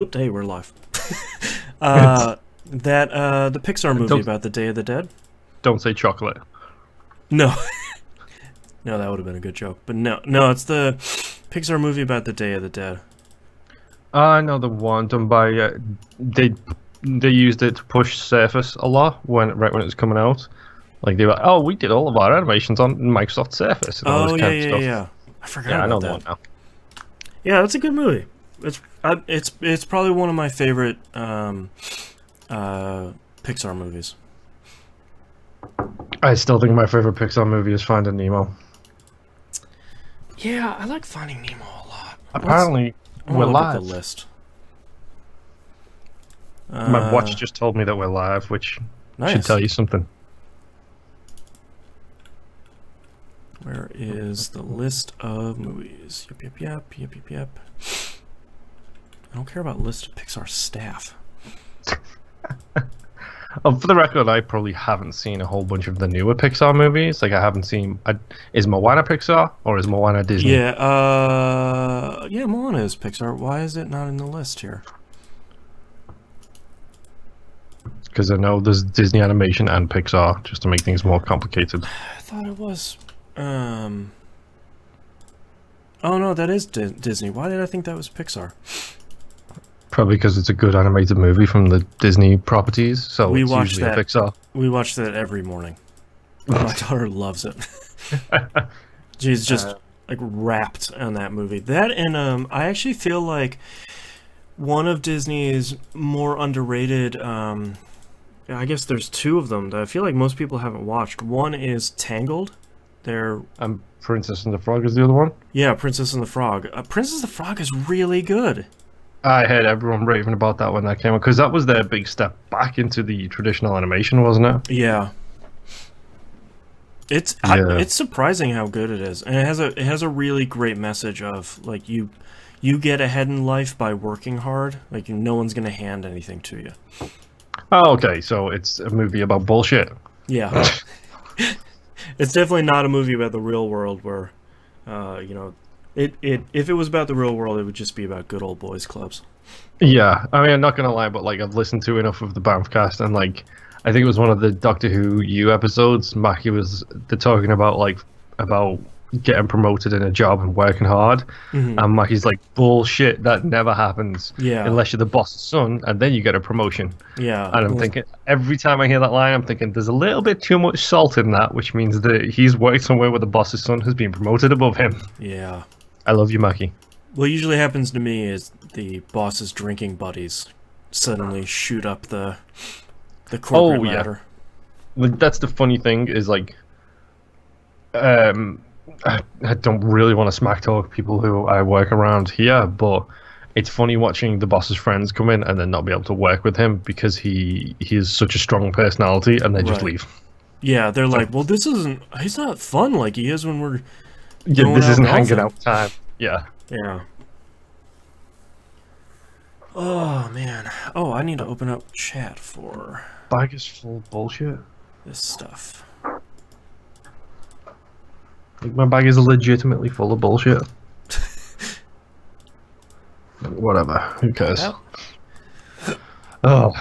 Oops, hey, we're live. The Pixar movie about the Day of the Dead? Don't say chocolate. No. No, that would have been a good joke. But no, it's the Pixar movie about the Day of the Dead. I know the one done by they used it to push Surface a lot right when it was coming out. Like they were like, oh, we did all of our animations on Microsoft Surface. And all this kind of stuff. Yeah. I forgot I about know that. the one now. Yeah, that's a good movie. It's probably one of my favorite Pixar movies. I still think my favorite Pixar movie is Finding Nemo. Yeah, I like Finding Nemo a lot. Apparently, we're live. The list. My watch just told me that we're live, which should tell you something. Where is the list of movies? Yep. I don't care about list of Pixar staff. Oh, for the record, I probably haven't seen a whole bunch of the newer Pixar movies. Like, I haven't seen... is Moana Pixar, or is Moana Disney? Yeah, Moana is Pixar. Why is it not in the list here? Because I know there's Disney Animation and Pixar, just to make things more complicated. I thought it was... Oh no, that is Disney. Why did I think that was Pixar? Probably because it's a good animated movie from the Disney properties, so it's usually a Pixar. We watch that every morning. My daughter loves it. She's just like wrapped on that movie. That and I actually feel like one of Disney's more underrated. I guess there's two of them that I feel like most people haven't watched. One is Tangled. Princess and the Frog is the other one? Yeah, Princess and the Frog. Princess and the Frog is really good. I heard everyone raving about that when that came out, because that was their big step back into the traditional animation, wasn't it? Yeah. It's surprising how good it is. And it has a really great message of, like, you get ahead in life by working hard. Like, no one's going to hand anything to you. Oh, okay, so it's a movie about bullshit. Yeah. It's definitely not a movie about the real world where, you know, if it was about the real world, it would just be about good old boys clubs. Yeah, I mean, I'm not gonna lie, but like I've listened to enough of the Bamfcast, and like I think it was one of the Doctor Who U episodes. Mackie was talking about about getting promoted in a job and working hard, and Mackie's like, bullshit, that never happens. Yeah, unless you're the boss's son, and then you get a promotion. Yeah, and I'm thinking every time I hear that line, I'm thinking there's a little bit too much salt in that, which means that he's worked somewhere where the boss's son has been promoted above him. Yeah. I love you, Mackie. What usually happens to me is the boss's drinking buddies suddenly shoot up the corporate ladder. Like, that's the funny thing is, like, I don't really want to smack talk people who I work around here, but it's funny watching the boss's friends come in and then not be able to work with him because he is such a strong personality, and they just leave. Yeah, they're like, well, he's not fun like he is when we're... Yeah, this isn't hanging out time. Yeah. Yeah. Oh, man. Oh, I need to open up chat for... Bag is full of bullshit. This stuff. Like, my bag is legitimately full of bullshit. Whatever. Who cares? Oh.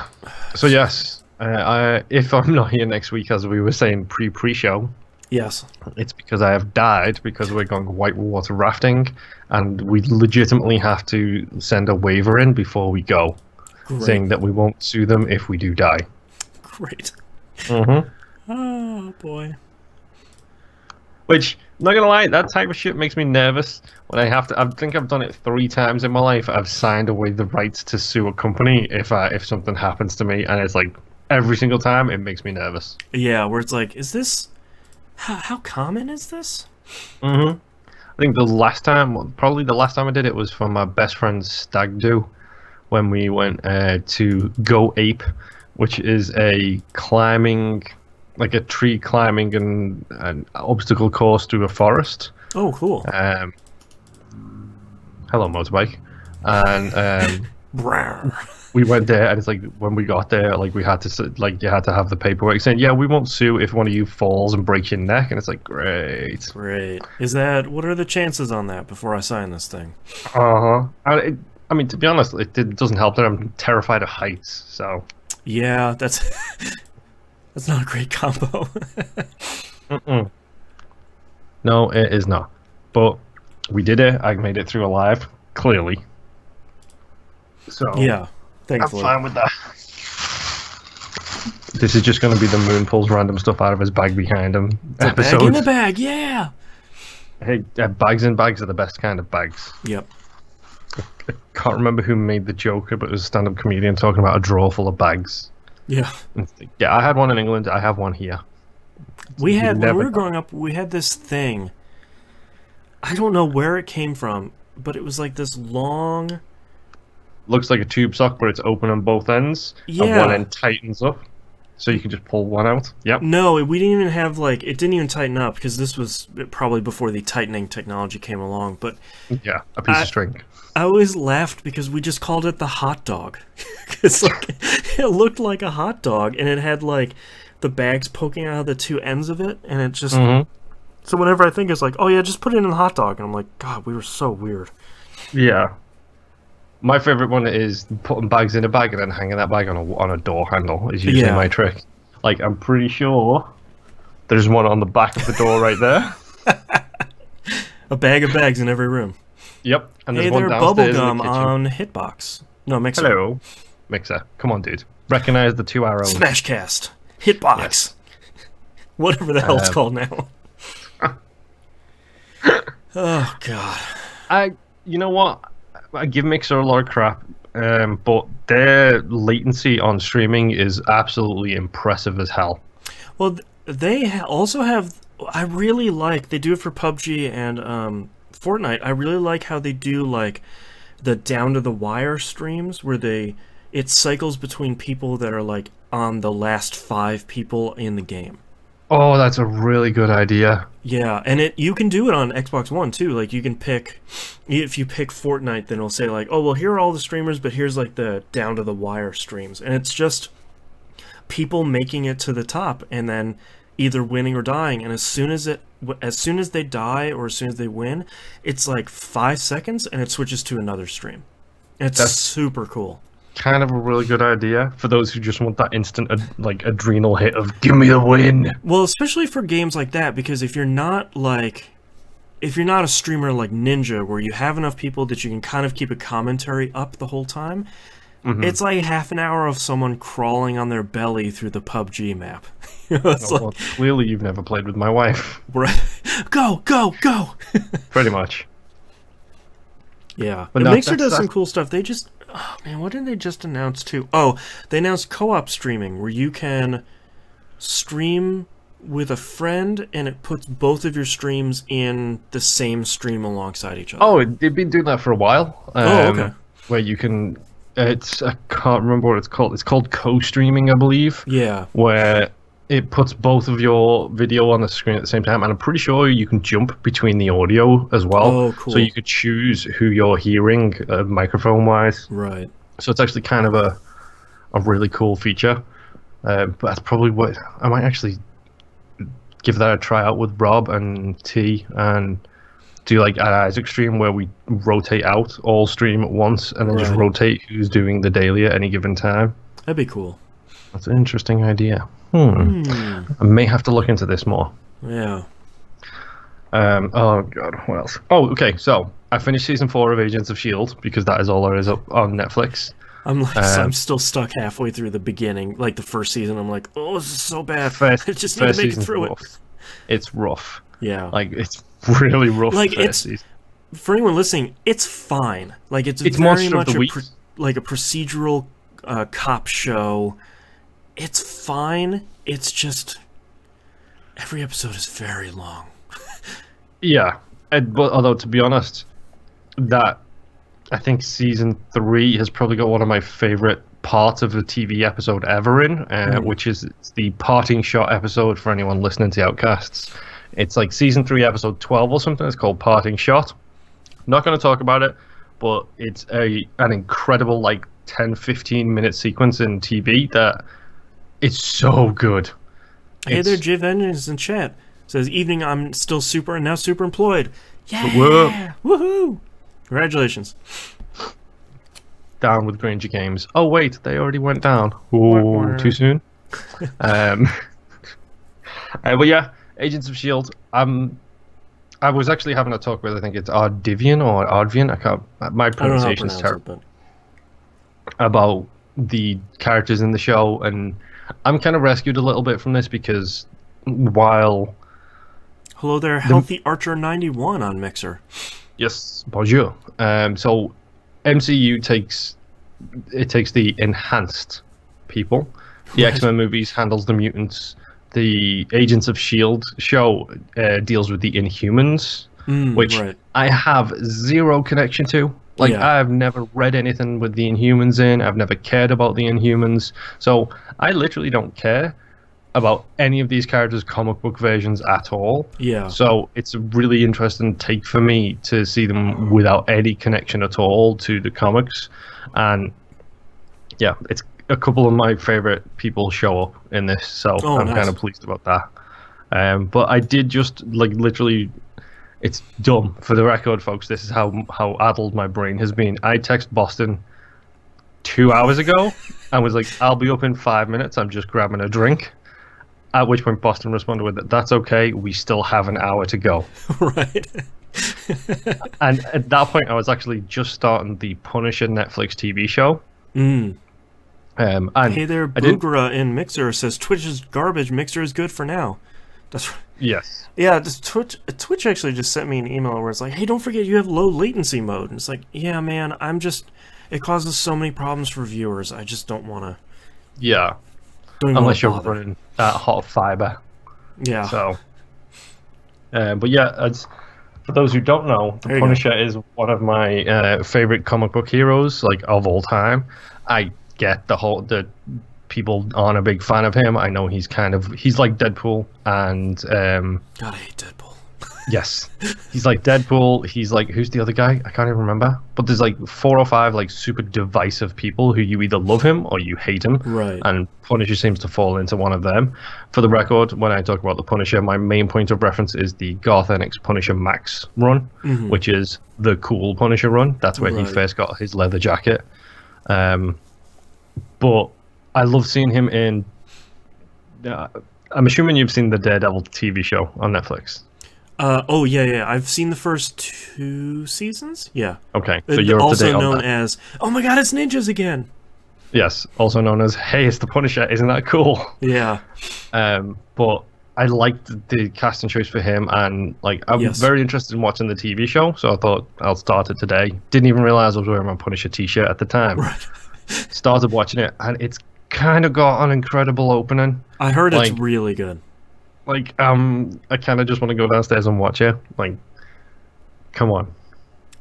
So, yes. If I'm not here next week, as we were saying pre-show... Yes. It's because I have died because we're going whitewater rafting, and we legitimately have to send a waiver in before we go, saying that we won't sue them if we do die. Great. Mm-hmm. Oh, boy. Which, not gonna lie, that type of shit makes me nervous when I have to. I think I've done it 3 times in my life. I've signed away the rights to sue a company if something happens to me, and it's like every single time it makes me nervous. Yeah, where it's like, is this... How common is this? I think probably the last time I did it was for my best friend's stag do, when we went to Go Ape, which is a climbing, like a tree climbing and an obstacle course through a forest. Oh, cool. Hello, motorbike. And we went there, and it's like when we got there, like we had to, like, you had to have the paperwork saying, yeah, we won't sue if one of you falls and breaks your neck. And it's like, great. Is that, what are the chances on that before I sign this thing? And I mean, to be honest, doesn't help that I'm terrified of heights. So yeah, that's not a great combo. No, it is not. But we did it. I made it through alive, clearly. So yeah, thankfully. I'm fine with that. This is just going to be the Moon pulls random stuff out of his bag behind him episode. Bag in the bag, yeah. Hey, bags in bags are the best kind of bags. Yep. I can't remember who made the joke, but it was a stand-up comedian talking about a drawer full of bags. Yeah. Yeah, I had one in England. I have one here. When we were growing up, we had this thing. I don't know where it came from, but it was like this long... Looks like a tube sock, but it's open on both ends. Yeah. And one end tightens up, so you can just pull one out. Yep. No, we didn't even have, like... It didn't even tighten up, because this was probably before the tightening technology came along, but... Yeah, a piece of string. I always laughed because we just called it the hot dog. Because, like, it looked like a hot dog, and it had, like... the bags poking out of the two ends of it, and it just... So whenever I think it's like, oh yeah, just put it in a hot dog, and I'm like, God, we were so weird. Yeah. My favorite one is putting bags in a bag and then hanging that bag on a door handle is usually my trick. Like, I'm pretty sure there's one on the back of the door right there. A bag of bags in every room. Yep. And there's hey, one there, downstairs bubblegum in the kitchen. on Hitbox. No, Mixer. Hello. Mixer. Come on, dude. Recognize the 2 arrows. Smashcast. Hitbox. Yes. Whatever the hell it's called now. Oh, God. You know what? I give Mixer a lot of crap, but their latency on streaming is absolutely impressive as hell. Well, they also have... I really like... They do it for PUBG and Fortnite. I really like how they do, like, the down-to-the-wire streams where it cycles between people that are, like, on the last 5 people in the game. Oh, that's a really good idea. Yeah, and you can do it on Xbox One too. Like, you can pick, if you pick Fortnite, then it'll say like, oh well, here are all the streamers, but here's like the down to the wire streams, and it's just people making it to the top and then either winning or dying. And as soon as they die or as soon as they win, it's like 5 seconds and it switches to another stream. That's super cool. Kind of a really good idea for those who just want that instant like adrenal hit of give me the win. Well, especially for games like that, because if you're not a streamer like Ninja where you have enough people that you can kind of keep a commentary up the whole time, it's like half an hour of someone crawling on their belly through the PUBG map. Well, clearly you've never played with my wife. Go Pretty much. Yeah, but Mixer does some cool stuff. They just... Oh, man, what did they just announce, too? Oh, they announced co-op streaming, where you can stream with a friend, and it puts both of your streams in the same stream alongside each other. Oh, they've been doing that for a while. Okay. Where you can... I can't remember what it's called. It's called co-streaming, I believe. Yeah. Where it puts both of your video on the screen at the same time, and I'm pretty sure you can jump between the audio as well. Oh, cool. So you could choose who you're hearing microphone-wise. Right. So it's actually kind of a really cool feature. But that's probably what... I might actually give that a try out with Rob and T and do like an Isaac stream where we rotate out all stream at once and then just rotate who's doing the daily at any given time. That'd be cool. That's an interesting idea. I may have to look into this more. Yeah. Oh god, what else? Oh, okay. So I finished season 4 of Agents of S.H.I.E.L.D. because that is all there is up on Netflix. I'm still stuck halfway through the beginning, like the first season. I'm like, oh, this is so bad. I just need to make it through it. It's rough. Yeah. Like it's really rough. Like for anyone listening, it's fine. Like it's very much like a procedural cop show. It's fine. It's just every episode is very long. Yeah, but although to be honest, that I think season 3 has probably got one of my favorite parts of the TV episode ever in, which is the parting shot episode for anyone listening to the Outcasts. It's like season 3 episode 12 or something. It's called Parting Shot. Not going to talk about it, but it's an incredible like 10-15 minute sequence in TV that it's so good. Hey there, J Vengeance in chat. Says, evening, I'm still super and now super employed. Yeah! Woohoo! Congratulations. down with Granger Games. Oh wait, they already went down. Ooh, too soon. But yeah, Agents of Shield. I was actually having a talk with, I think it's Ardivian or Ardvian. I can't. My pronunciation is terrible. About the characters in the show, and I'm kind of rescued a little bit from this because while hello there, Healthy Archer 91 on Mixer. Yes, bonjour. So MCU takes the enhanced people. The X-Men movies handles the mutants. The Agents of Shield show deals with the Inhumans, which I have zero connection to. Like, I've never read anything with the Inhumans in. I've never cared about the Inhumans. So I literally don't care about any of these characters' comic book versions at all. Yeah. So it's a really interesting take for me to see them without any connection at all to the comics. And yeah, it's a couple of my favorite people show up in this, so I'm kind of pleased about that. But I did just, like, literally, it's dumb. For the record, folks, this is how addled my brain has been. I texted Boston 2 hours ago and was like, I'll be up in 5 minutes, I'm just grabbing a drink. At which point Boston responded with, that's okay, we still have an hour to go. Right. And at that point, I was actually just starting the Punisher Netflix TV show. And hey there, I Boogra in Mixer says Twitch is garbage, Mixer is good for now. That's right. Yes. Yeah, Twitch actually just sent me an email where it's like, hey, don't forget you have low latency mode. And it's like, yeah, man, it causes so many problems for viewers. I just don't want to. Yeah. Unless you're running that hot fiber. Yeah. So. But yeah, for those who don't know, the Punisher is one of my favorite comic book heroes, like, of all time. I get the people aren't a big fan of him. I know he's like Deadpool, and God, I hate Deadpool. Yes, he's like Deadpool. He's like, who's the other guy? I can't even remember. But there's like 4 or 5 like super divisive people who you either love him or you hate him. Right. And Punisher seems to fall into one of them. For the record, when I talk about the Punisher, my main point of reference is the Garth Ennis Punisher Max run, which is the cool Punisher run. That's where he first got his leather jacket. But I love seeing him in. I'm assuming you've seen the Daredevil TV show on Netflix. Oh yeah. I've seen the first 2 seasons. Yeah. Okay, so you're up to date on that. Also known as, oh my God, it's ninjas again. Yes, also known as, hey, it's the Punisher. Isn't that cool? Yeah. But I liked the casting choice for him, and like I'm very interested in watching the TV show, so I thought I'll start it today. Didn't even realize I was wearing my Punisher T-shirt at the time. Right. Started watching it, and it's kind of got an incredible opening. I heard it's really good. Like, I kind of just want to go downstairs and watch it. Like, come on.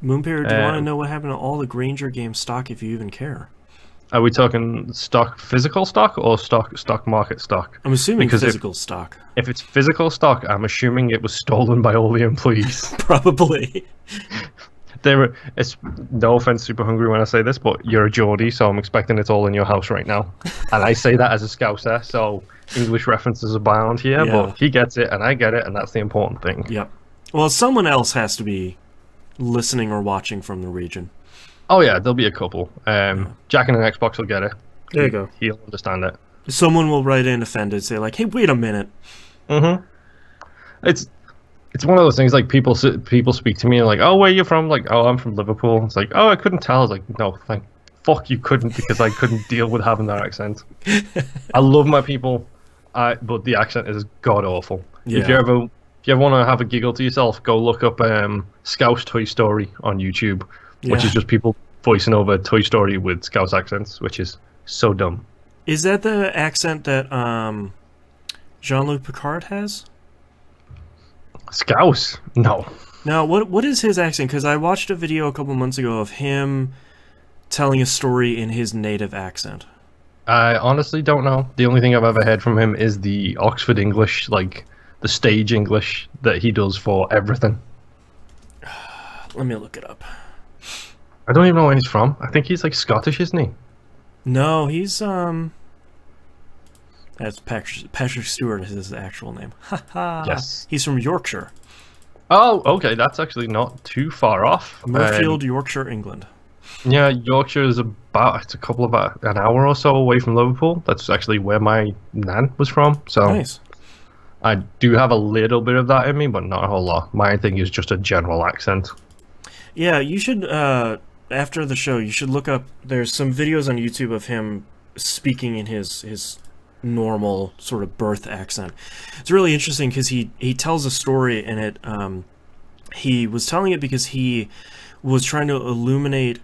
Moonpair, do you want to know what happened to all the Granger game stock, if you even care? Are we talking stock, physical stock, or stock market stock? I'm assuming physical stock. If it's physical stock, I'm assuming it was stolen by all the employees. Probably. It's no offense, Super Hungry, when I say this, but you're a Geordie, so I'm expecting it's all in your house right now. And I say that as a Scouser, so English references abound here, but he gets it and I get it, and that's the important thing. Yep. Well, someone else has to be listening or watching from the region. Oh yeah, there'll be a couple. Jack and an Xbox will get it. There you go. He'll understand it. Someone will write in offended, say like, hey, wait a minute. It's one of those things, like, people speak to me and like, oh, where are you from? Like, oh, I'm from Liverpool. It's like, oh, I couldn't tell. I was like, no, fuck you couldn't, because I couldn't deal with having that accent. I love my people, but the accent is god awful. Yeah. If you ever want to have a giggle to yourself, go look up Scouse Toy Story on YouTube, which is just people voicing over Toy Story with Scouse accents, which is so dumb. Is that the accent that Jean-Luc Picard has? Scouse? No. Now, what is his accent? Because I watched a video a couple months ago of him telling a story in his native accent. I honestly don't know. The only thing I've ever heard from him is the Oxford English, like the stage English that he does for everything. Let me look it up. I don't even know where he's from. I think he's like Scottish, isn't he? No, he's that's Patrick Stewart is his actual name. Yes. He's from Yorkshire. Oh, okay, that's actually not too far off. Mirfield, Yorkshire, England. Yeah, Yorkshire is it's a couple of an hour or so away from Liverpool. That's actually where my nan was from. So Nice. I do have a little bit of that in me, but not a whole lot. My thing is just a general accent. Yeah, you should, after the show, you should look up, there's some videos on YouTube of him speaking in his normal sort of birth accent. It's really interesting because he tells a story in it. He was telling it because he was trying to illuminate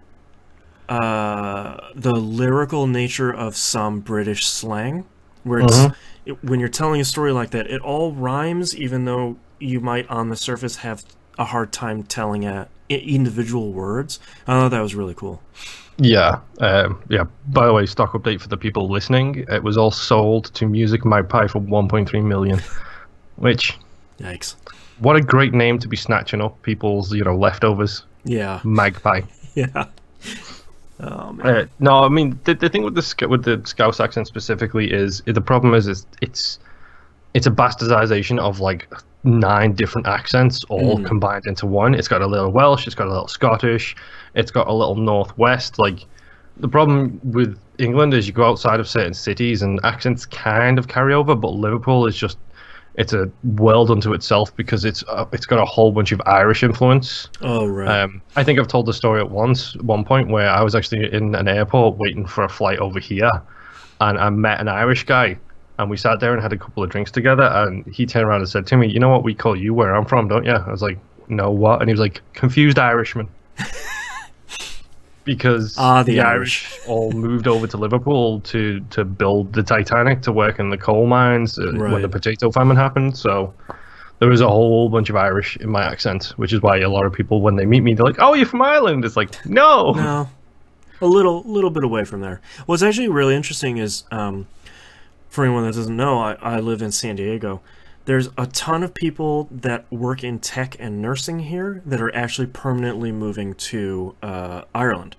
the lyrical nature of some British slang, where when you're telling a story like that, it all rhymes, even though you might on the surface have a hard time telling individual words. I thought that was really cool. Yeah, yeah. By the way, stock update for the people listening: it was all sold to Music Magpie for 1.3 million. Which, yikes! What a great name to be snatching up people's leftovers. Yeah, Magpie. Yeah. Oh man. No, I mean the thing with the Scouse accent specifically is the problem is it's a bastardization of like 9 different accents all combined into one. It's got a little Welsh, it's got a little Scottish, it's got a little Northwest. Like the problem with England is you go outside of certain cities and accents kind of carry over, but Liverpool is just it's a world unto itself because it's got a whole bunch of Irish influence. Oh right. I think I've told the story at one point where I was actually in an airport waiting for a flight over here, and I met an Irish guy, and we sat there and had a couple of drinks together, and he turned around and said to me, "You know what we call you where I'm from, don't you?" I was like, "No, what?" And he was like, "Confused Irishman." Because the Irish all moved over to Liverpool to build the Titanic, to work in the coal mines when the potato famine happened. So there was a whole bunch of Irish in my accent, which is why a lot of people, when they meet me, they're like, "Oh, you're from Ireland?" It's like, no, a little bit away from there. What's actually really interesting is, for anyone that doesn't know, I live in San Diego. There's a ton of people that work in tech and nursing here that are actually permanently moving to Ireland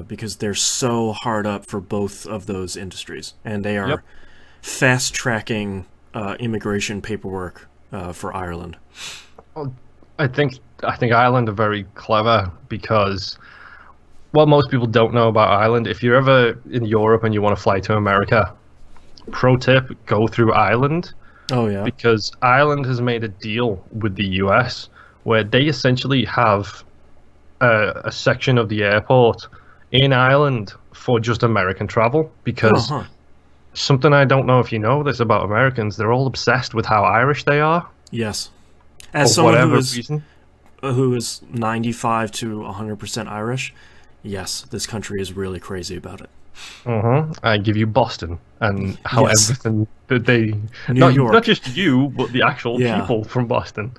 because they're so hard up for both of those industries, and they are fast-tracking immigration paperwork for Ireland. Well, I think Ireland are very clever because what most people don't know about Ireland, if you're ever in Europe and you want to fly to America, pro tip, go through Ireland. Oh yeah. Because Ireland has made a deal with the US where they essentially have a section of the airport in Ireland for just American travel. Because something I don't know if you know this about Americans, they're all obsessed with how Irish they are. Yes. As someone who is 95 to 100% Irish, yes, this country is really crazy about it. I give you Boston and how everything that they York. Not just you, but the actual people from Boston,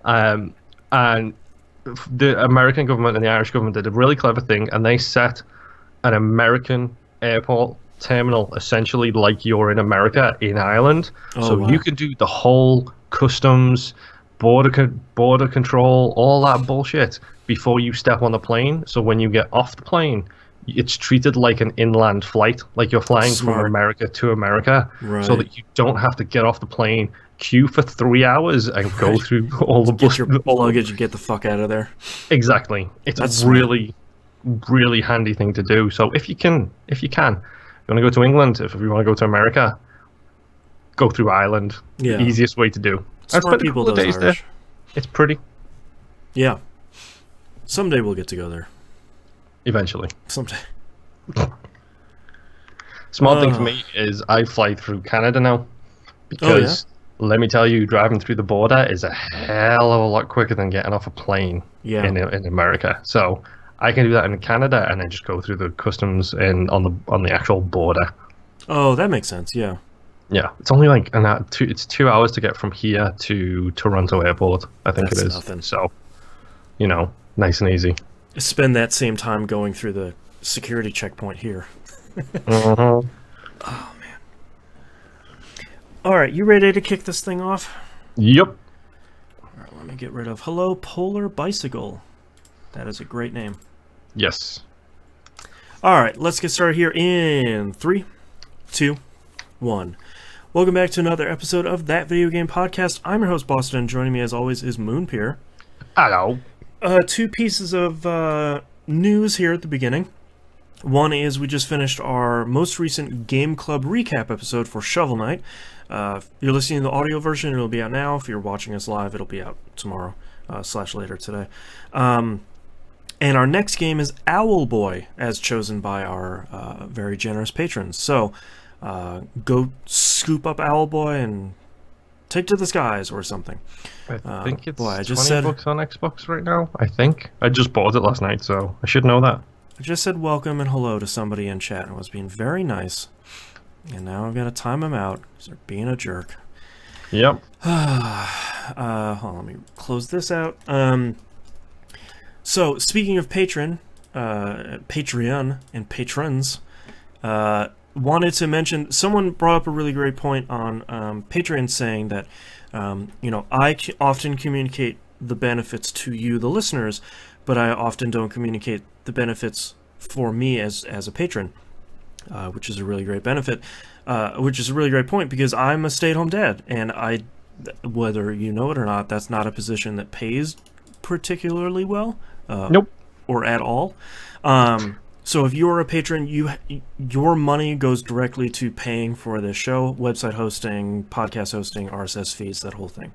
and the American government and the Irish government did a really clever thing, and they set an American airport terminal essentially like you're in America in Ireland, you can do the whole customs, border control, all that bullshit before you step on the plane. So when you get off the plane, it's treated like an inland flight, like you're flying from America to America, so that you don't have to get off the plane, queue for 3 hours, and go through all the get your luggage and get the fuck out of there. Exactly. It's a really, really handy thing to do. So if you can, if you want to go to England, if you want to go to America, go through Ireland. Yeah. Easiest way to do. Smart people, those Irish. There. It's pretty. Yeah. Someday we'll get to go there. Eventually. Someday. Small thing for me is I fly through Canada now. Because, let me tell you, driving through the border is a hell of a lot quicker than getting off a plane in America. So I can do that in Canada and then just go through the customs on the actual border. Oh, that makes sense, yeah. Yeah, it's only like it's 2 hours to get from here to Toronto Airport, I think it is. Nothing. So, nice and easy. Spend that same time going through the security checkpoint here. Oh, man. All right, you ready to kick this thing off? Yep. All right, let me get rid of Hello Polar Bicycle. That is a great name. Yes. All right, let's get started here in 3, 2, 1. Welcome back to another episode of That Video Game Podcast. I'm your host, Boston, and joining me as always is Moonpeer. Hello. 2 pieces of news here at the beginning. One is we just finished our most recent Game Club recap episode for Shovel Knight. If you're listening to the audio version, it'll be out now. If you're watching us live, it'll be out tomorrow / later today. And our next game is Owlboy, as chosen by our very generous patrons. So go scoop up Owlboy and take to the skies or something. I think it's boy, I just $20 on Xbox right now, I think. I just bought it last night, so I should know that. I just said welcome and hello to somebody in chat and was being very nice. And now I've got to time him out because they're being a jerk. Yep. Hold on, let me close this out. So, speaking of Patreon and patrons, wanted to mention, someone brought up a really great point on Patreon saying that, I often communicate the benefits to you, the listeners, but I often don't communicate the benefits for me as a patron, which is a really great benefit, which is a really great point, because I'm a stay-at-home dad, and whether you know it or not, that's not a position that pays particularly well. Nope. Or at all. So if you're a patron, your money goes directly to paying for this show, website hosting, podcast hosting, RSS feeds, that whole thing.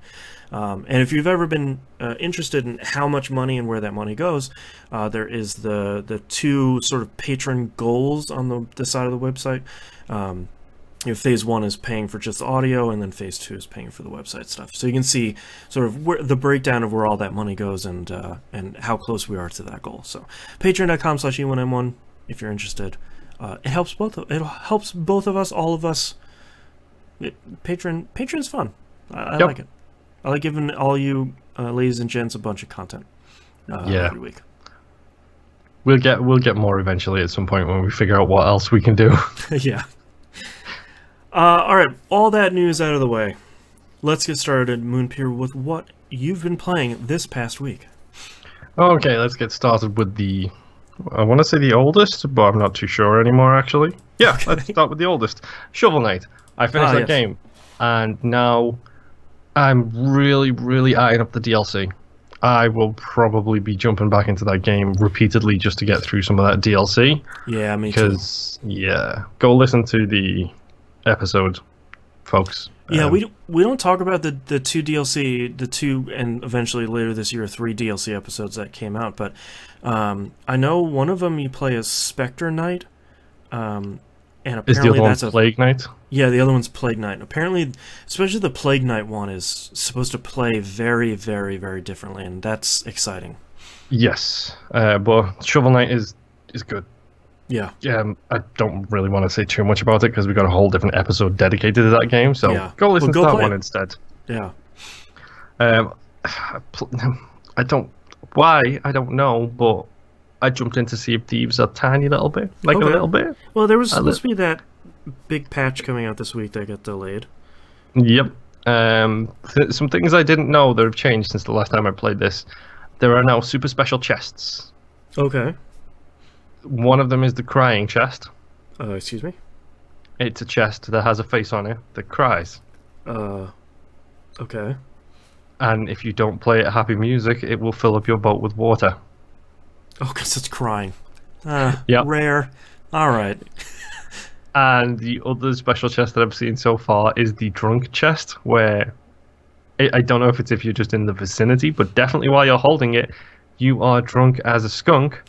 And if you've ever been interested in how much money and where that money goes, there is the two sort of patron goals on the side of the website. Phase 1 is paying for just the audio, and then Phase 2 is paying for the website stuff. So you can see sort of the breakdown of where all that money goes and how close we are to that goal. So patreon.com/E1M1 if you're interested. It helps both of us, all of us. Patreon's fun. I like it. I like giving all you ladies and gents a bunch of content every week. We'll get more eventually at some point when we figure out what else we can do. Yeah. Alright, all that news out of the way. Let's get started, Moonpier, with what you've been playing this past week. Okay, let's get started with I want to say the oldest, but I'm not too sure anymore, actually. Yeah, okay. Let's start with the oldest. Shovel Knight. I finished that game, and now I'm really, really eyeing up the DLC. I will probably be jumping back into that game repeatedly just to get through some of that DLC. Yeah, me too. Because, go listen to the episode, folks. Yeah, we don't talk about the two DLC, the two, and eventually later this year 3 DLC episodes that came out. But I know one of them you play as Spectre Knight, and apparently is the other one Plague Knight? Yeah, the other one's Plague Knight. Apparently, especially the Plague Knight one is supposed to play very, very, very differently, and that's exciting. Yes, but Shovel Knight is good. Yeah. I don't really want to say too much about it because we got a whole different episode dedicated to that game. So go listen to that one instead. Yeah. I don't know, but I jumped in to see if Thieves a tiny little bit, a little bit. Well, there was supposed to be that big patch coming out this week that got delayed. Yep. Some things I didn't know that have changed since the last time I played this. There are now super special chests. Okay. One of them is the crying chest. Excuse me? It's a chest that has a face on it that cries. Okay. And if you don't play it happy music, it will fill up your boat with water. Oh, because it's crying. Yep. Rare. Alright. And the other special chest that I've seen so far is the drunk chest, where I don't know if you're just in the vicinity, but definitely while you're holding it, you are drunk as a skunk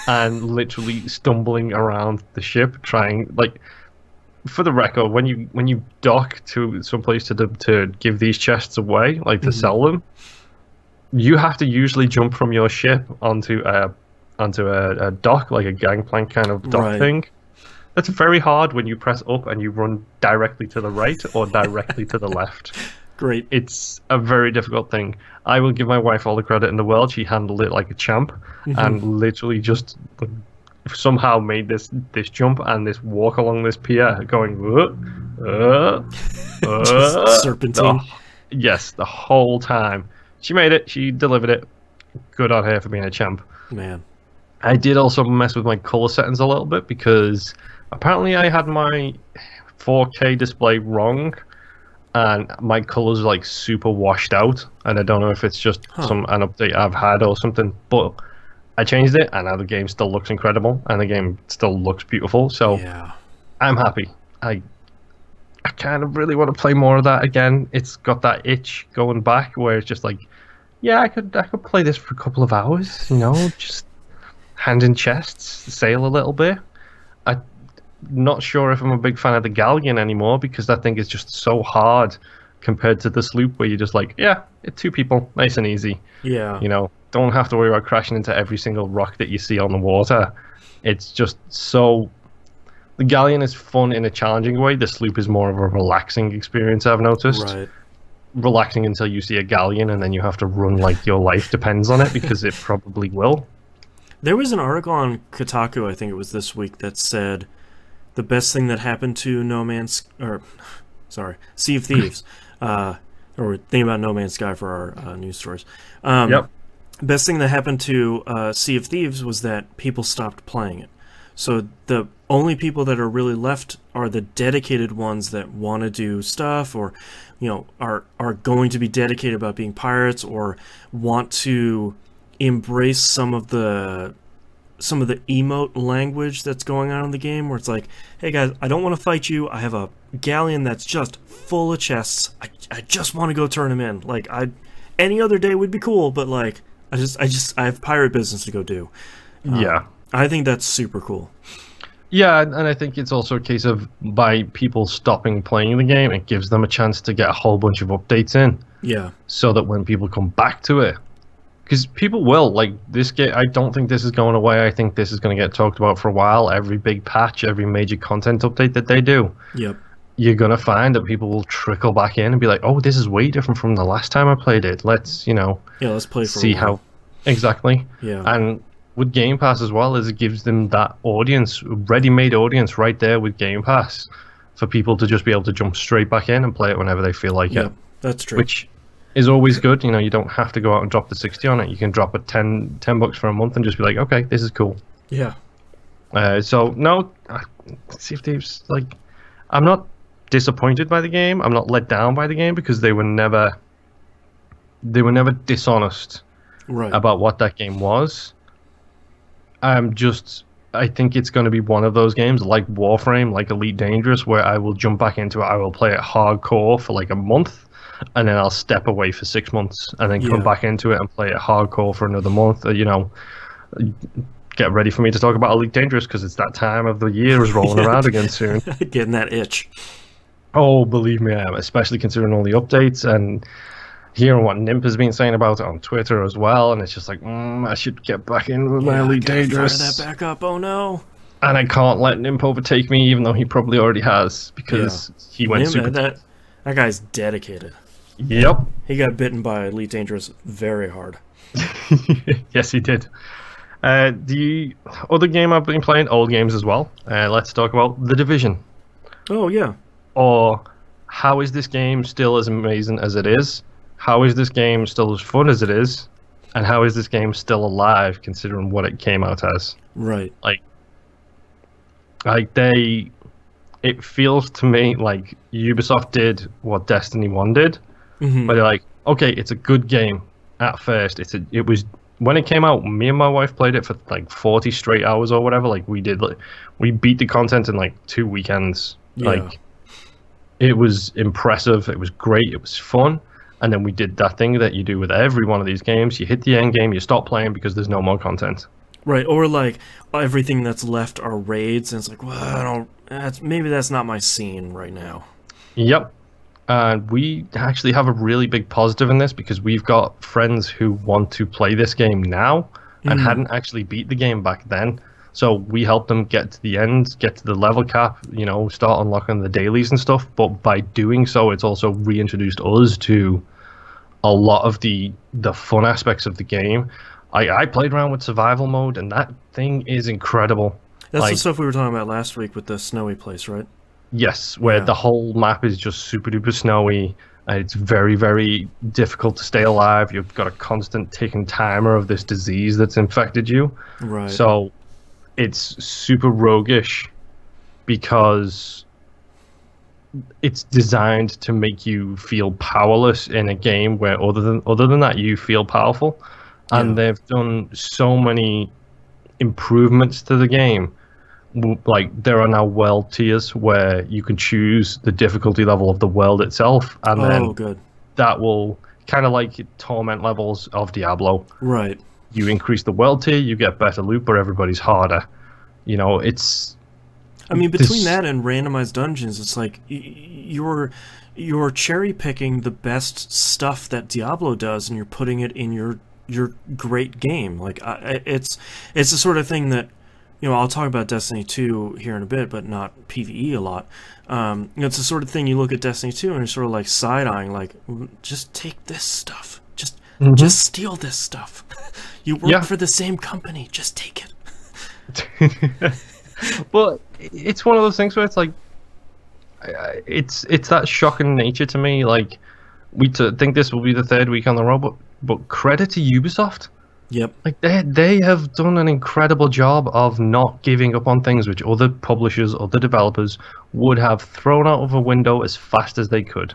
and literally stumbling around the ship trying, for the record, when you dock to someplace to give these chests away, to sell them, you have to usually jump from your ship onto a dock, like a gangplank kind of dock thing. That's very hard when you press up and you run directly to the right or directly to the left. Great. It's a very difficult thing. I will give my wife all the credit in the world. She handled it like a champ and literally just somehow made this jump and this walk along this pier going just serpentine. Yes, the whole time. She made it. She delivered it. Good on her for being a champ. Man. I did also mess with my color settings a little bit because apparently I had my 4K display wrong. And my colors super washed out, and I don't know if it's just an update I've had or something. But I changed it, and now the game still looks incredible, and the game still looks beautiful. So Yeah. I'm happy. I kind of really want to play more of that again. It's got that itch going back where it's just like, yeah, I could play this for a couple of hours, you know, just hand in chests, sail a little bit. I'm not sure if I'm a big fan of the galleon anymore because that thing is just so hard compared to the sloop where you're just like, yeah, it's 2 people, nice and easy. Yeah. You know, don't have to worry about crashing into every single rock that you see on the water. It's just so... The galleon is fun in a challenging way. The sloop is more of a relaxing experience, I've noticed. Right. Relaxing until you see a galleon and then you have to run like your life depends on it because it probably will. There was an article on Kotaku, I think it was this week, that said the best thing that happened to Sea of Thieves, or thinking about No Man's Sky for our news stories. Yep. Best thing that happened to Sea of Thieves was that people stopped playing it. So the only people that are really left are the dedicated ones that want to do stuff, or are going to be dedicated about being pirates, or want to embrace some of the emote language that's going on in the game, where it's like, hey guys, I don't want to fight you. I have a galleon that's just full of chests. I just want to go turn them in. Like, any other day would be cool, but like I have pirate business to go do. Yeah. I think that's super cool. Yeah, and I think it's also a case of by people stopping playing the game, it gives them a chance to get a whole bunch of updates in. Yeah. So that when people come back to it, because people will, like, this game, I don't think this is going away. I think this is going to get talked about for a while. Every big patch, every major content update that they do. Yep. You're going to find that people will trickle back in and be like, oh, this is way different from the last time I played it. Let's, let's play for see a while. how... Exactly. Yeah. And with Game Pass as well, is it gives them that audience, ready-made audience right there with Game Pass for people to just be able to jump straight back in and play it whenever they feel like it. That's true. Which is always good. You don't have to go out and drop the 60 on it. You can drop it $10 for a month and just be like, okay, this is cool. Yeah. So no, Sea of Thieves, like, I'm not disappointed by the game. I'm not let down by the game because they were never dishonest about what that game was. I think it's going to be one of those games like Warframe, like Elite Dangerous, where I will jump back into it. I will play it hardcore for like a month, and then I'll step away for 6 months, and then come back into it and play it hardcore for another month. Get ready for me to talk about Elite Dangerous because it's that time of the year is rolling around again soon. Getting that itch. Oh, believe me, I am, especially considering all the updates and hearing what Nimp has been saying about it on Twitter as well, and it's just like, I should get back in with my Elite Dangerous. Fire that back up, oh no. And I can't let Nimp overtake me, even though he probably already has, because he went super... That guy's dedicated. Yep. He got bitten by Elite Dangerous very hard. Yes, he did. The other game I've been playing, old games as well, let's talk about The Division. Oh, yeah. Or, how is this game still as amazing as it is? How is this game still as fun as it is? And how is this game still alive considering what it came out as? Right. It feels to me like Ubisoft did what Destiny 1 did. Mm-hmm. Where they're like, okay, it's a good game at first. It was when it came out, me and my wife played it for like 40 straight hours or whatever. Like we did, we beat the content in like 2 weekends. Yeah. Like, it was impressive. It was great. It was fun. And then we did that thing that you do with every one of these games. You hit the end game, you stop playing because there's no more content. Right, or like everything that's left are raids, and it's like, well, maybe that's not my scene right now. Yep. And we actually have a really big positive in this because we've got friends who want to play this game now and hadn't actually beat the game back then. So we helped them get to the end, get to the level cap, start unlocking the dailies and stuff. But by doing so, it's also reintroduced us to a lot of the fun aspects of the game. I played around with survival mode, and that thing is incredible. That's the stuff we were talking about last week with the snowy place, right? Yes, where the whole map is just super duper snowy. It's very, very difficult to stay alive. You've got a constant ticking timer of this disease that's infected you. Right. So it's super roguish because it's designed to make you feel powerless in a game where other than that you feel powerful. and they've done so many improvements to the game. Like, there are now world tiers where you can choose the difficulty level of the world itself, and then that will kind of like torment levels of Diablo. Right. You increase the world tier, you get better loot, but everybody's harder. You know, it's... I mean, between that and randomized dungeons, it's like you're cherry picking the best stuff that Diablo does, and you're putting it in your great game. Like, it's the sort of thing that, you know, I'll talk about Destiny 2 here in a bit, but not PvE a lot. You know, it's the sort of thing you look at Destiny 2 and you're sort of like side-eyeing, like, just take this stuff. Just steal this stuff. You work for the same company. Just take it. But it's one of those things where it's like, it's that shocking nature to me. Like, we think this will be the third week on the road, but credit to Ubisoft. Yep. Like, they have done an incredible job of not giving up on things which other publishers, other developers would have thrown out of a window as fast as they could.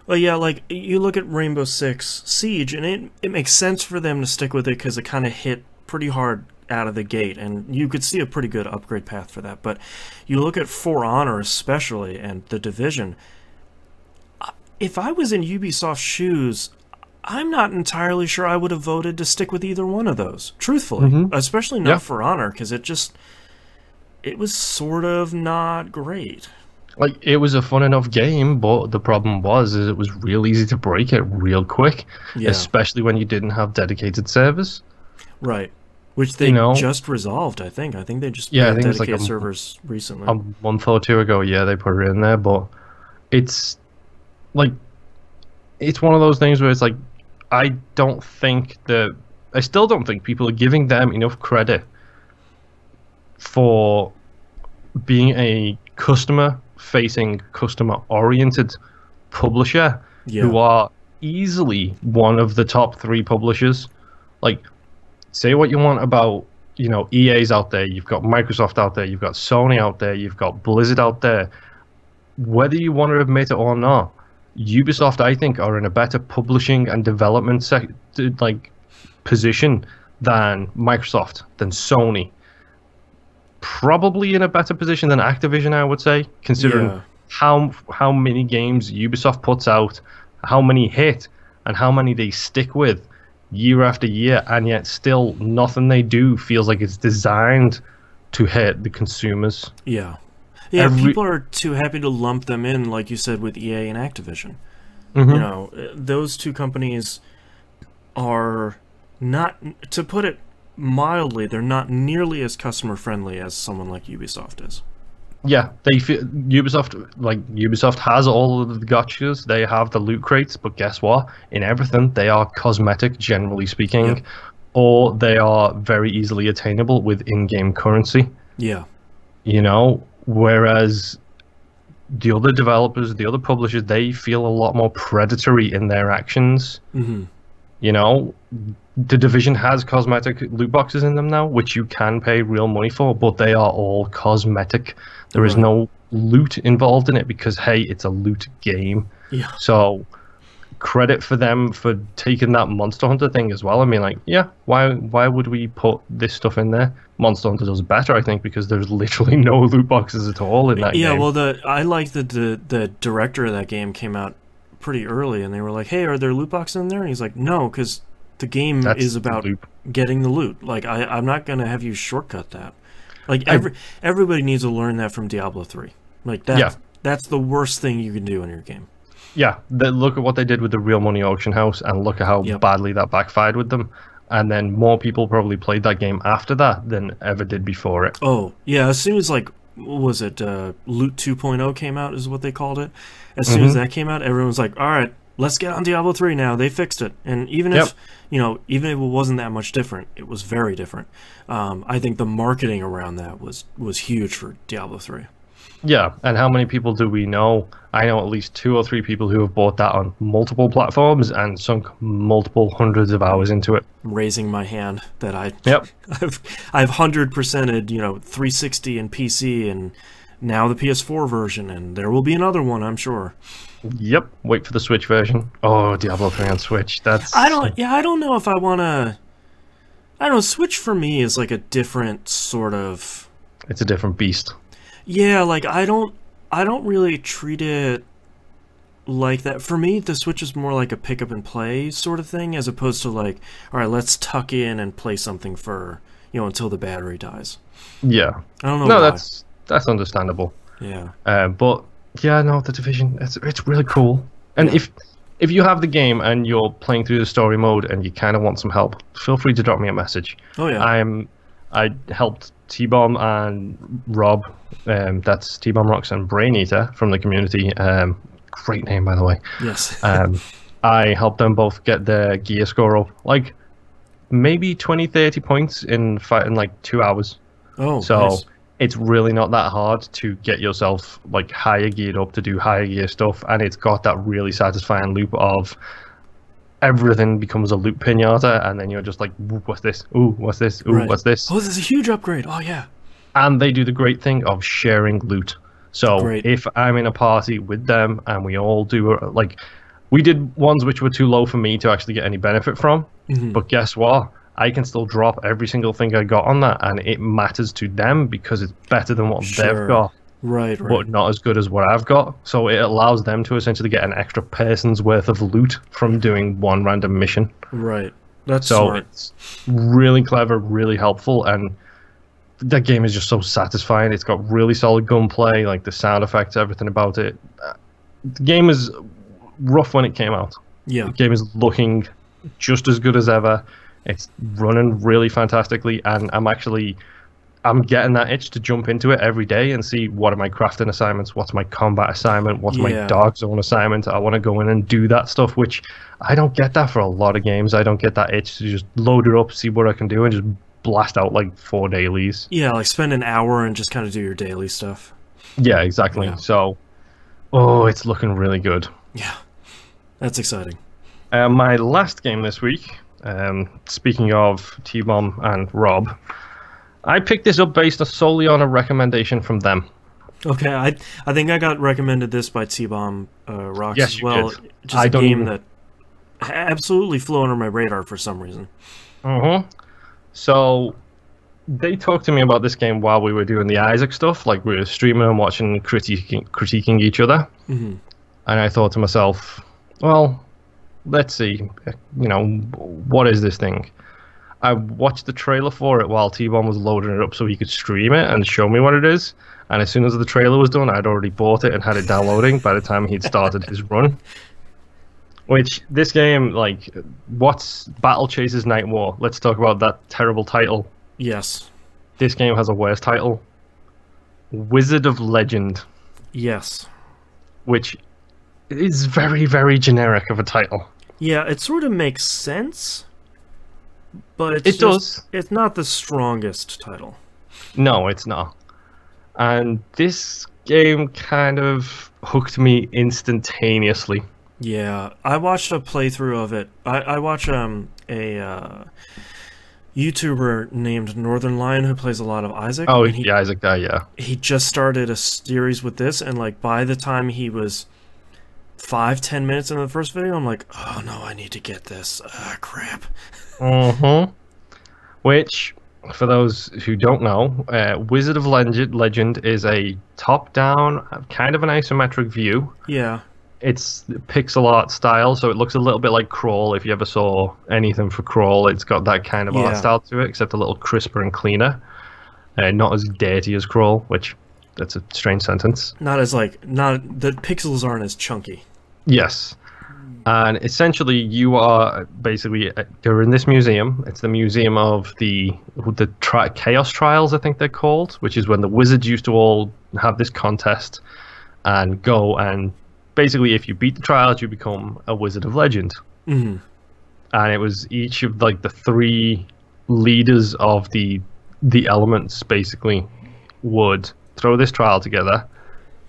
Well, yeah, like, you look at Rainbow Six Siege, and it makes sense for them to stick with it because it kind of hit pretty hard out of the gate, and you could see a pretty good upgrade path for that. But you look at For Honor especially, and The Division. If I was in Ubisoft's shoes, I'm not entirely sure I would have voted to stick with either one of those, truthfully. Especially not For Honor, because it was sort of not great. Like, it was a fun enough game, but the problem is it was real easy to break it real quick, especially when you didn't have dedicated servers. Right. Which they just resolved, I think. I think they just put dedicated servers recently. A month or two ago, they put it in there, but it's like, it's one of those things where it's like, I still don't think people are giving them enough credit for being a customer-facing, customer-oriented publisher who are easily one of the top 3 publishers. Like, say what you want about, you know, EA's out there, you've got Microsoft out there, you've got Sony out there, you've got Blizzard out there. Whether you want to admit it or not, Ubisoft, I think, are in a better publishing and development position than Microsoft, than Sony. Probably in a better position than Activision, I would say, considering how many games Ubisoft puts out, how many hit, and how many they stick with year after year, and yet still nothing they do feels like it's designed to hit the consumers. Yeah. Yeah, people are too happy to lump them in, like you said, with EA and Activision. You know, those two companies are not, to put it mildly, they're not nearly as customer-friendly as someone like Ubisoft is. Yeah, Ubisoft has all of the gotchas, they have the loot crates, but guess what? In everything, they are cosmetic, generally speaking, or they are very easily attainable with in-game currency. Yeah. You know? Whereas the other developers, the other publishers, they feel a lot more predatory in their actions. You know, The Division has cosmetic loot boxes in them now, which you can pay real money for, but they are all cosmetic. There is no loot involved in it because, hey, it's a loot game. Yeah. So credit for them for taking that Monster Hunter thing as well. I mean, like, why would we put this stuff in there? Monster Hunter does better, I think, because there's literally no loot boxes at all in that game. Yeah, well, I like that the director of that game came out pretty early, and they were like, hey, are there loot boxes in there? And he's like, no, because the game is about getting the loot. Like, I'm not going to have you shortcut that. Like, everybody needs to learn that from Diablo 3. Like, that's the worst thing you can do in your game. Yeah, look at what they did with the Real Money Auction House, and look at how badly that backfired with them. And then more people probably played that game after that than ever did before it. Oh, yeah, as soon as, like, what was it, Loot 2.0 came out is what they called it. As soon as that came out, everyone was like, all right, let's get on Diablo 3 now. They fixed it. And even if, you know, even if it wasn't that much different, it was very different. I think the marketing around that was huge for Diablo 3. Yeah, and how many people do we know? I know at least 2 or 3 people who have bought that on multiple platforms and sunk multiple hundreds of hours into it. I'm raising my hand that I've 100%ed, you know, 360 and PC, and now the PS4 version, and there will be another one, I'm sure. Yep, wait for the Switch version. Oh, Diablo 3 on Switch. I don't know if I want to I don't know, Switch for me is like a different sort of... It's a different beast. Yeah, like I don't really treat it like that. For me, the Switch is more like a pick up and play sort of thing, as opposed to like, all right, let's tuck in and play something for, until the battery dies. Yeah. I don't know. No, why. that's understandable. Yeah. But yeah, no, the Division, it's really cool. And if you have the game and you're playing through the story mode and you kind of want some help, feel free to drop me a message. Oh yeah. I helped T-Bomb and Rob, that's T-Bomb Rocks and Brain Eater from the community. Great name, by the way. Yes. I helped them both get their gear score up, like maybe 20-30 points in like 2 hours. Oh, so nice. It's really not that hard to get yourself like higher geared up to do higher gear stuff, and it's got that really satisfying loop of everything becomes a loot pinata, and then you're just like, what's this? Ooh, what's this? Ooh, what's this? Oh, this is a huge upgrade. Oh yeah. And they do the great thing of sharing loot. So if I'm in a party with them and we all do like, we did ones which were too low for me to actually get any benefit from, but guess what? I can still drop every single thing I got on that, and it matters to them because it's better than what they've got. Right. But not as good as what I've got. So it allows them to essentially get an extra person's worth of loot from doing one random mission. Right. That's smart. It's really clever, really helpful, and that game is just so satisfying. It's got really solid gunplay, like the sound effects, everything about it. The game is rough when it came out. Yeah. The game is looking just as good as ever. It's running really fantastically, and I'm getting that itch to jump into it every day and see what are my crafting assignments, what's my combat assignment, what's my dark zone assignment. I want to go in and do that stuff, which I don't get that for a lot of games. I don't get that itch to just load it up, see what I can do, and just blast out like 4 dailies. Yeah, like spend an hour and just kind of do your daily stuff. Yeah, exactly. Yeah. So, it's looking really good. Yeah, that's exciting. My last game this week, speaking of T-Bomb and Rob, I picked this up based solely on a recommendation from them. Okay, I think I got recommended this by T-Bomb Rocks as well. Did. Just a game that absolutely flew under my radar for some reason. So they talked to me about this game while we were doing the Isaac stuff, like we were streaming and watching, critiquing each other. And I thought to myself, well, let's see, what is this thing? I watched the trailer for it while T-Bomb was loading it up so he could stream it and show me what it is. And as soon as the trailer was done, I'd already bought it and had it downloading by the time he'd started his run. Which, this game, like, what's Battle Chasers Night War? Let's talk about that terrible title. Yes. This game has a worse title. Wizard of Legend. Yes. Which is very, very generic of a title. Yeah, it sort of makes sense, but it's not the strongest title. No, it's not. And this game kind of hooked me instantaneously. Yeah, I watched a playthrough of it. I watch a YouTuber named Northern Lion who plays a lot of Isaac. Oh, the Isaac guy, yeah. He just started a series with this, and like by the time he was 5-10 minutes into the first video, I'm like, oh no, I need to get this. Crap. Which, for those who don't know, Wizard of Legend is a top-down, kind of an isometric view. Yeah. It's pixel art style, so it looks a little bit like Crawl. If you ever saw anything for Crawl, it's got that kind of art style to it, except a little crisper and cleaner. Not as dirty as Crawl, which, that's a strange sentence. The pixels aren't as chunky. Yes. And essentially, you are basically, you're in this museum. It's the museum of the Chaos Trials, I think they're called, which is when the wizards used to all have this contest and go and basically, if you beat the trials, you become a Wizard of Legend. And it was each of like the 3 leaders of the elements basically would throw this trial together.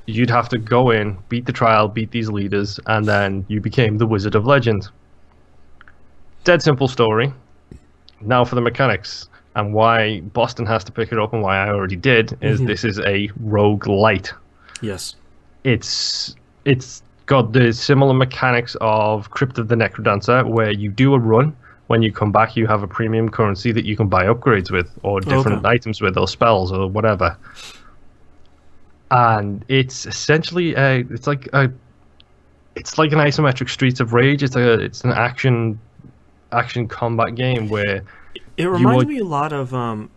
You'd have to go in, beat the trial, beat these leaders, and then you became the Wizard of Legend. Dead simple story. Now for the mechanics, and why Boston has to pick it up and why I already did, is this is a roguelite. Yes. It's got the similar mechanics of Crypt of the Necrodancer, where you do a run when you come back, you have a premium currency that you can buy upgrades with, or different items with, or spells, or whatever. And it's essentially it's like an isometric Streets of Rage. It's an action combat game where it reminds me a lot of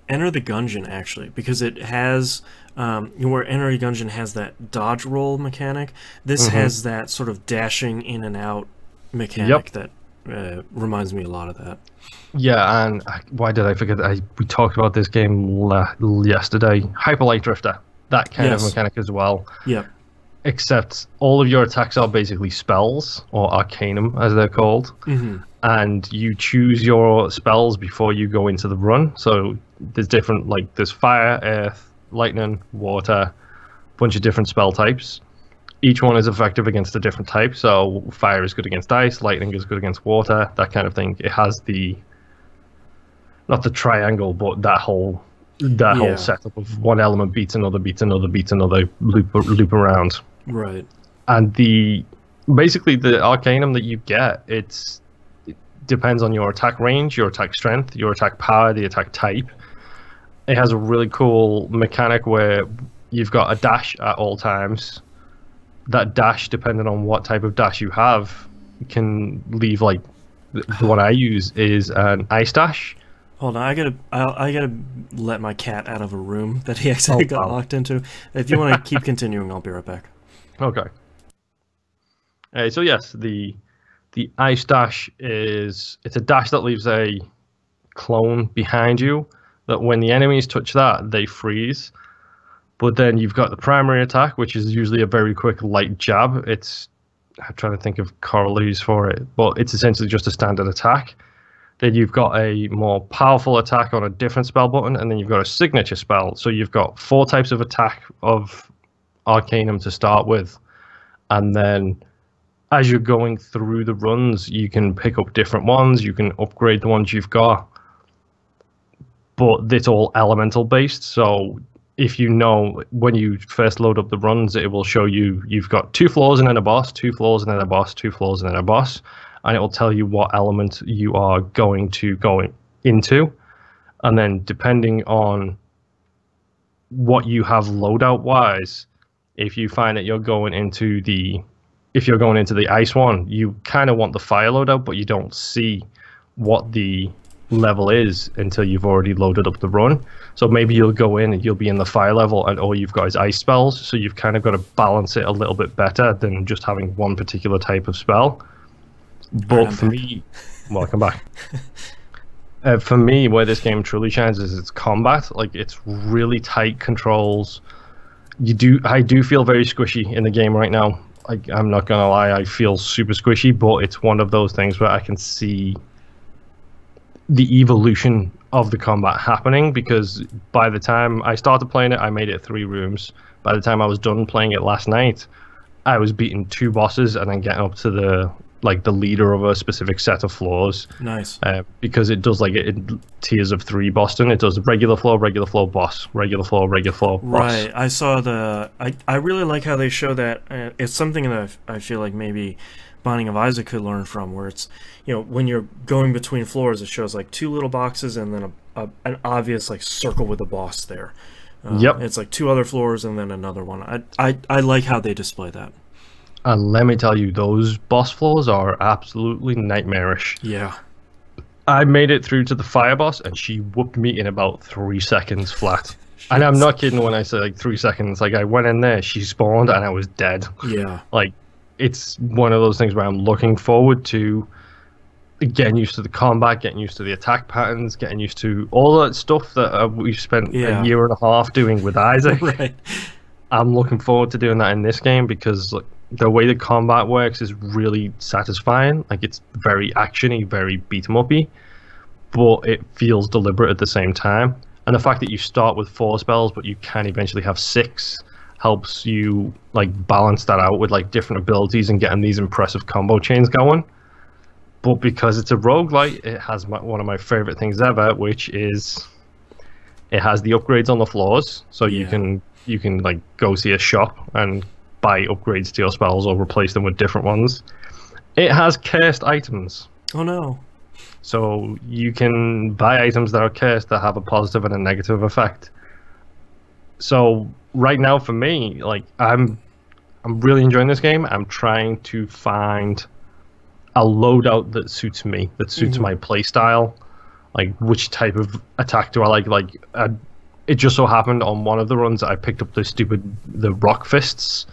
Enter the Gungeon, actually, because it has where Enter the Gungeon has that dodge roll mechanic. This has that sort of dashing in and out mechanic that reminds me a lot of that. Yeah, and why did I forget that? We talked about this game yesterday. Hyper Light Drifter. That kind of mechanic as well. Yeah. Except all of your attacks are basically spells, or arcanum as they're called. And you choose your spells before you go into the run. So there's different, like, there's fire, earth, lightning, water, bunch of different spell types. Each one is effective against a different type. So fire is good against ice, lightning is good against water, that kind of thing. It has not the triangle, but that whole setup of one element beats another, loop around. Right. And basically the arcanum that you get, it depends on your attack range, your attack strength, your attack power, the attack type. It has a really cool mechanic where you've got a dash at all times. That dash, depending on what type of dash you have, can leave, like, the one I use is an ice dash. Hold on, I gotta let my cat out of a room that he actually got locked into. If you want to keep continuing, I'll be right back. Okay. So yes, the ice dash it's a dash that leaves a clone behind you, that when the enemies touch that, they freeze. But then you've got the primary attack, which is usually a very quick light jab. I'm trying to think of corollaries for it, but it's essentially just a standard attack. Then you've got a more powerful attack on a different spell button, and then you've got a signature spell. So you've got 4 types of attack of Arcanum to start with. And then as you're going through the runs, you can pick up different ones. You can upgrade the ones you've got. But it's all elemental based. So if you know when you first load up the runs, it will show you've got 2 floors and then a boss, 2 floors and then a boss, 2 floors and then a boss. And it will tell you what element you are going into. And then depending on what you have loadout wise, if you find that you're going into the ice one, you kind of want the fire loadout, but you don't see what the level is until you've already loaded up the run. So maybe you'll go in and you'll be in the fire level and all you've got is ice spells. So you've kind of got to balance it a little bit better than just having one particular type of spell. But for me, welcome back. For me, where this game truly shines is its combat. Like, it's really tight controls. I do feel very squishy in the game right now. I'm not gonna lie, I feel super squishy, but it's one of those things where I can see the evolution of the combat happening, because by the time I started playing it, I made it 3 rooms. By the time I was done playing it last night, I was beating 2 bosses and then getting up to the leader of a specific set of floors. Nice. Because it does tiers of 3 Boston. It does regular floor, boss, regular floor, boss. Right. I saw I really like how they show that. It's something that I feel like maybe Binding of Isaac could learn from, where it's, when you're going between floors, it shows like 2 little boxes and then an obvious circle with a boss there. Yep. It's like 2 other floors and then another one. I like how they display that. And let me tell you, those boss floors are absolutely nightmarish. Yeah. I made it through to the fire boss, and she whooped me in about 3 seconds flat. And I'm not kidding when I say 3 seconds. I went in there, she spawned, and I was dead. Yeah. It's one of those things where I'm looking forward to getting used to the combat, getting used to the attack patterns, getting used to all that stuff that we've spent a year and a half doing with Isaac. Right. I'm looking forward to doing that in this game, because the way the combat works is really satisfying. It's very actiony, very beat 'em uppy, but it feels deliberate at the same time. And the fact that you start with 4 spells, but you can eventually have 6, helps you balance that out with different abilities and getting these impressive combo chains going. But because it's a roguelite, it has one of my favorite things ever, which is it has the upgrades on the floors, so you can go see a shop and buy upgrades to your spells or replace them with different ones. It has cursed items. Oh no. So you can buy items that are cursed that have a positive and a negative effect. So right now for me, like I'm really enjoying this game. I'm trying to find a loadout that suits me, that suits my play style. Like, which type of attack do I like? It just so happened on one of the runs I picked up the rock fists,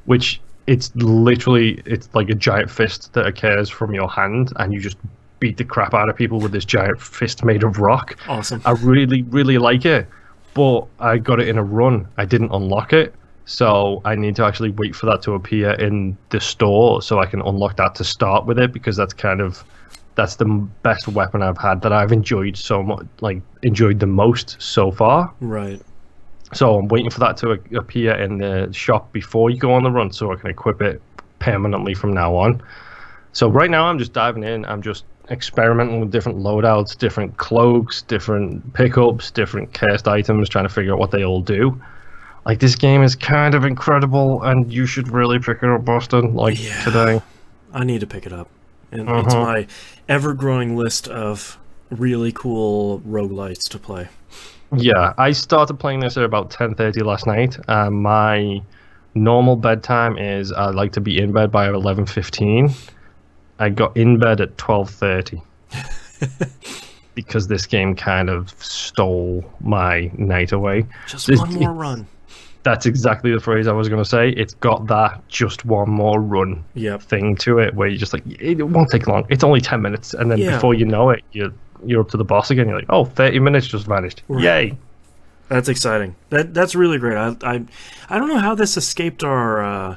which it's like a giant fist that occurs from your hand, and you just beat the crap out of people with this giant fist made of rock. Awesome. I really, really like it, but I got it in a run. I didn't unlock it, so I need to actually wait for that to appear in the store so I can unlock that to start with it, because that's the best weapon I've had that I've enjoyed so much, like enjoyed the most so far. Right. So I'm waiting for that to appear in the shop before you go on the run, so I can equip it permanently from now on. So right now I'm just diving in. I'm just experimenting with different loadouts, different cloaks, different pickups, different cursed items, trying to figure out what they all do. Like, this game is kind of incredible, and you should really pick it up, Boston, today. I need to pick it up. And it's my ever-growing list of really cool roguelites to play. Yeah, I started playing this at about 10:30 last night. My normal bedtime is I like to be in bed by 11:15. I got in bed at 12:30 because this game kind of stole my night away. Just one more run. That's exactly the phrase I was going to say. It's got that just one more run thing to it, where you just like, it won't take long. It's only 10 minutes, and then before you know it, you're up to the boss again. You're like, oh, 30 minutes just vanished. Right. Yay! That's exciting. That's really great. I don't know how this escaped our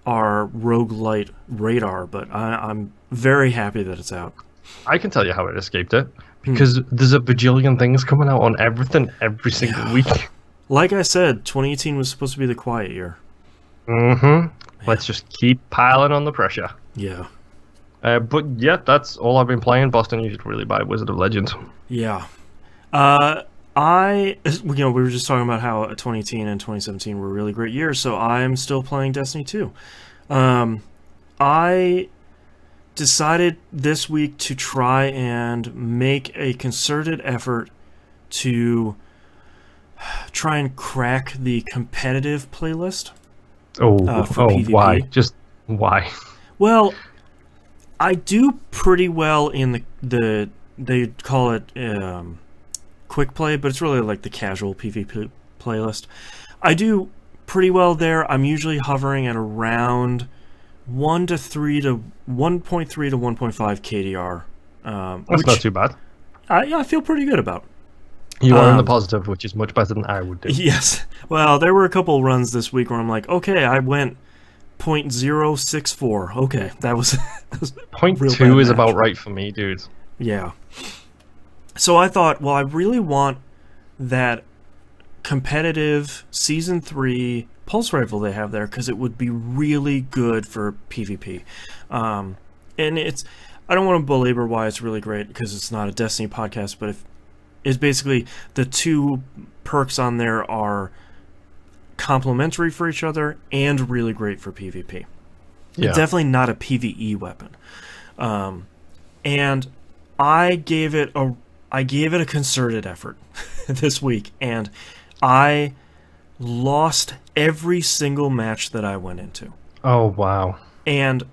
roguelite radar, but I'm very happy that it's out. I can tell you how it escaped it, because there's a bajillion things coming out on everything every single week. Like I said, 2018 was supposed to be the quiet year. Let's just keep piling on the pressure. Yeah. But yeah, that's all I've been playing. Boston, you should really buy Wizard of Legends. Yeah. We were just talking about how 2018 and 2017 were really great years, so I'm still playing Destiny 2. I decided this week to try and make a concerted effort to try and crack the competitive playlist. For PvP. Why? Just why? Well, I do pretty well in the they call it quick play, but it's really like the casual PvP playlist. I do pretty well there. I'm usually hovering at around 1.3 to 1.5 KDR. That's not too bad. I feel pretty good about. You are in the positive, which is much better than I would do. Yes. Well, there were a couple runs this week where I'm like, okay, I went 0.064. Okay, that was 0.2 is about right for me, dude. Yeah. So I thought, well, I really want that competitive Season 3 pulse rifle they have there, because it would be really good for PvP. And I don't want to belabor why it's really great, because it's not a Destiny podcast, but it's basically the two perks on there are complementary for each other and really great for PvP. Yeah. It's definitely not a PvE weapon. And I gave it a concerted effort this week, and I lost every single match that I went into. Oh, wow. And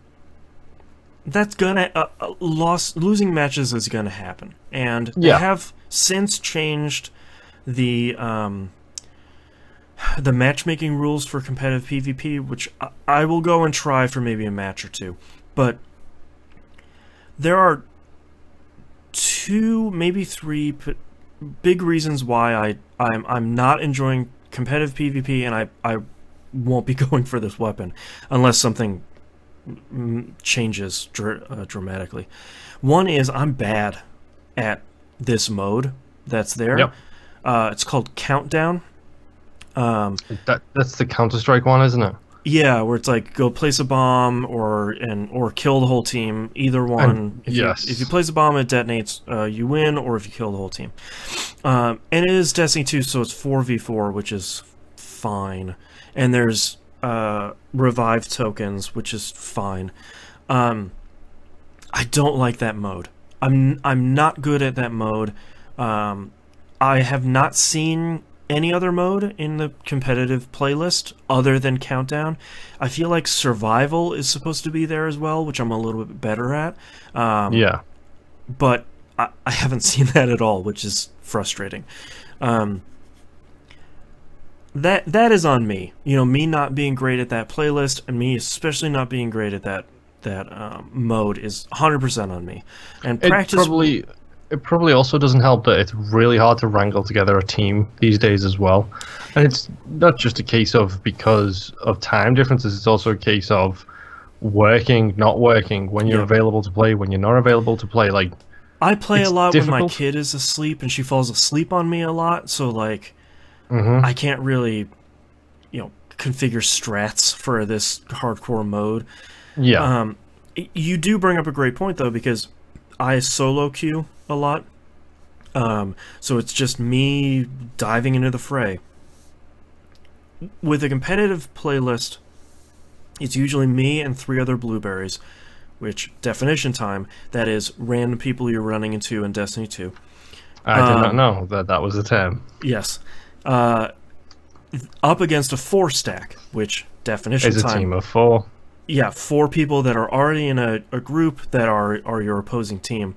that's gonna losing matches is gonna happen, and they have since changed the matchmaking rules for competitive PvP, which I will go and try for maybe a match or two. But there are 2, maybe 3 big reasons why I'm not enjoying competitive PvP, and I won't be going for this weapon unless something changes dramatically. One is I'm bad at this mode that's there. Yep. It's called Countdown. That's the Counter-Strike one, isn't it? Yeah, where it's like go place a bomb or kill the whole team. Either one. If you place a bomb, it detonates. You win, or if you kill the whole team. And it is Destiny 2, so it's 4v4, which is fine. And there's revive tokens, which is fine. I don't like that mode. I'm not good at that mode. I have not seen any other mode in the competitive playlist other than Countdown. I feel like Survival is supposed to be there as well, which I'm a little bit better at. Yeah. But I haven't seen that at all, which is frustrating. That is on me. You know, me not being great at that playlist, and me especially not being great at that mode is 100% on me. And practice. It probably also doesn't help that it's really hard to wrangle together a team these days as well. And it's not just a case of because of time differences, it's also a case of working, not working, when you're available to play, when you're not available to play. Like, I play a lot when my kid is asleep and she falls asleep on me a lot, so like I can't really, you know, configure strats for this hardcore mode. Yeah. You do bring up a great point though, because I solo queue a lot. So it's just me diving into the fray. With a competitive playlist, it's usually me and 3 other blueberries, which, definition time, that is random people you're running into in Destiny 2. I did not know that was a term. Yes. Up against a 4-stack, which, definition time... is a team of 4. Yeah, 4 people that are already in a group that are your opposing team.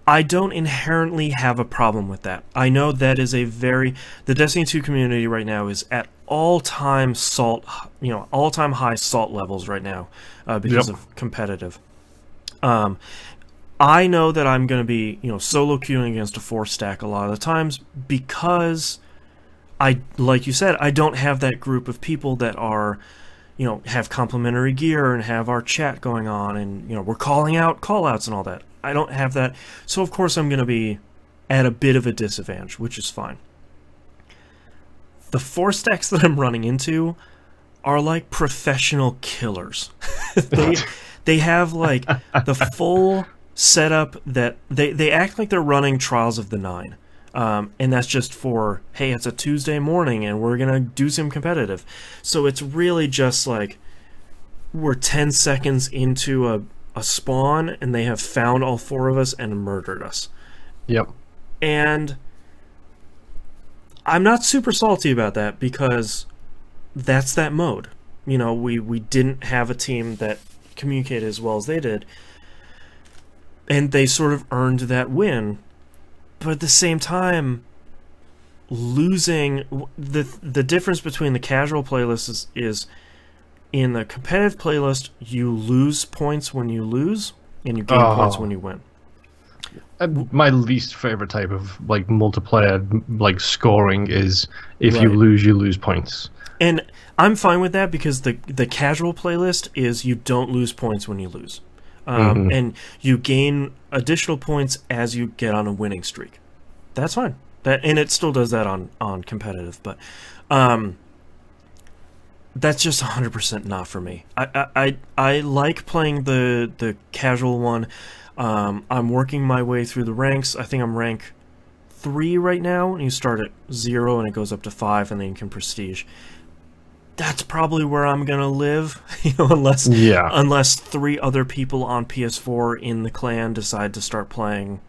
I don't inherently have a problem with that. I know that is the Destiny 2 community right now is at all-time high salt levels right now because of competitive. I know that I'm going to be, solo queuing against a 4-stack a lot of the times because like you said, I don't have that group of people that are, have complimentary gear and have our chat going on and, we're calling out call-outs and all that. I don't have that, so of course I'm going to be at a bit of a disadvantage, which is fine. The 4-stacks that I'm running into are like professional killers. They have like the full setup that they act like they're running Trials of the Nine. And that's just for, hey, it's a Tuesday morning and we're going to do some competitive. So it's really just like we're 10 seconds into a spawn and they have found all 4 of us and murdered us. Yep. And I'm not super salty about that because that's that mode. We didn't have a team that communicated as well as they did. And they sort of earned that win. But at the same time, losing the difference between the casual playlist is in the competitive playlist, you lose points when you lose, and you gain points when you win. My least favorite type of multiplayer scoring is if you lose points. And I'm fine with that because the casual playlist is you don't lose points when you lose. And you gain additional points as you get on a winning streak. That's fine. And it still does that on competitive, but that's just 100% not for me. I like playing the casual one. I'm working my way through the ranks. I think I'm rank 3 right now, and you start at 0 and it goes up to 5, and then you can prestige. That's probably where I'm gonna live, unless 3 other people on PS4 in the clan decide to start playing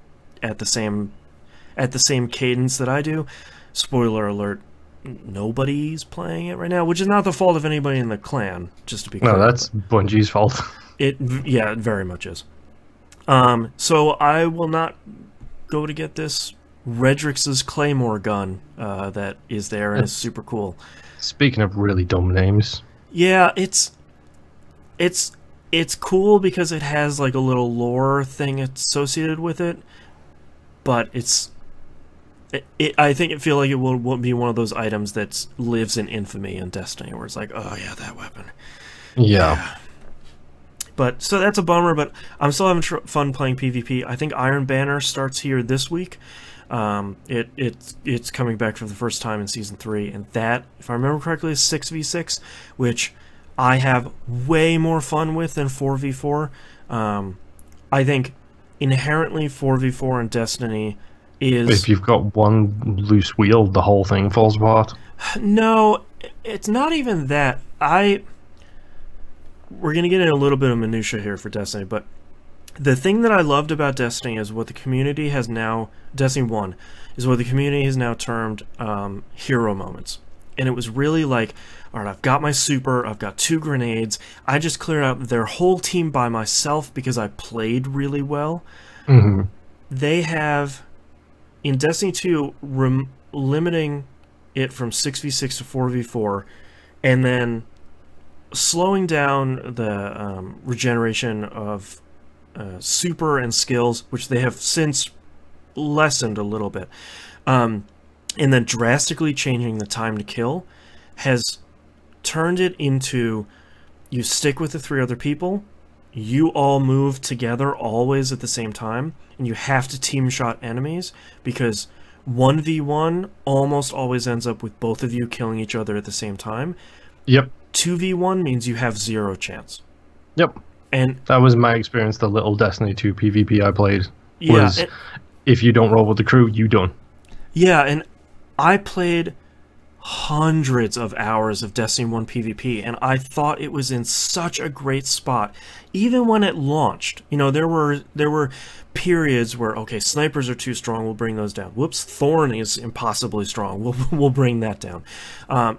at the same cadence that I do. Spoiler alert: nobody's playing it right now, which is not the fault of anybody in the clan. Just to be clear, no, that's Bungie's fault. It very much is. So I will not go to get this Redrix's Claymore gun that is there and is super cool. Speaking of really dumb names, yeah, it's cool because it has like a little lore thing associated with it, but I think it feel like it will be one of those items that lives in infamy in Destiny, where it's like, oh yeah, that weapon. Yeah. But so that's a bummer, but I'm still having fun playing PvP. I think Iron Banner starts here this week. It's coming back for the first time in Season 3, and that, if I remember correctly, is 6v6, which I have way more fun with than 4v4. I think inherently 4v4 in Destiny is... If you've got one loose wheel, the whole thing falls apart. No, it's not even that. We're going to get in a little bit of minutia here for Destiny, but The thing that I loved about Destiny is what the community has now, Destiny 1, is what the community has now termed hero moments. And it was really like, all right, I've got my super, I've got 2 grenades, I just cleared out their whole team by myself because I played really well. Mm-hmm. They have, in Destiny 2, limiting it from 6v6 to 4v4, and then slowing down the regeneration of super and skills, which they have since lessened a little bit, and then drastically changing the time to kill, has turned it into you stick with the 3 other people, you all move together always at the same time, and you have to team shot enemies, because 1v1 almost always ends up with both of you killing each other at the same time. Yep. 2v1 means you have 0 chance. Yep. And that was my experience. The little Destiny 2 PvP I played was, yeah, if you don't roll with the crew, you done. Yeah, and I played hundreds of hours of Destiny 1 PvP, and I thought it was in such a great spot. Even when it launched, you know, there were periods where, okay, snipers are too strong, we'll bring those down. Whoops, Thorn is impossibly strong, we'll bring that down.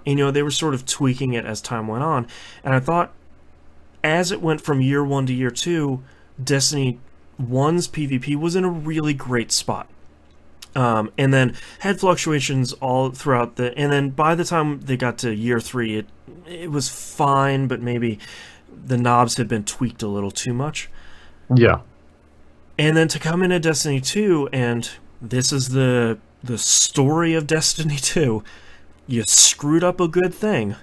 You know, they were sort of tweaking it as time went on, and I thought, as it went from year 1 to year 2, Destiny 1's PvP was in a really great spot. And then had fluctuations all throughout and then by the time they got to year 3, it was fine, but maybe the knobs had been tweaked a little too much. Yeah. And then to come into Destiny 2, and this is the story of Destiny 2, you screwed up a good thing,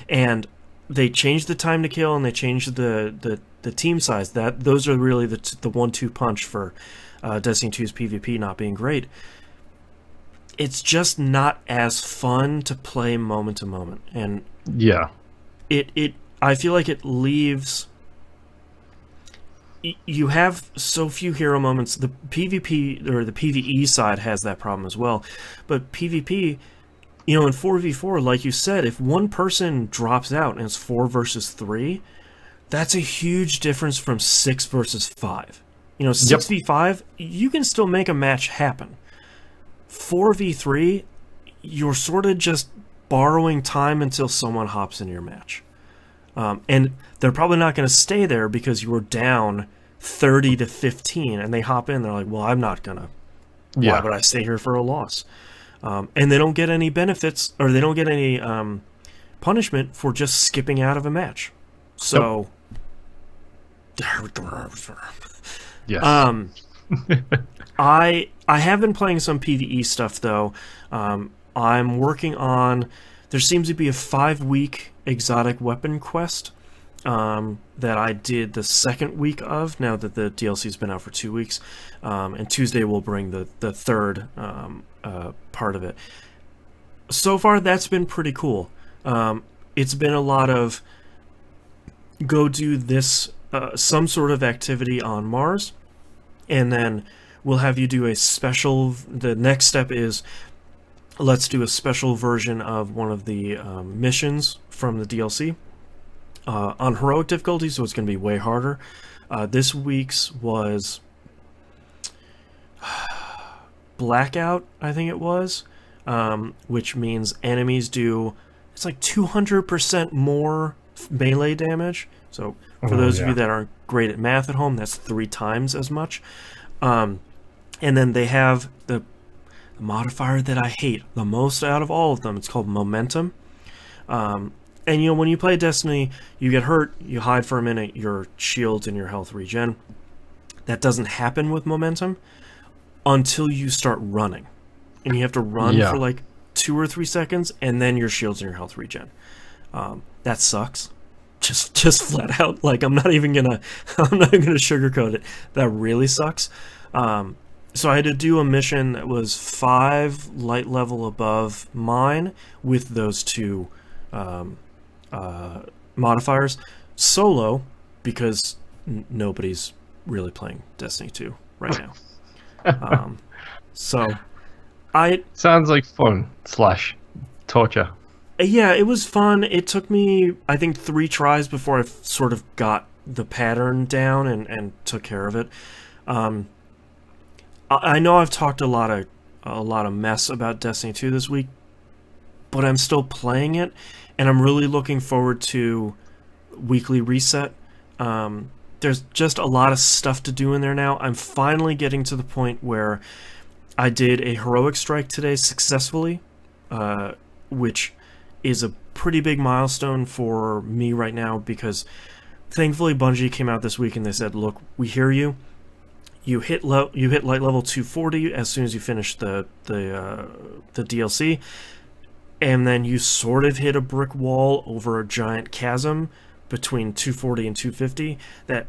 and they changed the time to kill, and they changed the team size. Those are really the 1-2 punch for Destiny 2's PvP not being great. It's just not as fun to play moment to moment, and yeah, I feel like it leaves. You have so few hero moments. The PvP or the PvE side has that problem as well, but PvP, you know, in 4v4, like you said, if one person drops out and it's 4 versus 3, that's a huge difference from 6 versus 5. You know, 6v5, you can still make a match happen. 4v3, you're sort of just borrowing time until someone hops in your match. And they're probably not going to stay there because you were down 30 to 15, and they hop in, they're like, well, I'm not going to. Why would I stay here for a loss? And they don't get any benefits, or they don't get any punishment for just skipping out of a match. So... Yes. I have been playing some PvE stuff though. I'm working on. There seems to be a 5-week exotic weapon quest that I did the 2nd week of. Now that the DLC's been out for 2 weeks, and Tuesday will bring the 3rd part of it. So far, that's been pretty cool. It's been a lot of go do this. Some sort of activity on Mars, and then we'll have you do a special. The next step is let's do a special version of one of the missions from the DLC on heroic difficulty, so it's going to be way harder. This week's was Blackout, I think it was, which means enemies do, it's like 200% more melee damage. So for those of you that aren't great at math at home, that's 3 times as much. And then they have the modifier that I hate the most out of all of them. It's called momentum. And you know, when you play Destiny, you get hurt, you hide for a minute, your shields and your health regen. That doesn't happen with momentum until you start running. And you have to run for like 2 or 3 seconds, and then your shields and your health regen. That sucks. Just flat out, like I'm not even gonna sugarcoat it. That really sucks. So I had to do a mission that was 5 light level above mine with those 2 modifiers solo, because nobody's really playing Destiny 2 right now. So sounds like fun / torture. Yeah, it was fun. It took me, I think, 3 tries before I sort of got the pattern down and took care of it. I know I've talked a lot of mess about Destiny 2 this week, but I'm still playing it, and I'm really looking forward to weekly reset. There's just a lot of stuff to do in there now. I'm finally getting to the point where I did a heroic strike today successfully, which is a pretty big milestone for me right now, because thankfully Bungie came out this week and they said, look, we hear you. You hit light level 240 as soon as you finish the DLC, and then you sort of hit a brick wall over a giant chasm between 240 and 250 that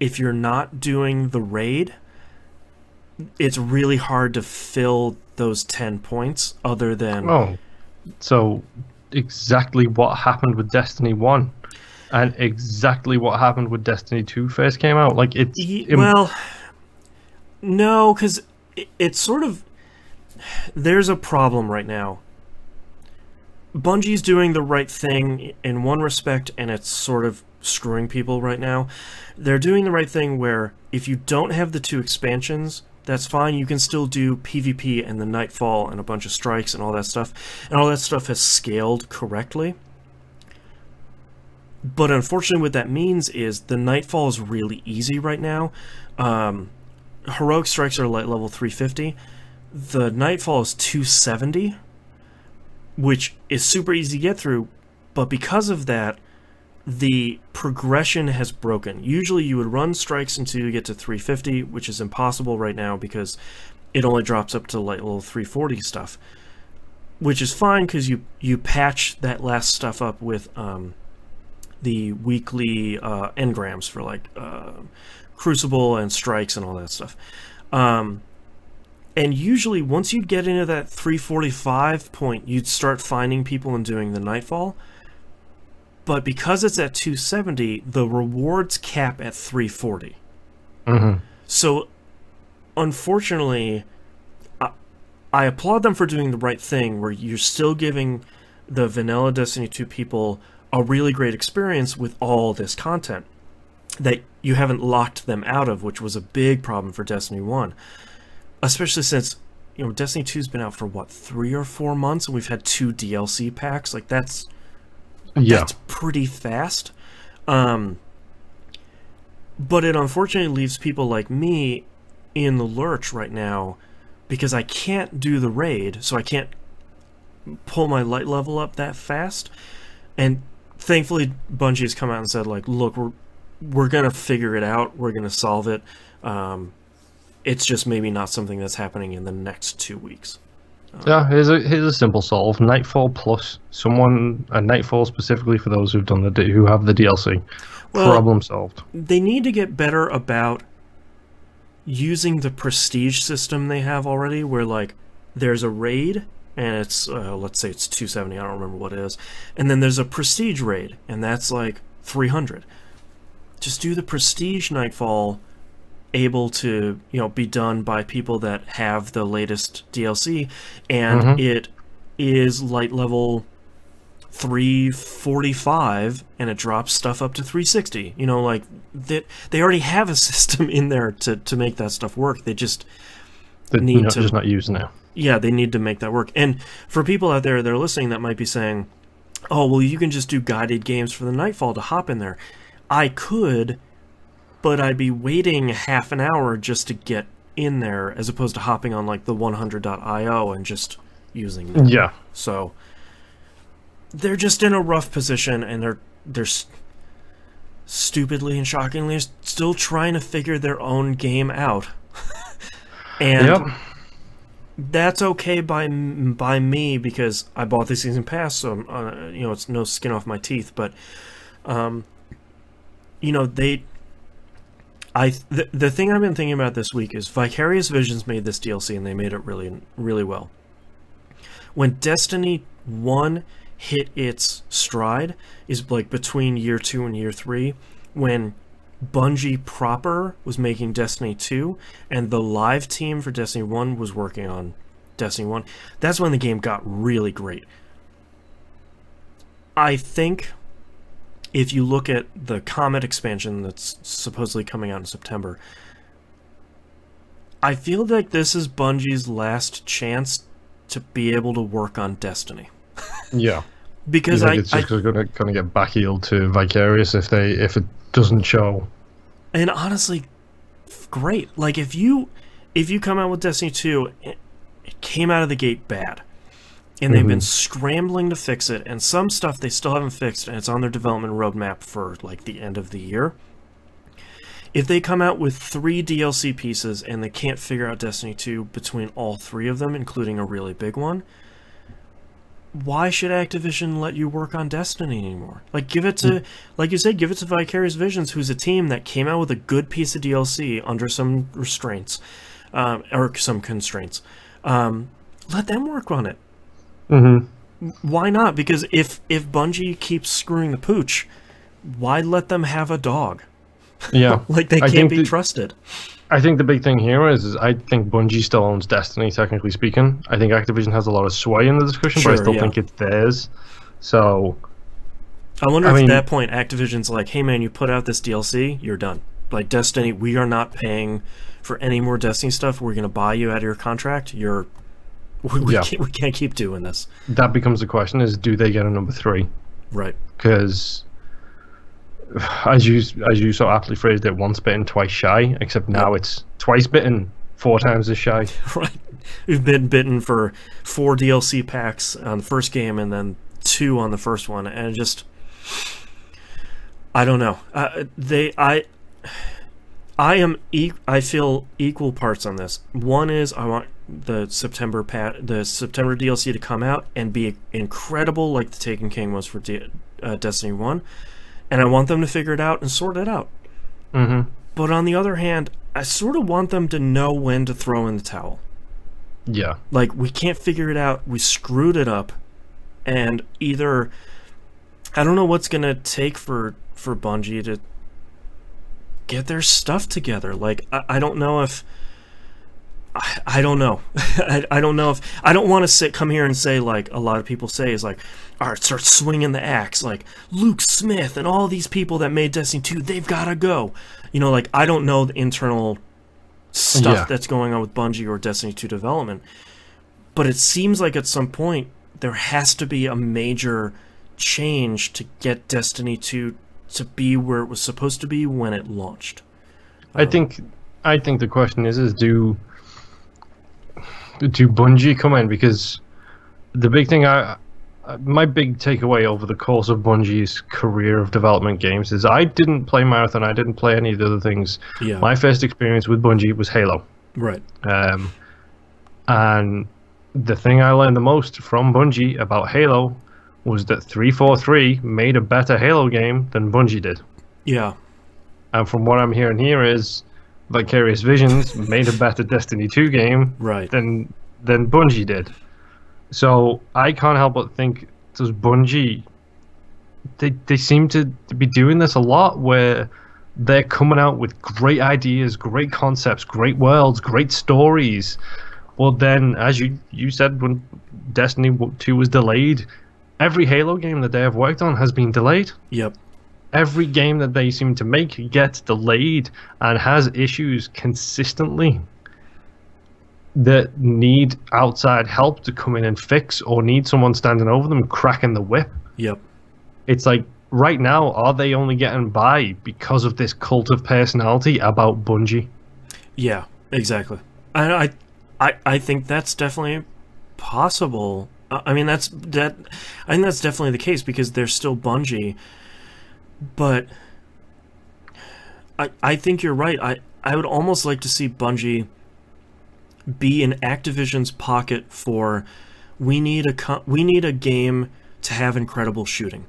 if you're not doing the raid, it's really hard to fill those 10 points other than... Oh, so exactly what happened with Destiny 1 and exactly what happened with Destiny 2 first came out. Like, it's... Well, no, because it's sort of... There's a problem right now. Bungie's doing the right thing in one respect, and it's sort of screwing people right now. They're doing the right thing where if you don't have the 2 expansions, that's fine. You can still do PvP and the Nightfall and a bunch of strikes and all that stuff. And all that stuff has scaled correctly. But unfortunately what that means is the Nightfall is really easy right now. Heroic strikes are light level 350. The Nightfall is 270, which is super easy to get through. But because of that, the progression has broken. Usually you would run strikes until you get to 350, which is impossible right now because it only drops up to light level 340 stuff, which is fine because you patch that last stuff up with the weekly engrams for like Crucible and strikes and all that stuff. And usually once you get into that 345 point, you'd start finding people and doing the Nightfall. But because it's at 270, the rewards cap at 340. Mm-hmm. So, unfortunately, I applaud them for doing the right thing, where you're still giving the vanilla Destiny 2 people a really great experience with all this content that you haven't locked them out of, which was a big problem for Destiny 1. Especially since, you know, Destiny 2's been out for, what, 3 or 4 months, and we've had 2 DLC packs? Like, that's pretty fast. But it unfortunately leaves people like me in the lurch right now because I can't do the raid, so I can't pull my light level up that fast. And thankfully Bungie has come out and said, like, look, we're gonna figure it out, we're gonna solve it. It's just maybe not something that's happening in the next 2 weeks. Yeah, here's a simple solve: Nightfall plus a Nightfall specifically for those who have the DLC. Well, problem solved. They need to get better about using the prestige system they have already, where like there's a raid and it's let's say it's 270. I don't remember what it is, and then there's a prestige raid and that's like 300. Just do the prestige Nightfall, able to, you know, be done by people that have the latest DLC, and it is light level 345 and it drops stuff up to 360. You know, like they already have a system in there to make that stuff work. They're just not using it. Yeah, they need to make that work. And for people out there that are listening that might be saying, oh, well, you can just do guided games for the Nightfall to hop in there. I could, but I'd be waiting half an hour just to get in there, as opposed to hopping on like the 100.io and just using them. Yeah. So they're just in a rough position, and they're stupidly and shockingly still trying to figure their own game out. And that's okay by me because I bought the season pass, so you know, it's no skin off my teeth. But you know, the thing I've been thinking about this week is Vicarious Visions made this DLC, and they made it really, really well. When Destiny 1 hit its stride, is like between year 2 and year 3, when Bungie proper was making Destiny 2, and the live team for Destiny 1 was working on Destiny 1, that's when the game got really great. I think if you look at the Comet expansion that's supposedly coming out in September, I feel like this is Bungie's last chance to be able to work on Destiny. Yeah. Because it's just going to get backheeled to Vicarious if it doesn't show. And honestly, great. Like if you come out with Destiny 2, it came out of the gate bad. And they've been scrambling to fix it, and some stuff they still haven't fixed, and it's on their development roadmap for like the end of the year. If they come out with 3 DLC pieces and they can't figure out Destiny 2 between all 3 of them, including a really big one, why should Activision let you work on Destiny anymore? Like, give it to, like you said, give it to Vicarious Visions, who's a team that came out with a good piece of DLC under some restraints, or some constraints. Let them work on it. Why not? Because if Bungie keeps screwing the pooch, why let them have a dog? Yeah. Like, they can't be trusted. I think the big thing here is I think Bungie still owns Destiny, technically speaking. I think Activision has a lot of sway in the discussion, but I still think it's theirs. So I wonder if at that point Activision's like, hey man, you put out this DLC, you're done. Like, Destiny, we are not paying for any more Destiny stuff. We're going to buy you out of your contract. We can't keep doing this. That becomes the question: is do they get a number 3? Right. Because as you so aptly phrased it, once bitten, twice shy. Except now it's twice bitten, 4 times as shy. Right. We've been bitten for 4 DLC packs on the first game, and then 2 on the first one, and I don't know. I feel equal parts on this. One is I want the September DLC to come out and be incredible like the Taken King was for Destiny 1, and I want them to figure it out and sort it out. But on the other hand, I sort of want them to know when to throw in the towel. Yeah. Like, we can't figure it out, we screwed it up, and either I don't know what's gonna take for Bungie to get their stuff together. Like, I don't know if I don't know. I don't know if I don't want to come here and say, like a lot of people say, is like, all right, start swinging the axe, like Luke Smith and all these people that made Destiny 2, they've got to go. You know, like, I don't know the internal stuff that's going on with Bungie or Destiny 2 development, but it seems like at some point there has to be a major change to get Destiny 2 to be where it was supposed to be when it launched. I think the question is do Bungie come in? Because the big thing, my big takeaway over the course of Bungie's career of development games is I didn't play Marathon, I didn't play any of the other things. Yeah. My first experience with Bungie was Halo. Right. And the thing I learned the most from Bungie about Halo was that 343 made a better Halo game than Bungie did. Yeah. And from what I'm hearing here is Vicarious Visions made a better Destiny 2 game than Bungie did. So I can't help but think, does Bungie, they seem to be doing this a lot, where they're coming out with great ideas, great concepts, great worlds, great stories. Well then, as you said, when Destiny 2 was delayed, every Halo game that they have worked on has been delayed. Yep. Every game that they seem to make gets delayed and has issues consistently that need outside help to come in and fix, or need someone standing over them cracking the whip. Yep. It's like, right now, are they only getting by because of this cult of personality about Bungie? Yeah, exactly. I think that's definitely possible. I mean, I think that's definitely the case, because they're still Bungie. But I think you're right. I would almost like to see Bungie be in Activision's pocket for, we need a game to have incredible shooting.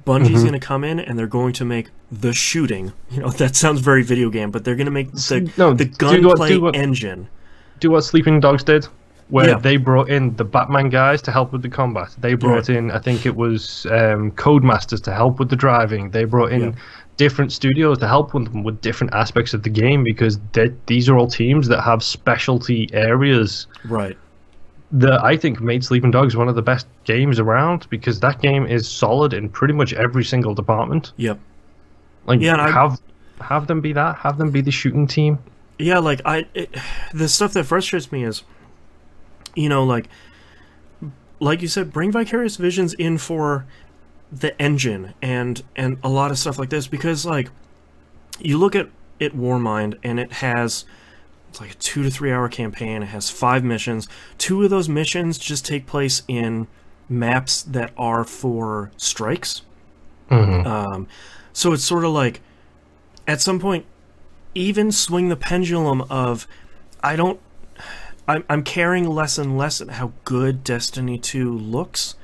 Bungie's going to come in and they're going to make the shooting. You know, that sounds very video game, but they're going to make the gunplay engine. Do what Sleeping Dogs did, where they brought in the Batman guys to help with the combat. They brought in, I think it was Codemasters to help with the driving. They brought in different studios to help them with different aspects of the game, because these are all teams that have specialty areas. Right. I think made Sleeping Dogs one of the best games around, because that game is solid in pretty much every single department. Yep. Like, Yeah, and have them be that. Have them be the shooting team. Yeah, like the stuff that frustrates me is, you know, like you said, bring Vicarious Visions in for the engine and a lot of stuff like this, because like you look at Warmind and it's like a 2 to 3 hour campaign. It has 5 missions. 2 of those missions just take place in maps that are for strikes. So it's sort of like, at some point, even swing the pendulum of, I'm caring less and less at how good Destiny 2 looks,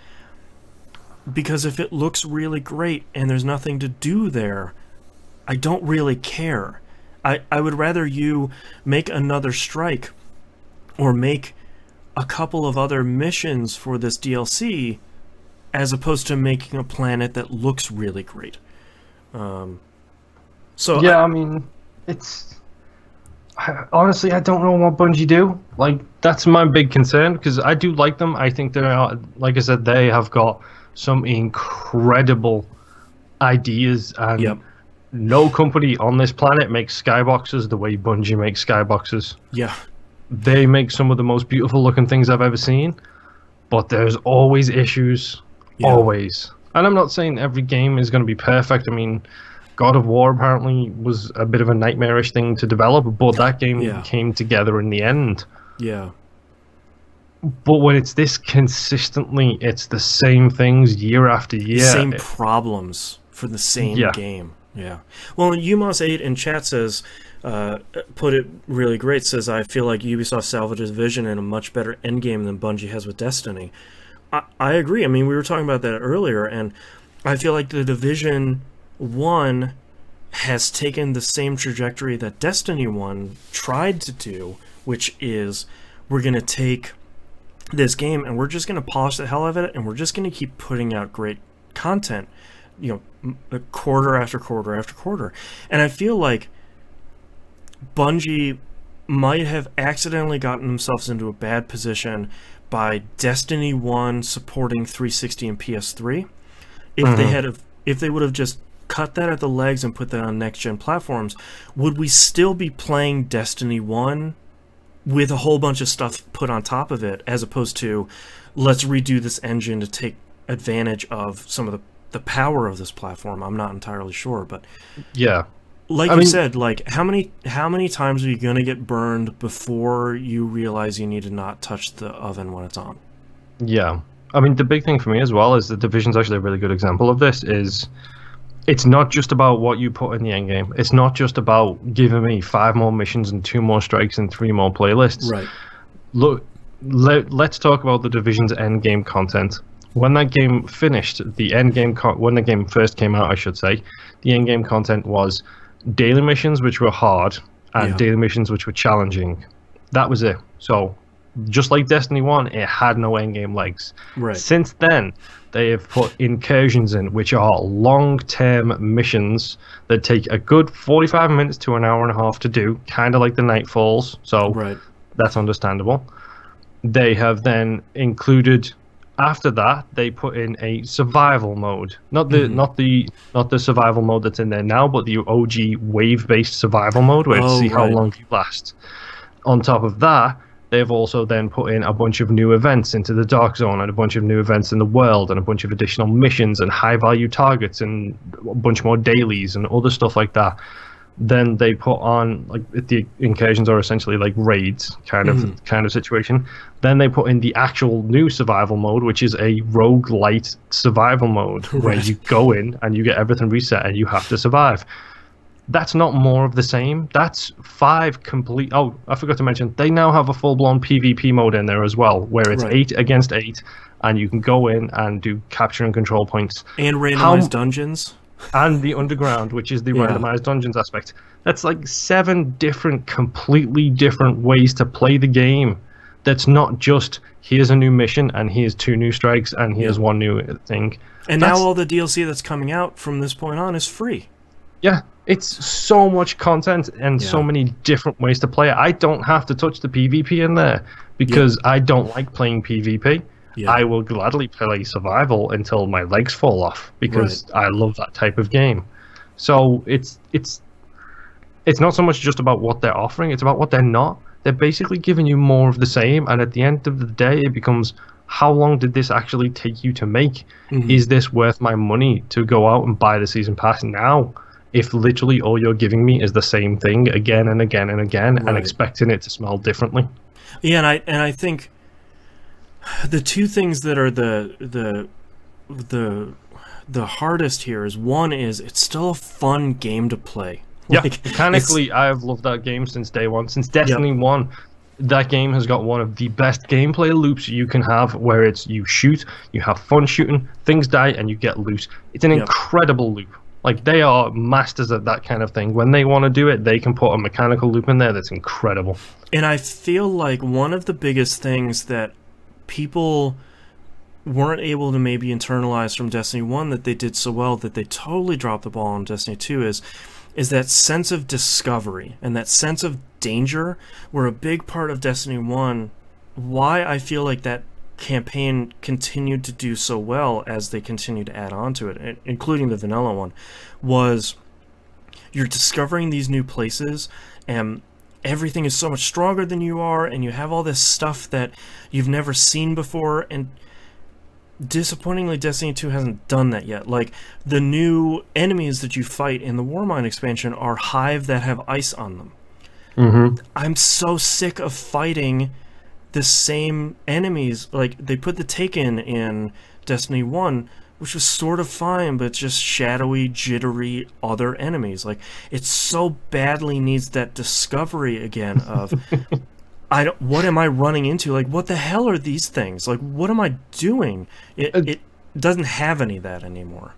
because if it looks really great and there's nothing to do there, I don't really care. I would rather you make another strike or make a couple of other missions for this DLC as opposed to making a planet that looks really great. So yeah, I mean, it's... Honestly, I don't know what Bungie do. Like, that's my big concern, because I do like them. I think they are, like I said, they have got some incredible ideas, and no company on this planet makes skyboxes the way Bungie makes skyboxes. Yeah. They make some of the most beautiful looking things I've ever seen, but there's always issues. Always. And I'm not saying every game is going to be perfect. I mean, God of War apparently was a bit of a nightmarish thing to develop, but that game came together in the end. Yeah. But when it's this consistently, it's the same things year after year. Same problems for the same game. Yeah. Well, Umos8 in chat says, put it really great, says, I feel like Ubisoft salvages vision in a much better endgame than Bungie has with Destiny. I agree. I mean, we were talking about that earlier, and I feel like the Division 1 has taken the same trajectory that Destiny 1 tried to do, which is, we're going to take this game and we're just going to polish the hell out of it, and we're just going to keep putting out great content, you know, quarter after quarter after quarter. And I feel like Bungie might have accidentally gotten themselves into a bad position by Destiny 1 supporting 360 and PS3. If they would have just cut that at the legs and put that on next-gen platforms, would we still be playing Destiny 1 with a whole bunch of stuff put on top of it, as opposed to, let's redo this engine to take advantage of some of the power of this platform? I'm not entirely sure, but yeah, like you said, like how many times are you gonna get burned before you realize you need to not touch the oven when it's on? Yeah, I mean, the big thing for me as well is the Division's actually a really good example of this. Is it's not just about what you put in the end game. It's not just about giving me 5 more missions and 2 more strikes and 3 more playlists. Right. Look, let's talk about the Division's end game content. When that game finished, the end game when the game first came out, I should say, the end game content was daily missions which were hard and daily missions which were challenging. That was it. So just like Destiny 1, it had no end game legs. Right. Since then, they have put incursions in, which are long-term missions that take a good 45 minutes to an hour and a half to do, kind of like the Nightfalls. So that's understandable. They have then included, after that, they put in a survival mode. Not the survival mode that's in there now, but the OG wave-based survival mode, where to see how long you last. On top of that, they've also then put in a bunch of new events into the Dark Zone, and a bunch of new events in the world, and a bunch of additional missions and high-value targets, and a bunch more dailies and other stuff like that. Then they put on, like, the incursions are essentially like raids kind of situation. Then they put in the actual new survival mode, which is a roguelite survival mode, where you go in and you get everything reset and you have to survive. That's not more of the same. That's 5 complete... Oh, I forgot to mention, they now have a full-blown PvP mode in there as well, where it's 8 against 8, and you can go in and do capture and control points. And randomized dungeons. And the underground, which is the randomized dungeons aspect. That's like 7 different, completely different ways to play the game. That's not just, here's a new mission, and here's 2 new strikes, and here's 1 new thing. And now all the DLC that's coming out from this point on is free. Yeah, it's so much content and so many different ways to play it. I don't have to touch the PvP in there, because I don't like playing PvP. Yeah. I will gladly play survival until my legs fall off because I love that type of game. So it's not so much just about what they're offering, it's about what they're not. They're basically giving you more of the same, and at the end of the day it becomes, how long did this actually take you to make? Is this worth my money to go out and buy the season pass now, if literally all you're giving me is the same thing again and again and again, and expecting it to smell differently? Yeah, and I think the two things that are the hardest here is, one is it's still a fun game to play. Yeah, like, mechanically, I've loved that game since day one. Since Destiny 1, that game has got one of the best gameplay loops you can have, where it's you shoot, you have fun shooting, things die, and you get loot. It's an incredible loop. Like, they are masters at that kind of thing. When they want to do it, they can put a mechanical loop in there that's incredible. And I feel like one of the biggest things that people weren't able to maybe internalize from Destiny 1 that they did so well that they totally dropped the ball on Destiny 2 is that sense of discovery and that sense of danger, were a big part of Destiny 1. Why I feel like that campaign continued to do so well as they continued to add on to it, including the vanilla one, was you're discovering these new places and everything is so much stronger than you are, and you have all this stuff that you've never seen before, and disappointingly Destiny 2 hasn't done that yet. Like, the new enemies that you fight in the Warmind expansion are Hive that have ice on them. I'm so sick of fighting the same enemies. Like, they put the Taken in Destiny 1, which was sort of fine, but just shadowy, jittery other enemies. Like, it so badly needs that discovery again of what am I running into? Like, what the hell are these things? Like, what am I doing? It doesn't have any of that anymore.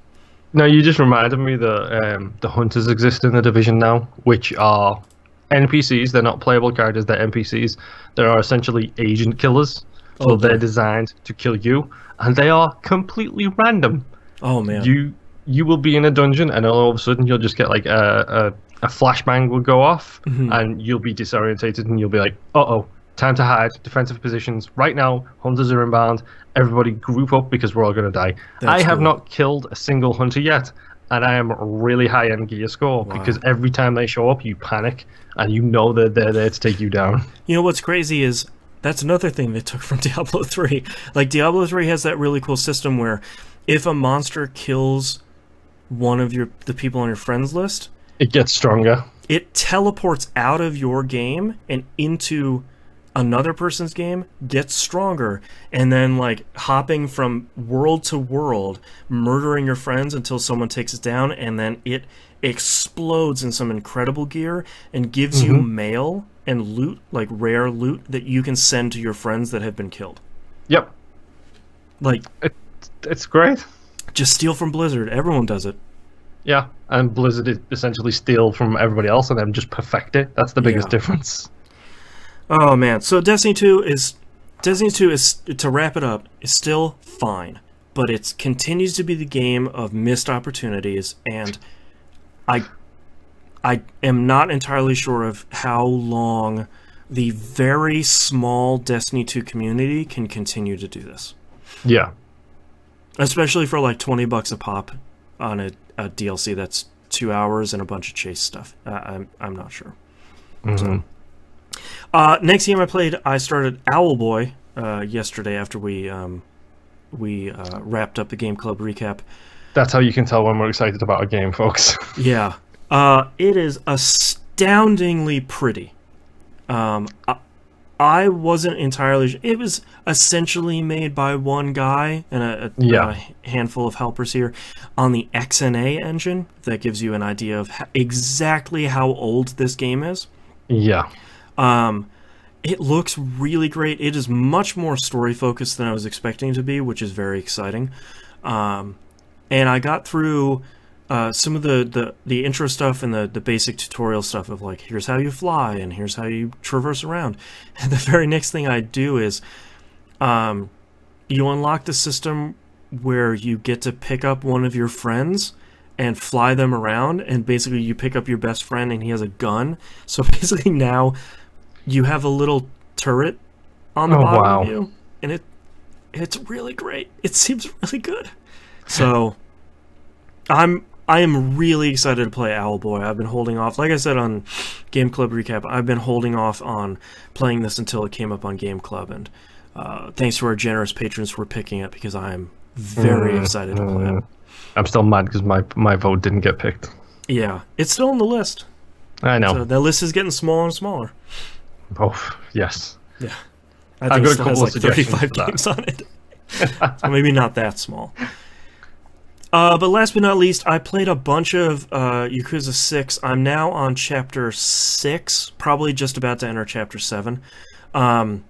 No, you just reminded me that the hunters exist in the Division now, which are NPCs. They're not playable characters, they're NPCs. They are essentially agent killers. So they're designed to kill you, and they are completely random. Oh man. You will be in a dungeon, and all of a sudden you'll just get like a flashbang will go off, and you'll be disorientated, and you'll be like, uh-oh, time to hide, defensive positions. Right now, hunters are inbound. Everybody group up because we're all going to die. I have not killed a single hunter yet, and I am really high in gear score because every time they show up, you panic, and you know that they're there to take you down. You know what's crazy is, that's another thing they took from Diablo 3. Like, Diablo 3 has that really cool system where if a monster kills one of the people on your friends list, it gets stronger. It teleports out of your game and into another person's game, gets stronger, and then, like, hopping from world to world, murdering your friends until someone takes it down, and then it explodes in some incredible gear and gives you mail and loot, like rare loot, that you can send to your friends that have been killed. Yep. Like, it's great. Just steal from Blizzard. Everyone does it. Yeah, and Blizzard essentially steal from everybody else and then just perfect it. That's the biggest difference. Oh man, so Destiny 2 is, to wrap it up, is still fine, but it continues to be the game of missed opportunities, and I am not entirely sure of how long the very small Destiny 2 community can continue to do this. Yeah. Especially for like $20 a pop on a DLC that's 2 hours and a bunch of chase stuff. I'm not sure. So, next game I played, I started Owlboy yesterday after we wrapped up the Game Club recap. That's how you can tell when we're excited about a game, folks. Yeah. It is astoundingly pretty. I wasn't entirely sure. It was essentially made by one guy and a handful of helpers here on the XNA engine. That gives you an idea of exactly how old this game is. Yeah. It looks really great. It is much more story-focused than I was expecting it to be, which is very exciting. And I got through some of the intro stuff and the basic tutorial stuff of, like, here's how you fly and here's how you traverse around. And the very next thing I do is you unlock the system where you get to pick up one of your friends and fly them around, and basically you pick up your best friend and he has a gun. So basically now you have a little turret on the Oh, bottom wow. review, and it's really great. It seems really good. So I am really excited to play Owlboy. I've been holding off, like I said on Game Club Recap, I've been holding off on playing this until it came up on Game Club, and thanks to our generous patrons for picking it, because I am very excited to play it. I'm still mad because my vote didn't get picked. Yeah, it's still on the list. I know. So the list is getting smaller and smaller. Oh, yes. Yeah. I think got it a still couple has of like suggestions 35 for that. games on it. So maybe not that small. But last but not least, I played a bunch of Yakuza 6. I'm now on Chapter 6, probably just about to enter Chapter 7. I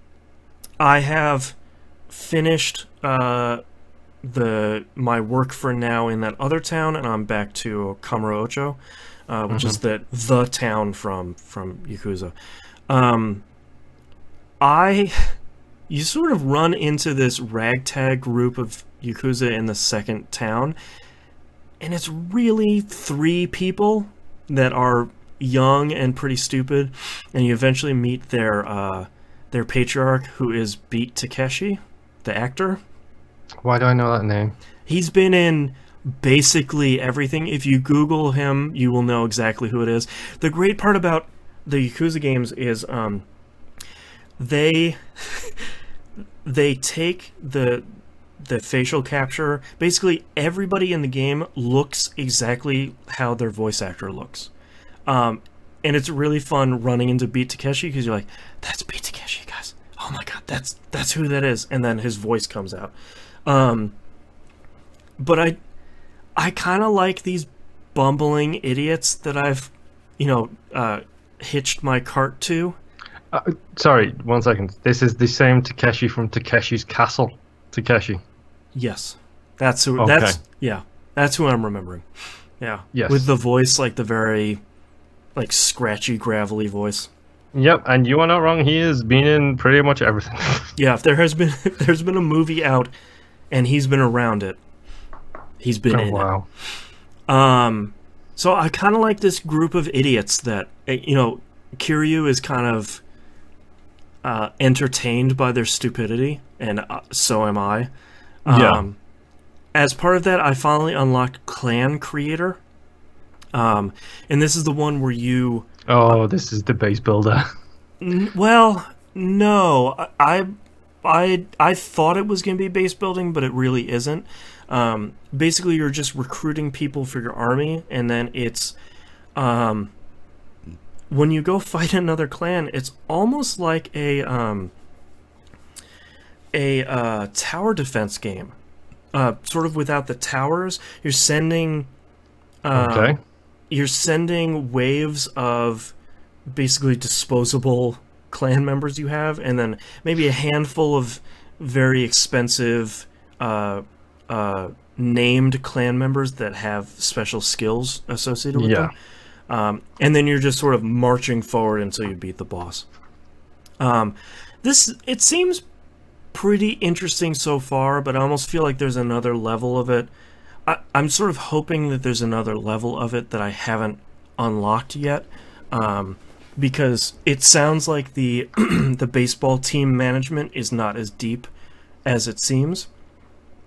have finished my work for now in that other town, and I'm back to Kamurocho, which is the town from Yakuza. You sort of run into this ragtag group of Yakuza in the second town, and it's really 3 people that are young and pretty stupid, and you eventually meet their patriarch, who is Beat Takeshi, the actor. Why do I know that name? He's been in basically everything. If you Google him, you will know exactly who it is. The great part about the Yakuza games is they take the facial capture. Basically, everybody in the game looks exactly how their voice actor looks. And it's really fun running into Beat Takeshi, because you're like, that's Beat Takeshi, guys. Oh my god, that's who that is. And then his voice comes out. But I kind of like these bumbling idiots that I've, hitched my cart to. Sorry, 1 second. This is the same Takeshi from Takeshi's Castle. Takeshi. Yes, that's who. Okay. That's who I'm remembering. Yeah. Yes. With the voice, like the very, like, scratchy, gravelly voice. Yep, and you are not wrong. He has been in pretty much everything. Yeah, if there's been a movie out, and he's been around it, he's been in wow. it. So I kind of like this group of idiots that, Kiryu is kind of entertained by their stupidity, and so am I. As part of that, I finally unlocked Clan Creator, and this is the one where you... this is the base builder. Well, no, I thought it was going to be base building, but it really isn't. Basically, you're just recruiting people for your army, and then it's... when you go fight another clan, it's almost like a tower defense game. Sort of without the towers. You're sending waves of basically disposable clan members you have, and then maybe a handful of very expensive named clan members that have special skills associated with them. And then you're just sort of marching forward until you beat the boss. It seems pretty interesting so far, but I almost feel like there's another level of it. I'm sort of hoping that there's another level of it that I haven't unlocked yet, because it sounds like the the baseball team management is not as deep as it seems.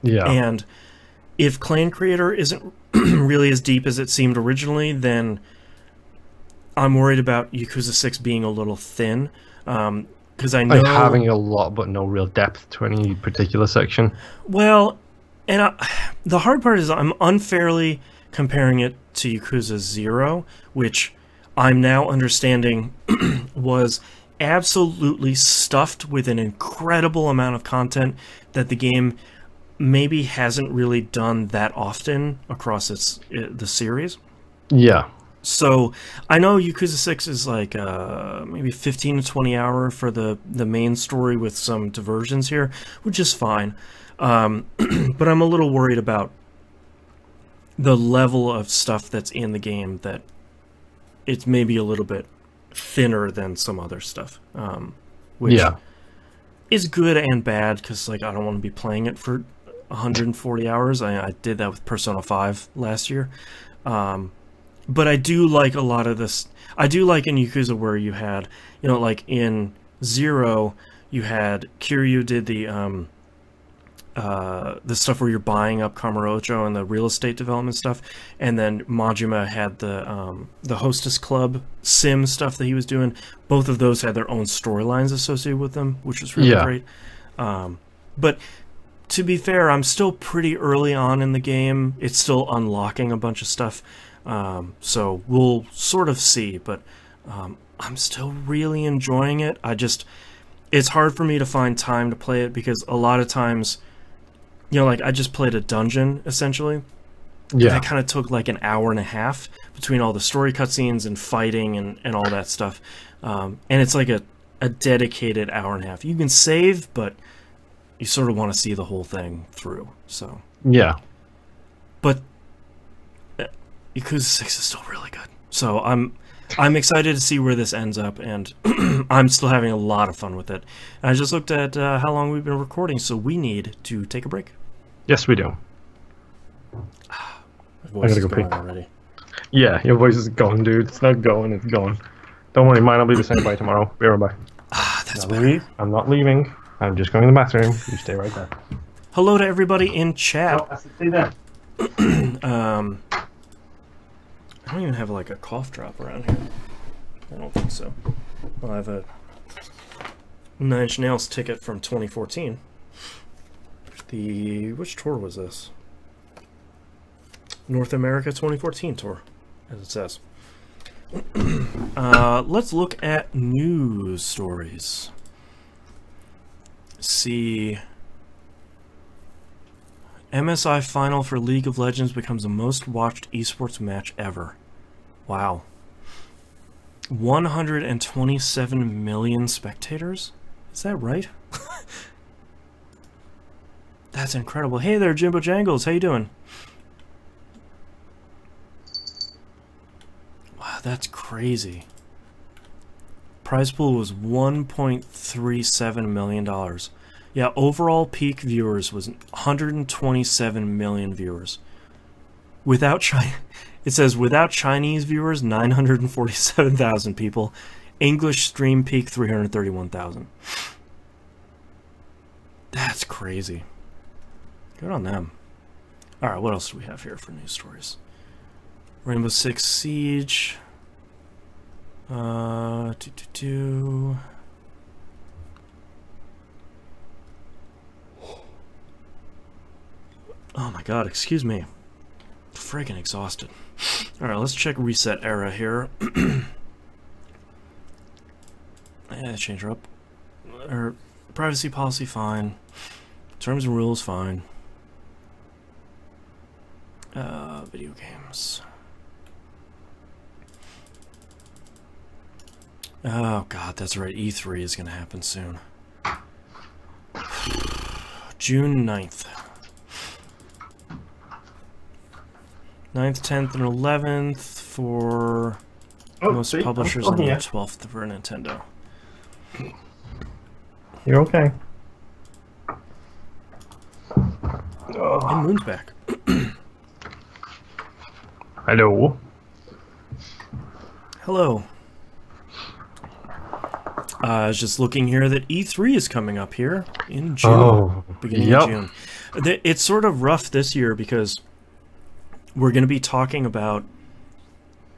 Yeah. And if Clan Creator isn't really as deep as it seemed originally, then I'm worried about Yakuza 6 being a little thin, because I know... Like having a lot but no real depth to any particular section. Well, and the hard part is I'm unfairly comparing it to Yakuza 0, which I'm now understanding was absolutely stuffed with an incredible amount of content that the game maybe hasn't really done that often across the series. Yeah. So I know Yakuza 6 is like maybe 15 to 20 hour for the main story with some diversions here, which is fine. But I'm a little worried about the level of stuff that's in the game, that it's maybe a little bit thinner than some other stuff, which is good and bad, because like I don't want to be playing it for 140 hours. I did that with Persona 5 last year. But I do like a lot of this. I do like in Yakuza where you had, like in 0, You had Kiryu did the stuff where you're buying up Kamurocho and the real estate development stuff, and then Majima had the Hostess Club sim stuff that he was doing. Both of those had their own storylines associated with them, which was really great. But to be fair, I'm still pretty early on in the game. It's still unlocking a bunch of stuff, so we'll sort of see. But I'm still really enjoying it. It's hard for me to find time to play it because a lot of times, you know, like I just played a dungeon essentially. Yeah. That kind of took like an hour and a half between all the story cutscenes and fighting and all that stuff. And it's like a dedicated hour and a half. You can save, but you sort of want to see the whole thing through. So yeah. But Yakuza 6 is still really good. So I'm excited to see where this ends up, and I'm still having a lot of fun with it. I just looked at how long we've been recording, so we need to take a break. Yes, we do. My voice is going already. Yeah, your voice is going, dude. It's not going, it's going. Don't worry, mine will be the same by tomorrow. Be right back. That's better. I'm not leaving. I'm just going to the bathroom. You stay right there. Hello to everybody in chat. Oh, I see that. I don't even have like a cough drop around here. I don't think so. Well, I have a Nine Inch Nails ticket from 2014. Which tour was this? North America 2014 tour, as it says. Let's look at news stories. See. MSI final for League of Legends becomes the most watched esports match ever. Wow. 127 million spectators? Is that right? That's incredible. Hey there, Jimbo Jangles. How you doing? Wow, that's crazy. Prize pool was $1.37 million. Yeah, overall peak viewers was 127 million viewers. It says without Chinese viewers, 947,000 people. English stream peak 331,000. That's crazy. Good on them. All right, what else do we have here for news stories? Rainbow Six Siege. Oh my god, excuse me. Friggin' exhausted. Alright, let's check Reset Era here. Yeah, change her up. Privacy policy, fine. Terms and rules, fine. Video games. Oh god, that's right. E3 is gonna happen soon. June 9th. 9th, 10th, and 11th for most publishers, and the 12th for Nintendo. You're okay. And Moon's back. Hello. Hello. I was just looking here that E3 is coming up here in June. Beginning of June. It's sort of rough this year because we're going to be talking about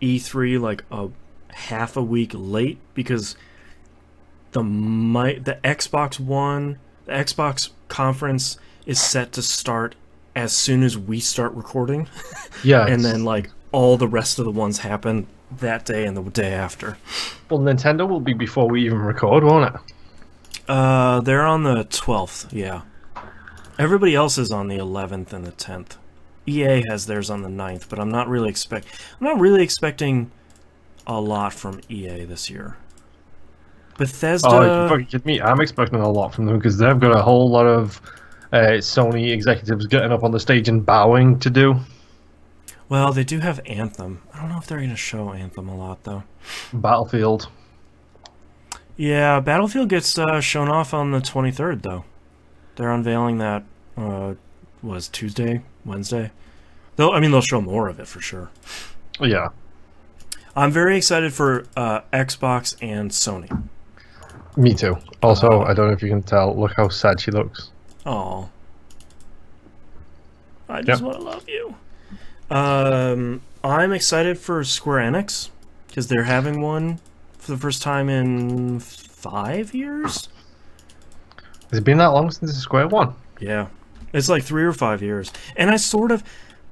E3 like half a week late because the Xbox One, the Xbox conference is set to start as soon as we start recording. Yeah. And then like all the rest of the ones happen that day and the day after. Well, Nintendo will be before we even record, won't it? They're on the 12th, yeah. Everybody else is on the 11th and the 10th. EA has theirs on the 9th, but I'm not really expecting a lot from EA this year. Bethesda. Oh, you fucking kidding me? I'm expecting a lot from them because they've got a whole lot of Sony executives getting up on the stage and bowing to do. Well, they do have Anthem. I don't know if they're going to show Anthem a lot, though. Battlefield. Yeah, Battlefield gets shown off on the 23rd, though. They're unveiling that, was Tuesday, Wednesday. They'll show more of it for sure. Yeah. I'm very excited for Xbox and Sony. Me too. Also, I don't know if you can tell. Look how sad she looks. Oh, I just want to love you. I'm excited for Square Enix because they're having one for the first time in 5 years. Has it been that long since Square One? Yeah, it's like 3 or 5 years. And I sort of,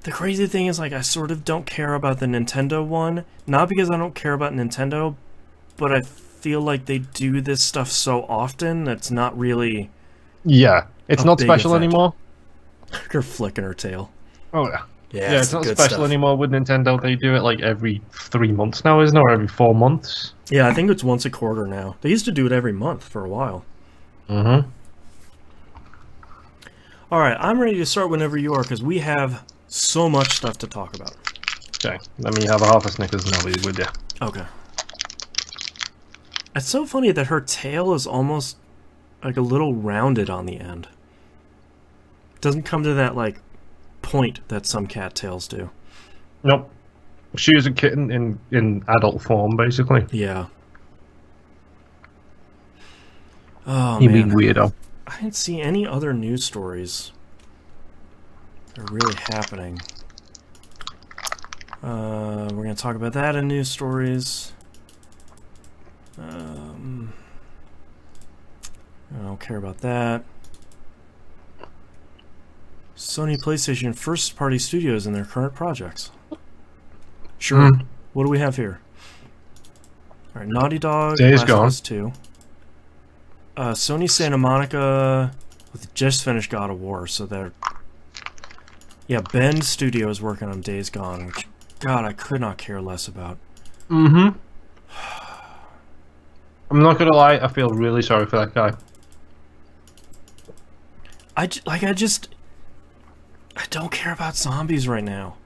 the crazy thing is, like, I sort of don't care about the Nintendo one. Not because I don't care about Nintendo, but I feel like they do this stuff so often that's not really. Yeah, it's not special anymore. Her flicking her tail. Oh yeah. Yeah, it's not special anymore with Nintendo. They do it like every 3 months now, isn't it? Or every 4 months. Yeah, I think it's once a quarter now. They used to do it every month for a while. Mm-hmm. All right, I'm ready to start whenever you are because we have so much stuff to talk about. Okay, let me have a half a Snickers and I'll be with you. Okay. It's so funny that her tail is almost like a little rounded on the end. It doesn't come to that like point that some cat tails do. Nope. She is a kitten in adult form, basically. Yeah. Oh, you man. mean weirdo. I didn't see any other news stories that are really happening. We're going to talk about that in news stories. I don't care about that. Sony PlayStation first-party studios in their current projects. Sure. What do we have here? All right, Naughty Dog, Days Last of Us 2. Sony Santa Monica with just finished God of War, so they're... Yeah, Bend Studio is working on Days Gone, which, God, I could not care less about. Mm-hmm. I'm not gonna lie, I feel really sorry for that guy. I don't care about zombies right now.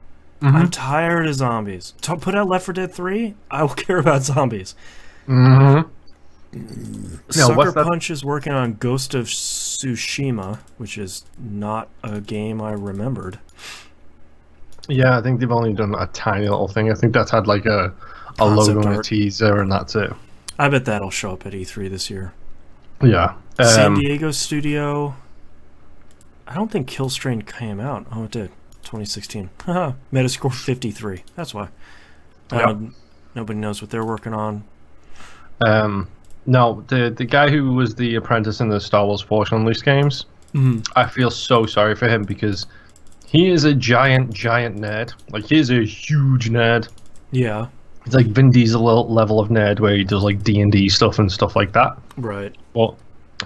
I'm tired of zombies. Put out Left 4 Dead 3, I will care about zombies. Sucker Punch is working on Ghost of Tsushima, which is not a game I remembered. Yeah, I think they've only done a tiny little thing. I think that's had like a logo and a teaser, and that's it. I bet that'll show up at E3 this year. Yeah. San Diego studio. I don't think Killstrain came out. Oh, it did. 2016. Haha. Metascore 53. That's why. Nobody knows what they're working on. No, the guy who was the apprentice in the Star Wars Force Unleashed games, I feel so sorry for him because he is a giant nerd. Like, he is a huge nerd. Yeah. It's like Vin Diesel level of nerd where he does like D&D stuff and stuff like that. Right. Well,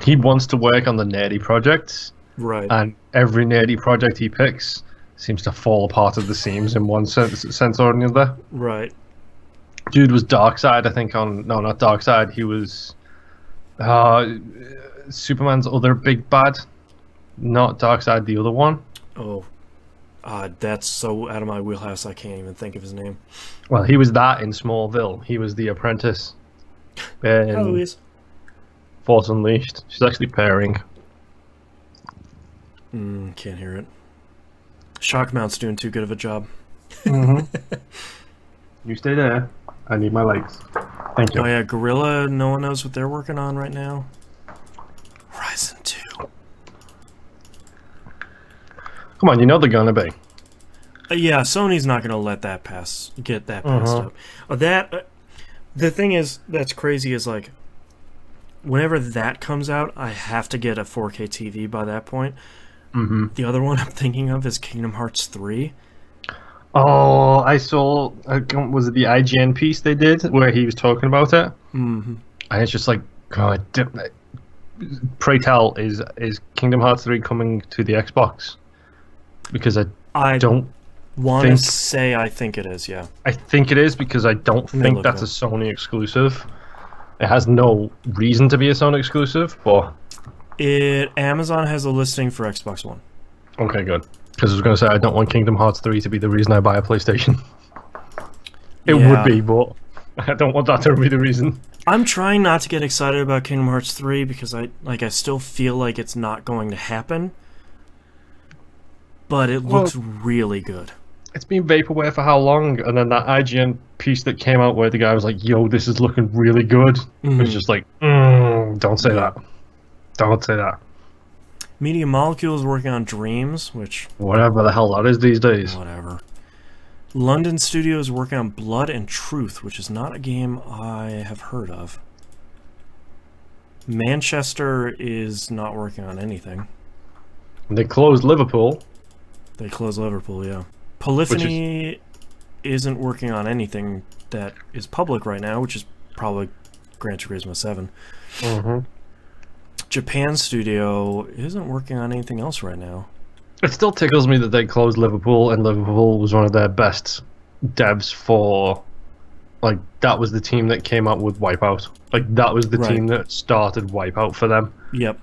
he wants to work on the nerdy projects. Right. And every nerdy project he picks seems to fall apart at the seams in one sense or another. Right. Dude was Darkseid, I think, on... No, not Darkseid. He was... Superman's other big bad. Not Darkseid, the other one. Oh. That's so out of my wheelhouse, I can't even think of his name. Well, he was that in Smallville. He was the apprentice. Hello, Louise. Force Unleashed. She's actually pairing. Can't hear it. Shockmount's doing too good of a job. You stay there. I need my legs. Thank you. Oh yeah, Gorilla, no one knows what they're working on right now. Horizon 2. Come on, you know they're gonna be. Yeah, Sony's not gonna let that get that passed up. The thing is, that's crazy is like, whenever that comes out, I have to get a 4K TV by that point. The other one I'm thinking of is Kingdom Hearts 3. Oh, I saw, was it the IGN piece they did where he was talking about it? And it's just like, God, pray tell, is Kingdom Hearts 3 coming to the Xbox? Because I don't want to say I think it is, yeah. I think it is because I don't think that's a Sony exclusive. It has no reason to be a Sony exclusive, but... Amazon has a listing for Xbox One. Okay, good. Because I was going to say, I don't want Kingdom Hearts 3 to be the reason I buy a PlayStation. It would be, but I don't want that to be the reason. I'm trying not to get excited about Kingdom Hearts 3 because I still feel like it's not going to happen. But it looks really good. It's been vaporware for how long? And then that IGN piece that came out where the guy was like, yo, this is looking really good. It was just like, Don't say that. Don't say that. Media Molecule is working on Dreams, which... Whatever the hell that is these days. Whatever. London Studio is working on Blood and Truth, which is not a game I have heard of. Manchester is not working on anything. They closed Liverpool. They closed Liverpool, yeah. Polyphony isn't working on anything that is public right now, which is probably Gran Turismo 7. Japan Studio isn't working on anything else right now. It still tickles me that they closed Liverpool, and Liverpool was one of their best devs for... Like, that was the team that came out with Wipeout. Like, that was the team that started Wipeout for them. Yep.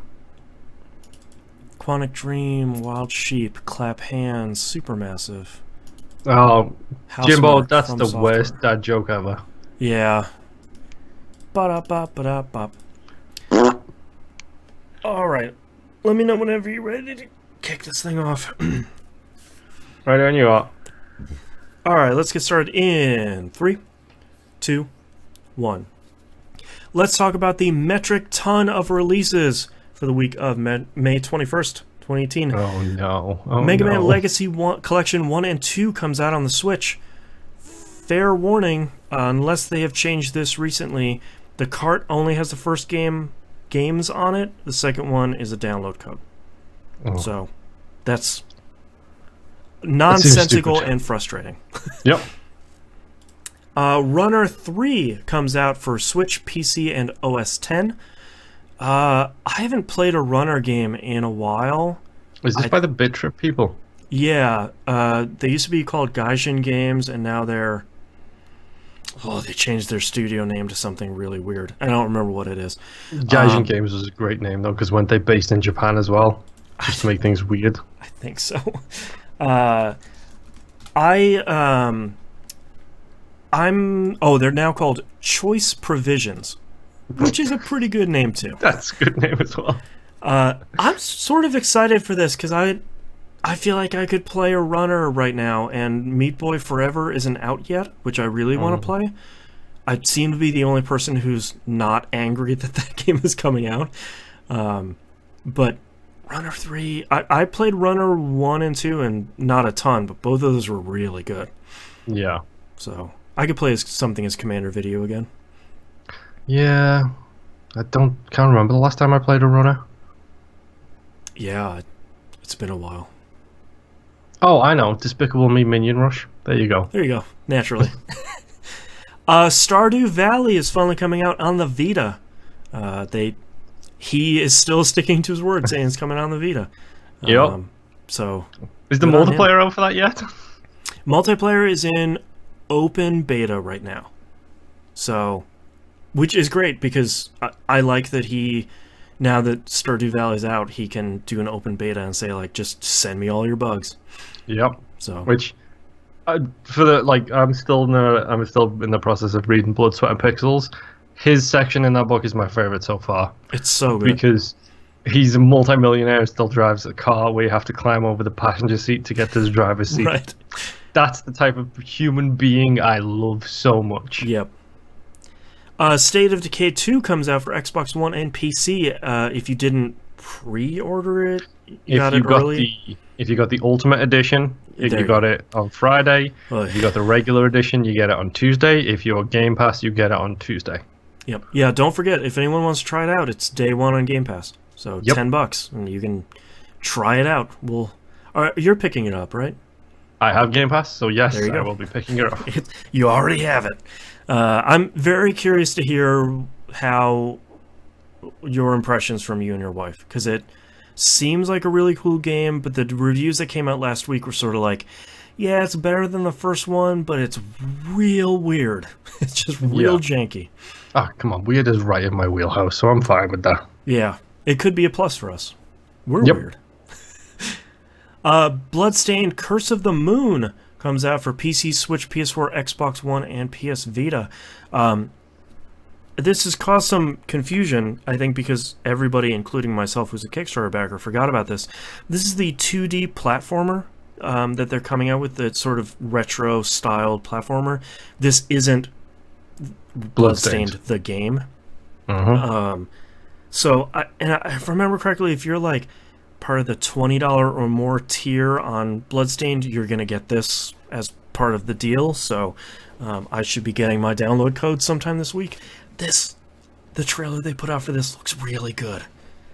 Quantic Dream, Wild Sheep, Clap Hands, Supermassive. Oh, Jimbo, that's the Software. worst dad joke ever. Yeah. Ba-da-ba-ba-da-bop. Alright. Let me know whenever you're ready to kick this thing off. Right on you are. Alright, let's get started in 3, 2, 1. Let's talk about the metric ton of releases for the week of May 21st, 2018. Oh no. Oh, Mega Man no. Legacy Collection 1 and 2 comes out on the Switch. Fair warning, unless they have changed this recently, the cart only has the first games on it. The second one is a download code. Oh. So that's nonsensical and frustrating. Yep. Runner 3 comes out for Switch, PC, and OS X. I haven't played a Runner game in a while. Is this by the Bit Trip people? Yeah, they used to be called Gaijin Games, and now they're... Oh, they changed their studio name to something really weird. I don't remember what it is. Gaijin Games was a great name, though, because weren't they based in Japan as well? Just to make things weird. I think so. They're now called Choice Provisions, which is a pretty good name, too. That's a good name as well. I'm sort of excited for this, because I feel like I could play a Runner right now, and Meat Boy Forever isn't out yet, which I really want to play. I seem to be the only person who's not angry that that game is coming out. But Runner 3... I played Runner 1 and 2, and not a ton, but both of those were really good. Yeah. So, I could play something as Commander Video again. Yeah. Can't remember the last time I played a Runner. Yeah, it's been a while. Oh, I know. Despicable Me Minion Rush. There you go. There you go. Naturally. Stardew Valley is finally coming out on the Vita. He is still sticking to his word, saying it's coming on the Vita. Yep. So, is the multiplayer out for that yet? Multiplayer is in open beta right now. So, which is great because I like that now that Stardew Valley's out, he can do an open beta and say, like, just send me all your bugs. Yep. So, which, I'm still in the process of reading Blood, Sweat, and Pixels. His section in that book is my favorite so far. It's so good because he's a multi-millionaire and still drives a car where you have to climb over the passenger seat to get to the driver's seat. Right. That's the type of human being I love so much. Yep. State of Decay 2 comes out for Xbox One and PC. If you didn't pre-order it, you got it early. If you got the Ultimate Edition, you got it on Friday. If you got the regular edition, you get it on Tuesday. If you're Game Pass, you get it on Tuesday. Yep. Yeah, don't forget, if anyone wants to try it out, it's day one on Game Pass. So $10, and you can try it out. All right, you're picking it up, right? I have Game Pass, so yes, I will be picking it up. You already have it. I'm very curious to hear how your impressions from you and your wife, because it seems like a really cool game, but the reviews that came out last week were sort of like, yeah, it's better than the first one, but it's real weird. It's just real janky. Oh, come on. Weird is right in my wheelhouse, so I'm fine with that. Yeah. It could be a plus for us. We're weird. Bloodstained Curse of the Moon comes out for PC, Switch, PS4, Xbox One, and PS Vita. This has caused some confusion, I think, because everybody, including myself who's a Kickstarter backer, forgot about this. This is the 2D platformer that they're coming out with, the sort of retro-styled platformer. This isn't Bloodstained the game. So, if I remember correctly, if you're like part of the $20 or more tier on Bloodstained, you're gonna get this as part of the deal. So, I should be getting my download code sometime this week. The trailer they put out for this looks really good.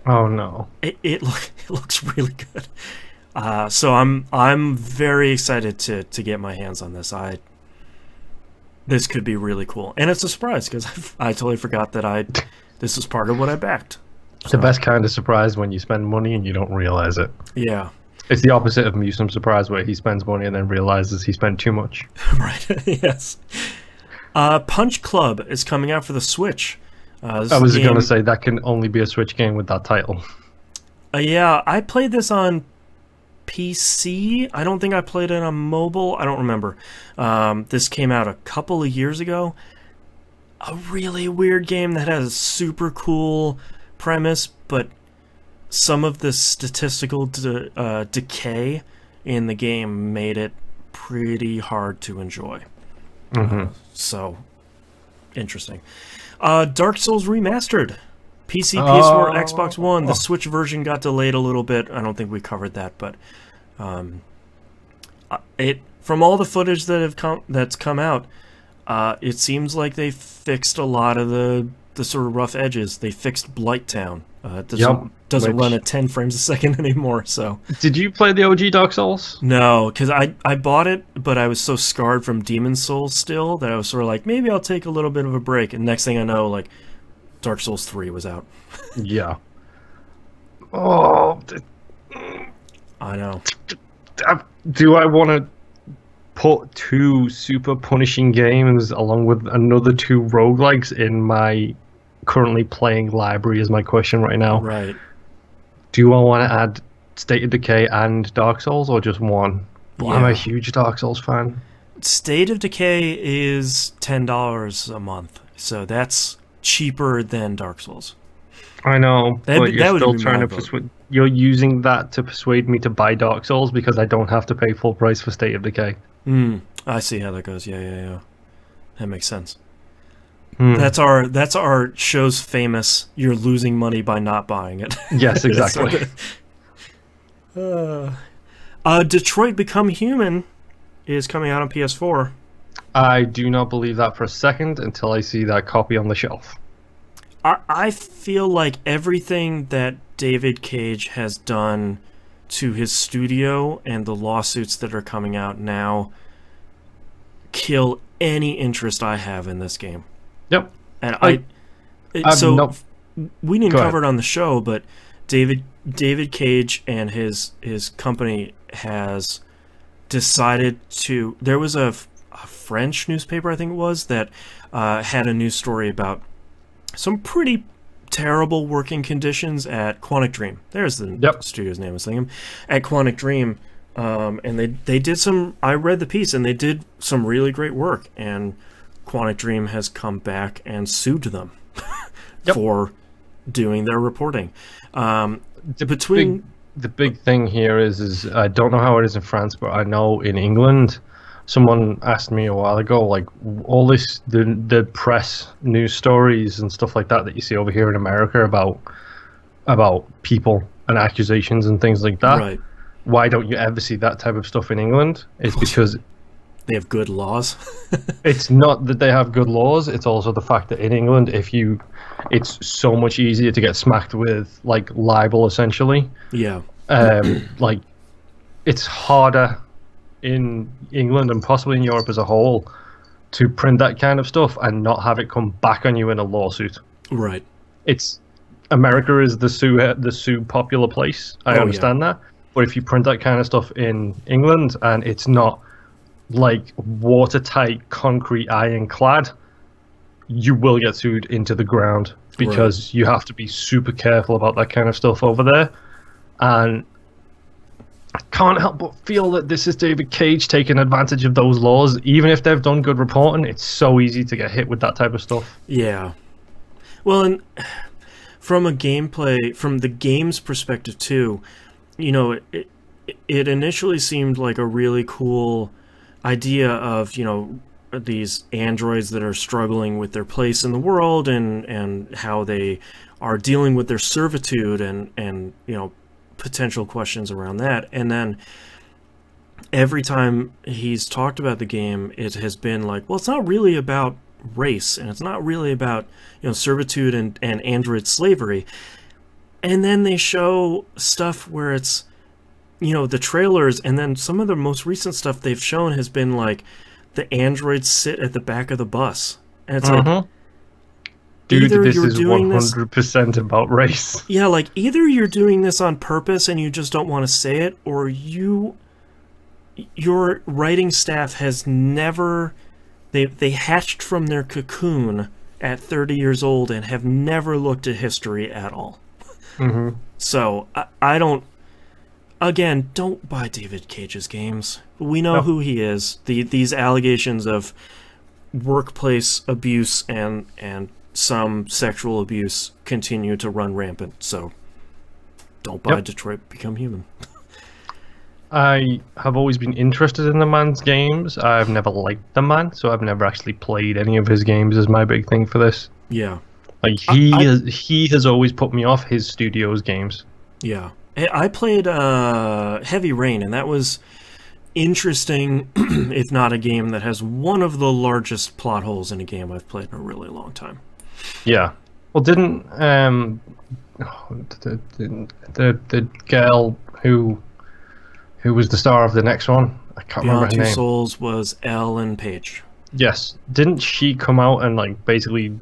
Oh no! It looks really good. So I'm very excited to get my hands on this. This could be really cool, and it's a surprise because I totally forgot that this was part of what I backed. So. The best kind of surprise when you spend money and you don't realize it. Yeah, it's the opposite of Museum Surprise, where he spends money and then realizes he spent too much. Right. Yes. Punch Club is coming out for the Switch. I was going to say that can only be a Switch game with that title. Yeah, I played this on PC. I don't think I played it on mobile. I don't remember. This came out a couple of years ago. A really weird game that has a super cool premise, but some of the statistical decay in the game made it pretty hard to enjoy. So, interesting. Dark Souls Remastered. PC, PS4, Xbox One. The Switch version got delayed a little bit. I don't think we covered that, but from all the footage that's come out, it seems like they fixed a lot of the sort of rough edges. They fixed Blighttown. It doesn't run at 10 frames a second anymore. So, did you play the OG Dark Souls? No, because I bought it, but I was so scarred from Demon's Souls still that I was sort of like, maybe I'll take a little bit of a break. And next thing I know, like, Dark Souls 3 was out. Yeah. Oh, I know. Do I want to put 2 super punishing games along with another 2 roguelikes in my currently playing library is my question right now. Right. Do I want to add State of Decay and Dark Souls, or just one? Well, I'm a huge Dark Souls fan. State of Decay is $10 a month, so that's cheaper than Dark Souls. I know, but you're still trying to persuade. You're using that to persuade me to buy Dark Souls because I don't have to pay full price for State of Decay. I see how that goes. Yeah. That makes sense. That's our show's famous. You're losing money by not buying it. Yes, exactly. Detroit Become Human is coming out on PS4. I do not believe that for a second until I see that copy on the shelf. I feel like everything that David Cage has done to his studio and the lawsuits that are coming out now kill any interest I have in this game. Yep. And we didn't cover it on the show, but David Cage and his company has decided to. There was a French newspaper, I think it was, that had a news story about some pretty terrible working conditions at Quantic Dream. There's the studio's name, I was thinking. At Quantic Dream, and they did some. I read the piece, and they did some really great work. And Quantic Dream has come back and sued them for doing their reporting. The big thing here is I don't know how it is in France, but I know in England, someone asked me a while ago, like, all this the press news stories and stuff like that you see over here in America about people and accusations and things like that. Right. Why don't you ever see that type of stuff in England? It's because they have good laws. It's not that they have good laws. It's also the fact that in England, it's so much easier to get smacked with like libel, essentially. Yeah. Like, it's harder in England and possibly in Europe as a whole to print that kind of stuff and not have it come back on you in a lawsuit. Right. It's America is the sue popular place. I understand that, but if you print that kind of stuff in England and it's not like watertight concrete ironclad, you will get sued into the ground because you have to be super careful about that kind of stuff over there. And I can't help but feel that this is David Cage taking advantage of those laws. Even if they've done good reporting, it's so easy to get hit with that type of stuff. Yeah. Well, and from the game's perspective too, you know, it initially seemed like a really cool idea of, you know, these androids that are struggling with their place in the world, and how they are dealing with their servitude, and you know, potential questions around that. And then every time he's talked about the game, it has been like, well, it's not really about race, and it's not really about, you know, servitude and android slavery. And then they show stuff where it's, you know, the trailers, and then some of the most recent stuff they've shown has been like the androids sit at the back of the bus, and it's like, dude, this is 100% about race. Yeah, like either you're doing this on purpose and you just don't want to say it, or your writing staff has never, they hatched from their cocoon at 30 years old and have never looked at history at all. So I don't, again, don't buy David Cage's games. We know who he is. These allegations of workplace abuse and some sexual abuse continue to run rampant. So don't buy Detroit Become Human. I have always been interested in the man's games. I've never liked the man, so I've never actually played any of his games. Is my big thing for this. Yeah. Like he has always put me off his studio's games. Yeah, I played Heavy Rain, and that was interesting, if not a game that has one of the largest plot holes in a game I've played in a really long time. Yeah. Well, didn't the girl who was the star of the next one? I can't remember her name. Beyond Two Souls was Ellen Page. Yes. Didn't she come out and like basically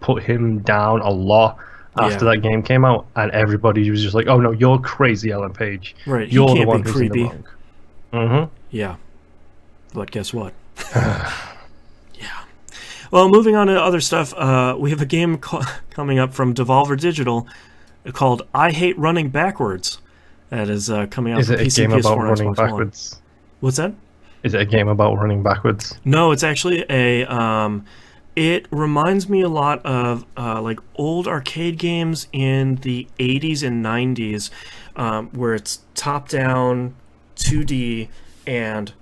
put him down a lot after that game came out, and everybody was just like, "Oh no, you're crazy, Ellen Page. Right, you're the one who's in the wrong." Yeah, but guess what? Yeah. Well, moving on to other stuff, we have a game coming up from Devolver Digital called "I Hate Running Backwards." That is coming out. Is it a game about running backwards? What's that? Is it a game about running backwards? No, it's actually a. It reminds me a lot of like old arcade games in the 80s and 90s, where it's top-down, 2D, and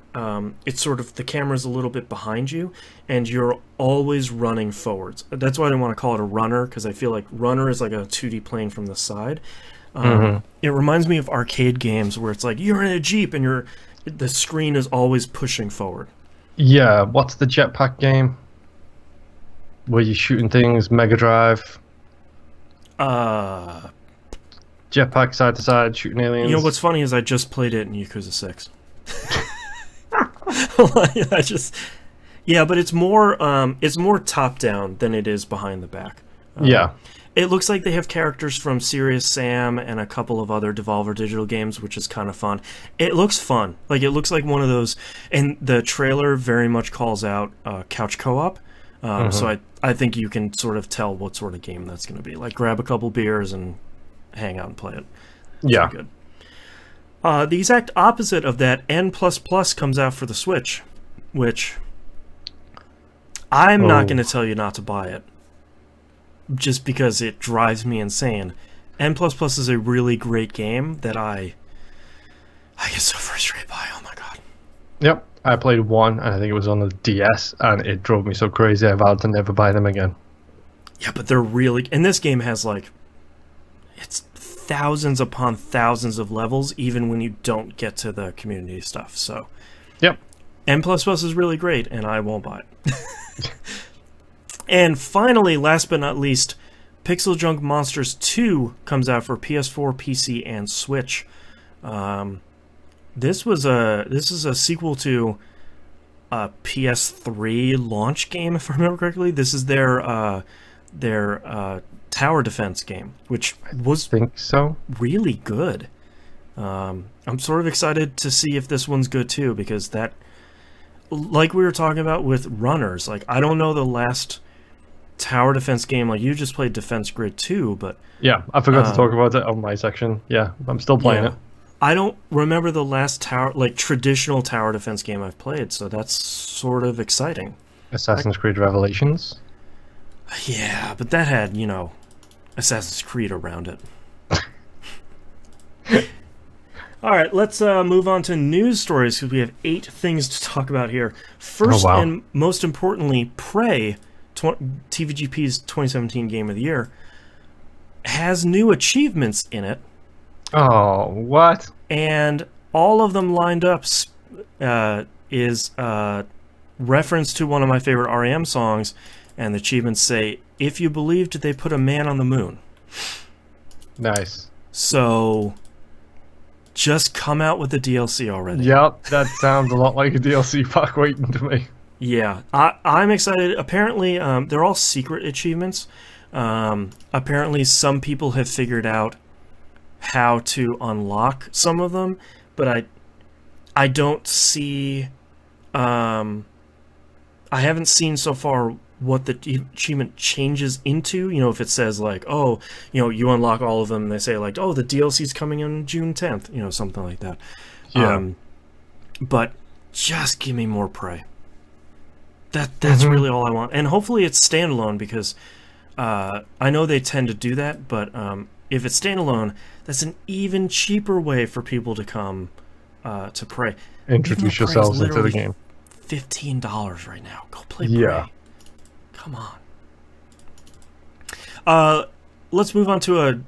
it's sort of, the camera's a little bit behind you, and you're always running forwards. That's why I don't want to call it a runner, because I feel like runner is like a 2D plane from the side. It reminds me of arcade games where it's like you're in a Jeep and the screen is always pushing forward. Yeah, what's the jetpack game? Where you're shooting things, Mega Drive. Jetpack side to side, shooting aliens. You know what's funny is I just played it in Yakuza 6. Yeah, but it's more top down than it is behind the back. Yeah. It looks like they have characters from Serious Sam and a couple of other Devolver Digital games, which is kind of fun. It looks fun. Like, it looks like one of those, and the trailer very much calls out couch co-op. So I think you can sort of tell what sort of game that's going to be. Like, grab a couple beers and hang out and play it. Yeah. Good. The exact opposite of that, N++ comes out for the Switch, which I'm not going to tell you not to buy it, just because it drives me insane. N++ is a really great game that I get so frustrated by. Oh my god. Yep. I played one, and I think it was on the DS, and it drove me so crazy I vowed to never buy them again. Yeah, but they're really... And this game has, like... It's thousands upon thousands of levels, even when you don't get to the community stuff, so... Yep. N++ is really great, and I won't buy it. And finally, last but not least, Pixel Junk Monsters 2 comes out for PS4, PC, and Switch. This is a sequel to a PS3 launch game, if I remember correctly. This is their tower defense game, which was really good. I'm sort of excited to see if this one's good too, because that, like we were talking about with runners, like I don't know the last tower defense game. Like you just played Defense Grid 2, but yeah, I forgot to talk about it on my section. Yeah, I'm still playing it. I don't remember the last traditional tower defense game I've played, so that's sort of exciting. Assassin's Creed Revelations? Yeah, but that had, you know, Assassin's Creed around it. All right, let's move on to news stories because we have 8 things to talk about here. First and most importantly, Prey, TVGP's 2017 Game of the Year, has new achievements in it. Oh, what? And all of them lined up is reference to one of my favorite REM songs, and the achievements say, "If you believed they put a man on the moon." Nice. So, just come out with the DLC already. Yep, that sounds a lot like a DLC pack waiting to me. Yeah, I'm excited. Apparently, they're all secret achievements. Apparently, some people have figured out how to unlock some of them, but I don't see... I haven't seen so far what the achievement changes into. You know, if it says like, oh, you know, you unlock all of them, and they say like, oh, the DLC's coming on June 10th, you know, something like that. Yeah. But just give me more Prey. That's really all I want. And hopefully it's standalone, because I know they tend to do that, but if it's standalone, that's an even cheaper way for people to come to Prey. Introduce yourselves into the game. $15 right now. Go play Prey. Come on. Let's move on to a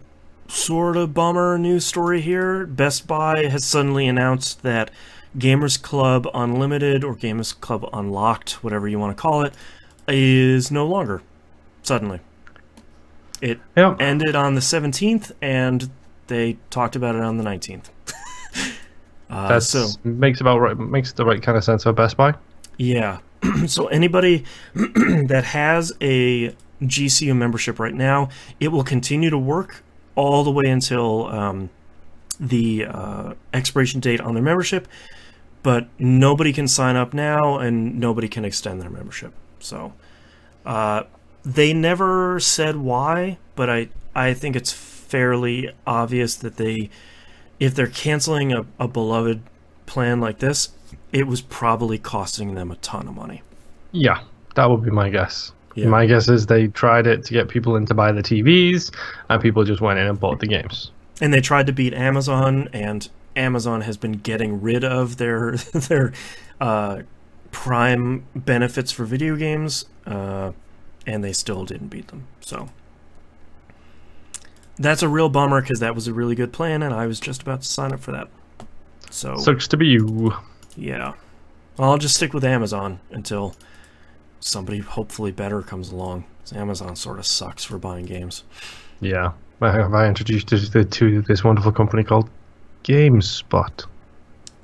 sort of bummer news story here. Best Buy has suddenly announced that Gamers Club Unlimited, or Gamers Club Unlocked, whatever you want to call it, is no longer. Suddenly. It ended on the 17th, and they talked about it on the 19th. Makes the right kind of sense for Best Buy. Yeah. So anybody that has a GCU membership right now, it will continue to work all the way until the expiration date on their membership, but nobody can sign up now and nobody can extend their membership. So they never said why, but I think it's fairly obvious that if they're canceling a beloved plan like this, it was probably costing them a ton of money. Yeah, that would be my guess. Yeah. My guess is they tried it to get people in to buy the TVs, and people just went in and bought the games. And they tried to beat Amazon, and Amazon has been getting rid of their Prime benefits for video games, and they still didn't beat them. So that's a real bummer, because that was a really good plan, and I was just about to sign up for that. So sucks to be you. Yeah. Well, I'll just stick with Amazon until somebody hopefully better comes along. Amazon sort of sucks for buying games. Yeah. I introduced you to this wonderful company called GameSpot.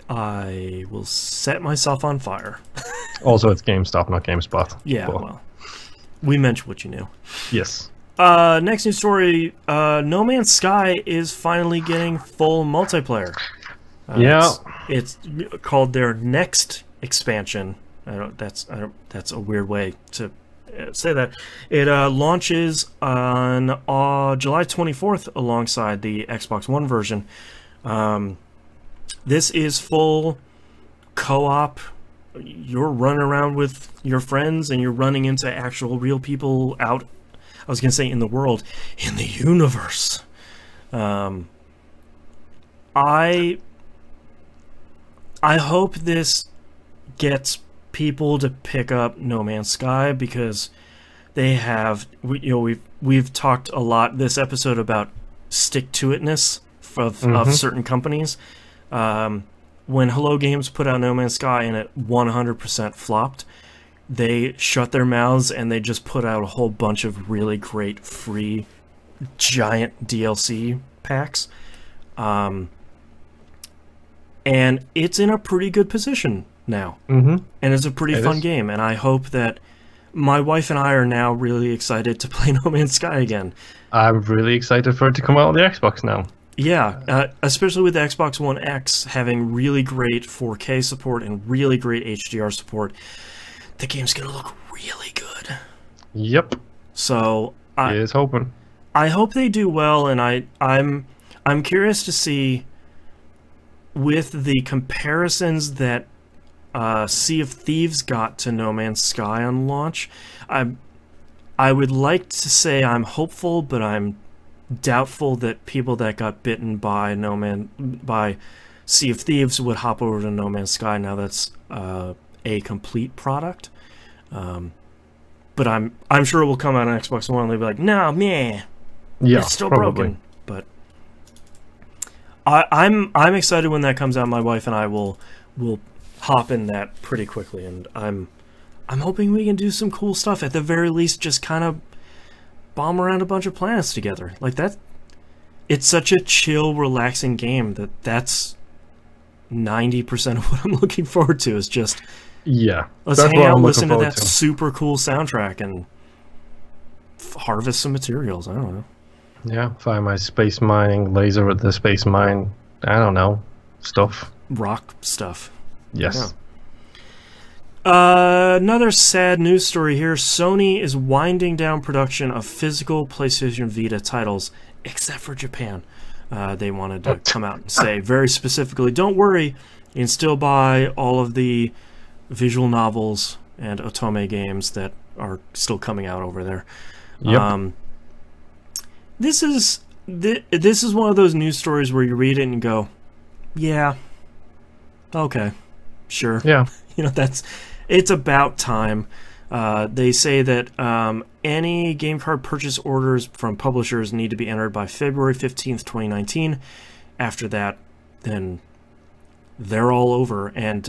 I will set myself on fire. Also, it's GameStop, not GameSpot. Yeah, well, we mentioned what you knew. Yes. Next news story, No Man's Sky is finally getting full multiplayer. It's called their next expansion. That's a weird way to say that. It launches on July 24th alongside the Xbox One version. This is full co-op. You're running around with your friends, and you're running into actual real people out, I was going to say in the world, in the universe. I hope this gets people to pick up No Man's Sky, because they have, we've talked a lot this episode about stick-to-itness of certain companies. When Hello Games put out No Man's Sky and it 100% flopped, they shut their mouths and they just put out a whole bunch of really great free giant DLC packs. And it's in a pretty good position now. And it's a pretty fun game. And I hope that my wife and I are now really excited to play No Man's Sky again. I'm really excited for it to come out on the Xbox now. Yeah, especially with the Xbox One X having really great 4K support and really great HDR support. The game's going to look really good. Yep. So Here's hoping. I hope they do well, and I'm curious to see, with the comparisons that Sea of Thieves got to No Man's Sky on launch, I would like to say I'm hopeful, but I'm doubtful that people that got bitten by Sea of Thieves would hop over to No Man's Sky. Now that's a complete product. But I'm sure it will come out on Xbox One and they'll be like, no, man, it's still broken. But I'm excited when that comes out. My wife and I will hop in that pretty quickly, and I'm hoping we can do some cool stuff. At the very least, just kind of bomb around a bunch of planets together. Like that. It's such a chill, relaxing game that's 90% of what I'm looking forward to. Is just let's hang out, listen to that super cool soundtrack, and harvest some materials. I don't know. Yeah, find my space mining laser at the space mine. I don't know, stuff. Rock stuff. Yes. Yeah. Another sad news story here. Sony is winding down production of physical PlayStation Vita titles, except for Japan. They wanted to come out and say very specifically, don't worry, you can still buy all of the visual novels and otome games that are still coming out over there. Yep. This is one of those news stories where you read it and you go, yeah, okay, sure. Yeah. It's about time. They say that any game card purchase orders from publishers need to be entered by February 15th, 2019. After that, then they're all over. And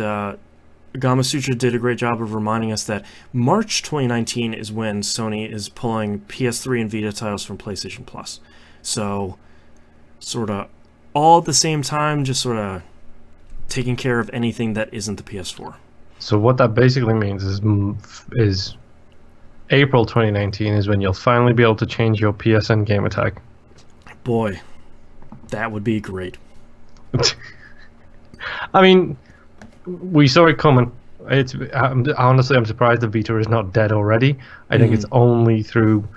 Gamasutra did a great job of reminding us that March 2019 is when Sony is pulling PS3 and Vita titles from PlayStation Plus. So, sort of all at the same time, just sort of taking care of anything that isn't the PS4. So what that basically means is April 2019 is when you'll finally be able to change your PSN gamer tag. Boy, that would be great. I mean, we saw it coming. Honestly, I'm surprised the Vita is not dead already. I think it's only through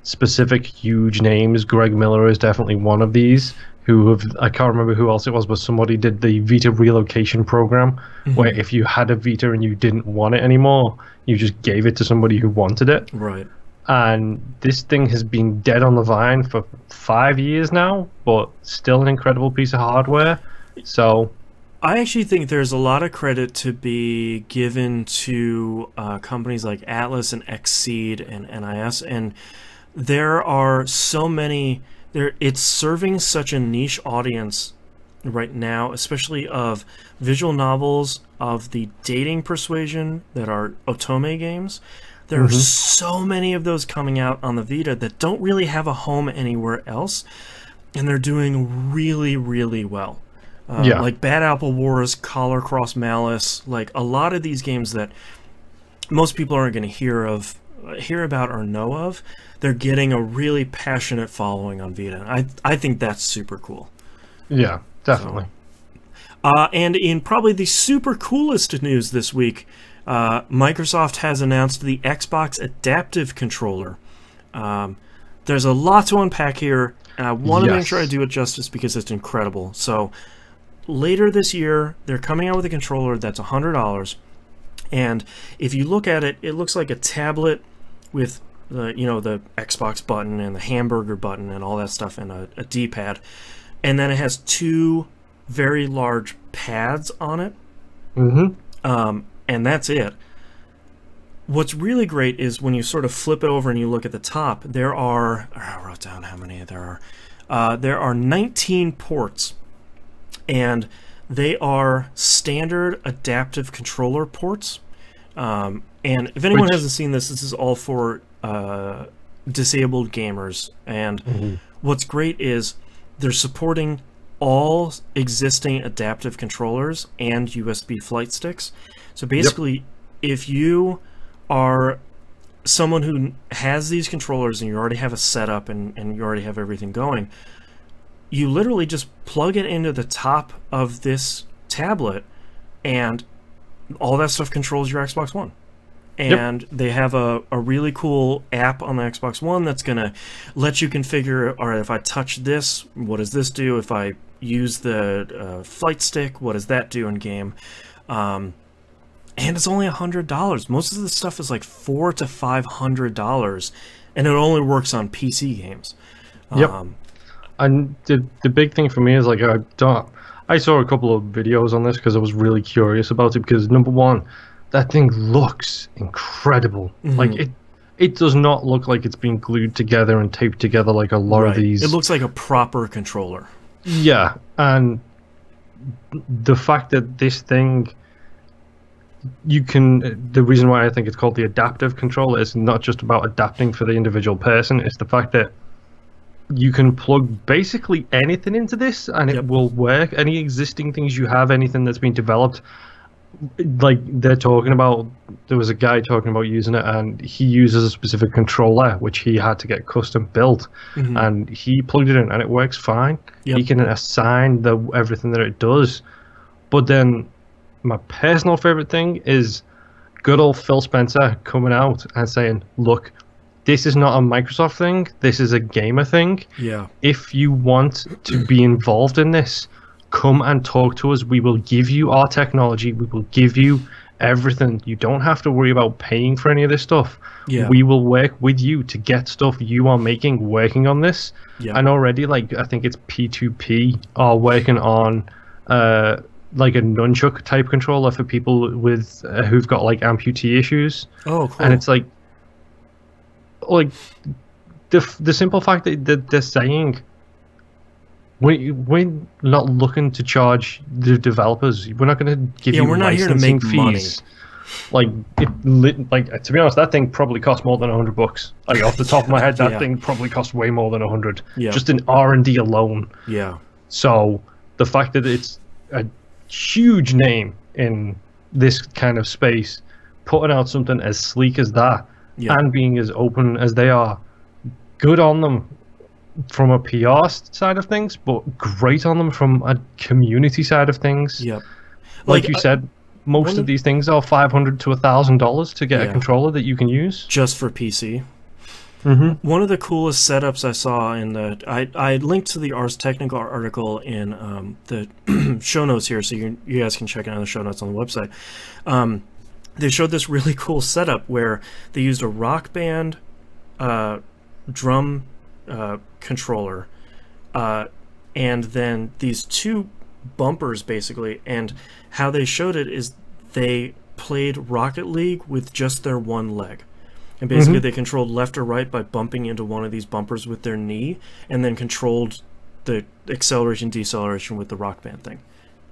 specific huge names. Greg Miller is definitely one of these. I can't remember who else it was, but somebody did the Vita relocation program, where if you had a Vita and you didn't want it anymore, you just gave it to somebody who wanted it. Right. And this thing has been dead on the vine for 5 years now, but still an incredible piece of hardware. So I actually think there's a lot of credit to be given to companies like Atlas and Xseed and NIS, and there are so many. It's serving such a niche audience right now, especially of visual novels, of the dating persuasion that are otome games. There are so many of those coming out on the Vita that don't really have a home anywhere else, and they're doing really, really well. Like Bad Apple Wars, Collar Cross Malice, like a lot of these games that most people aren't going to hear about or know of, they're getting a really passionate following on Vita. I think that's super cool. Yeah, definitely. And in probably the super coolest news this week, Microsoft has announced the Xbox Adaptive Controller. There's a lot to unpack here, and I want to make sure I do it justice because it's incredible. So later this year, they're coming out with a controller that's $100. And if you look at it, it looks like a tablet with the Xbox button and the hamburger button and all that stuff and a D-pad. And then it has two very large pads on it. And that's it. What's really great is when you sort of flip it over and you look at the top, there are, I wrote down how many there are. There are 19 ports, and they are standard adaptive controller ports. And if anyone hasn't seen this, this is all for disabled gamers. And what's great is they're supporting all existing adaptive controllers and USB flight sticks. So basically, if you are someone who has these controllers and you already have a setup and you already have everything going, you literally just plug it into the top of this tablet and all that stuff controls your Xbox One. And they have a really cool app on the Xbox One that's going to let you configure, all right, if I touch this, what does this do? If I use the flight stick, what does that do in game? And it's only $100. Most of the stuff is like $400 to $500, and it only works on PC games. And the big thing for me is like I saw a couple of videos on this because I was really curious about it. Because number one, that thing looks incredible. Like it does not look like it's been glued together and taped together like a lot of these. It looks like a proper controller. Yeah, and the fact that this thing, you can, the reason why I think it's called the adaptive controller is not just about adapting for the individual person, it's the fact that you can plug basically anything into this and it will work. Any existing things you have, anything that's been developed, like they're talking about, there was a guy talking about using it and he uses a specific controller which he had to get custom built, and he plugged it in and it works fine. He can assign everything that it does. But then my personal favorite thing is good old Phil Spencer coming out and saying, look, this is not a Microsoft thing, this is a gamer thing. If you want to be involved in this, come and talk to us. We will give you our technology. We will give you everything. You don't have to worry about paying for any of this stuff. We will work with you to get stuff you are making working on this. And already, like, I think it's P2P are working on like a nunchuck type controller for people with who've got like amputee issues. Oh, cool. And it's like the simple fact that they're saying, we're not looking to charge the developers. We're not going to give you we're not here to licensing make fees. Money. Like to be honest, that thing probably cost more than $100. Like off the top of my head, that thing probably cost way more than 100. Just in R&D alone. So the fact that it's a huge name in this kind of space, putting out something as sleek as that, and being as open as they are, good on them from a PR side of things, but great on them from a community side of things. Like you said, most of these things are $500 to $1,000 to get a controller that you can use just for PC. One of the coolest setups I saw in the I linked to the Ars Technica article in the show notes here, so you guys can check it out in the show notes on the website. They showed this really cool setup where they used a Rock Band drum controller, and then these two bumpers basically, and how they showed it is they played Rocket League with just their one leg, and basically they controlled left or right by bumping into one of these bumpers with their knee, and then controlled the acceleration deceleration with the Rock Band thing.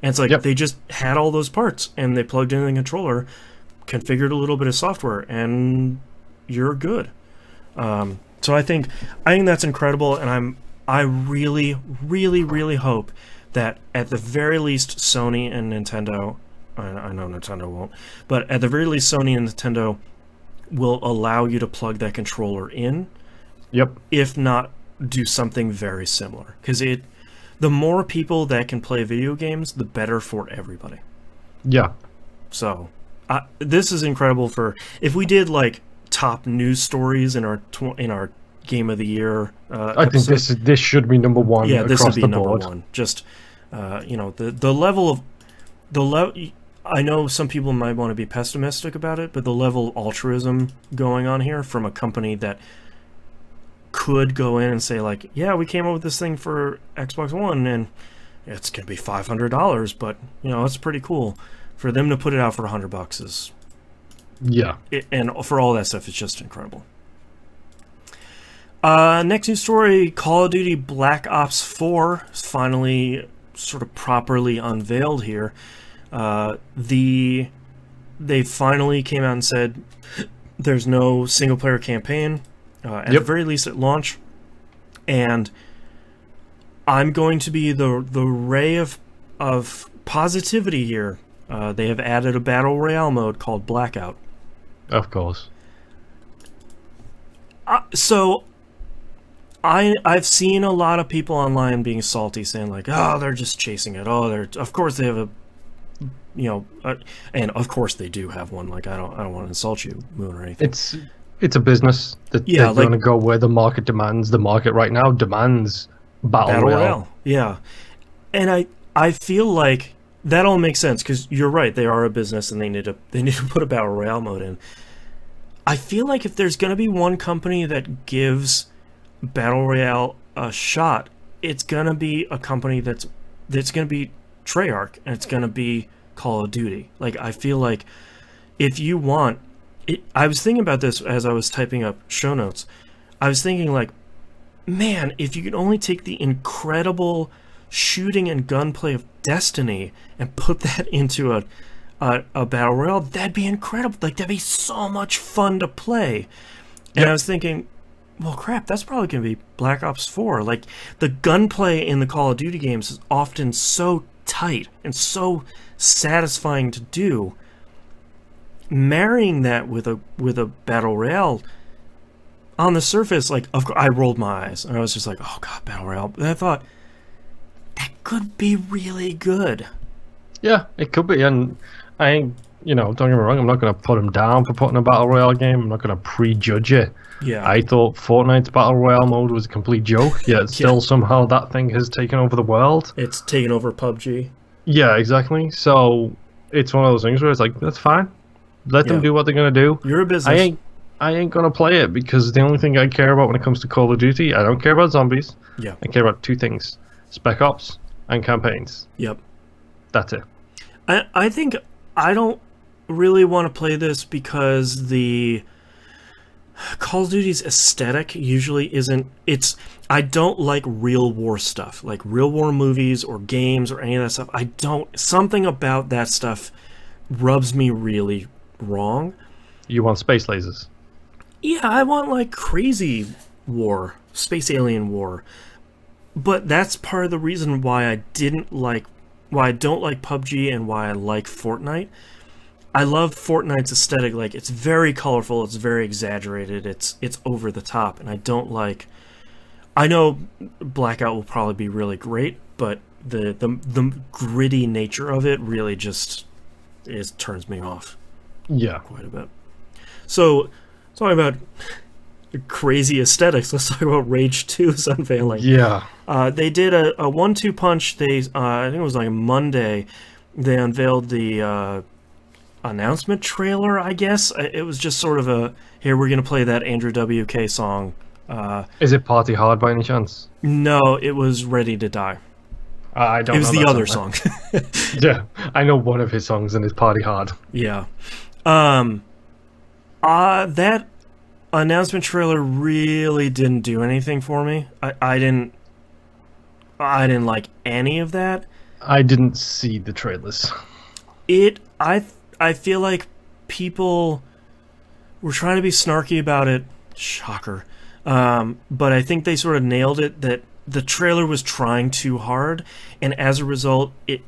And it's like they just had all those parts and they plugged in the controller, configured a little bit of software, and you're good. So I think that's incredible, and I really, really, really hope that at the very least Sony and Nintendo, I know Nintendo won't, but at the very least Sony and Nintendo will allow you to plug that controller in. If not, do something very similar, because the more people that can play video games, the better for everybody. So this is incredible. For if we did like top news stories in our game of the year I think this should be number one. This would be the number board. one. Just you know, the level of I know some people might want to be pessimistic about it, but the level of altruism going on here from a company that could go in and say like, yeah, we came up with this thing for Xbox One and it's gonna be $500, but you know, it's pretty cool. For them to put it out for $100 is and for all that stuff, it's just incredible. Next news story: Call of Duty Black Ops 4 is finally sort of properly unveiled here. They finally came out and said there's no single player campaign at the very least at launch, and I'm going to be the ray of positivity here. They have added a battle royale mode called Blackout. Of course. So I've seen a lot of people online being salty, saying like, "Oh, they're just chasing it. Oh, of course they have a, you know, and of course they do have one. Like I don't want to insult you, Moon, or anything. It's a business that they're going to go where the market demands. The market right now demands battle royale. Yeah, and I feel like that all makes sense because you're right. They are a business and they need to put a battle royale mode in. I feel like if there's going to be one company that gives battle royale a shot, it's going to be a company that's going to be Treyarch, and it's gonna be Call of Duty. Like, I feel like if you want it, I was thinking about this as I was typing up show notes. I was thinking, like, man, if you could only take the incredible shooting and gunplay of Destiny and put that into a battle royale, that'd be incredible. Like, that'd be so much fun to play. And I was thinking, well, crap, that's probably going to be Black Ops 4. Like, the gunplay in the Call of Duty games is often so tight and so satisfying to do. Marrying that with a battle royale, on the surface, like, of course, I rolled my eyes. And I was just like, oh, God, battle royale. And I thought, that could be really good. Yeah, it could be. And I ain't, don't get me wrong, I'm not going to put him down for putting a battle royale game. I'm not going to prejudge it. Yeah. I thought Fortnite's battle royale mode was a complete joke, yet still somehow that thing has taken over the world. It's taken over PUBG. Yeah, exactly. So it's one of those things where it's like, that's fine. Let them do what they're going to do. You're a business. I ain't going to play it because the only thing I care about when it comes to Call of Duty, I don't care about zombies. Yeah. I care about two things, Spec Ops and campaigns. Yep. That's it. I think I don't really want to play this because the Call of Duty's aesthetic usually isn't... I don't like real war stuff, like real war movies or games or any of that stuff. I don't... Something about that stuff rubs me really wrong. You want space lasers? Yeah, I want, like, crazy war, space alien war. But that's part of the reason why I don't like PUBG and why I like Fortnite. I love Fortnite's aesthetic. Like, it's very colorful, it's very exaggerated, it's over the top, and I don't like... I know Blackout will probably be really great, but the gritty nature of it really just turns me off. Yeah. Quite a bit. So, talking about crazy aesthetics, let's talk about Rage 2's unveiling. Yeah. They did a 1-2 punch. I think it was like Monday. They unveiled the announcement trailer, I guess. It was just sort of a, here, we're going to play that Andrew WK song. Is it Party Hard by any chance? No, it was Ready to Die. I don't know. It was the other song. Yeah, I know one of his songs and it's Party Hard. Yeah. That announcement trailer really didn't do anything for me. I didn't like any of that. I didn't see the trailers. I feel like people were trying to be snarky about it. Shocker. But I think they sort of nailed it, that the trailer was trying too hard, and as a result, it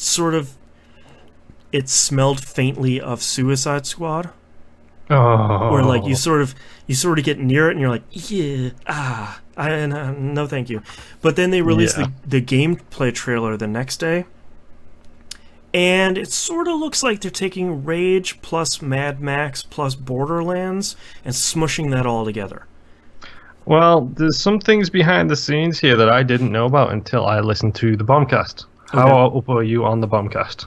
smelled faintly of Suicide Squad. Oh. Where, like, you sort of get near it and you're like, yeah, no thank you. But then they released the gameplay trailer the next day, and it sort of looks like they're taking Rage plus Mad Max plus Borderlands and smushing that all together. Well, there's some things behind the scenes here that I didn't know about until I listened to the Bombcast. How up are you on the Bombcast?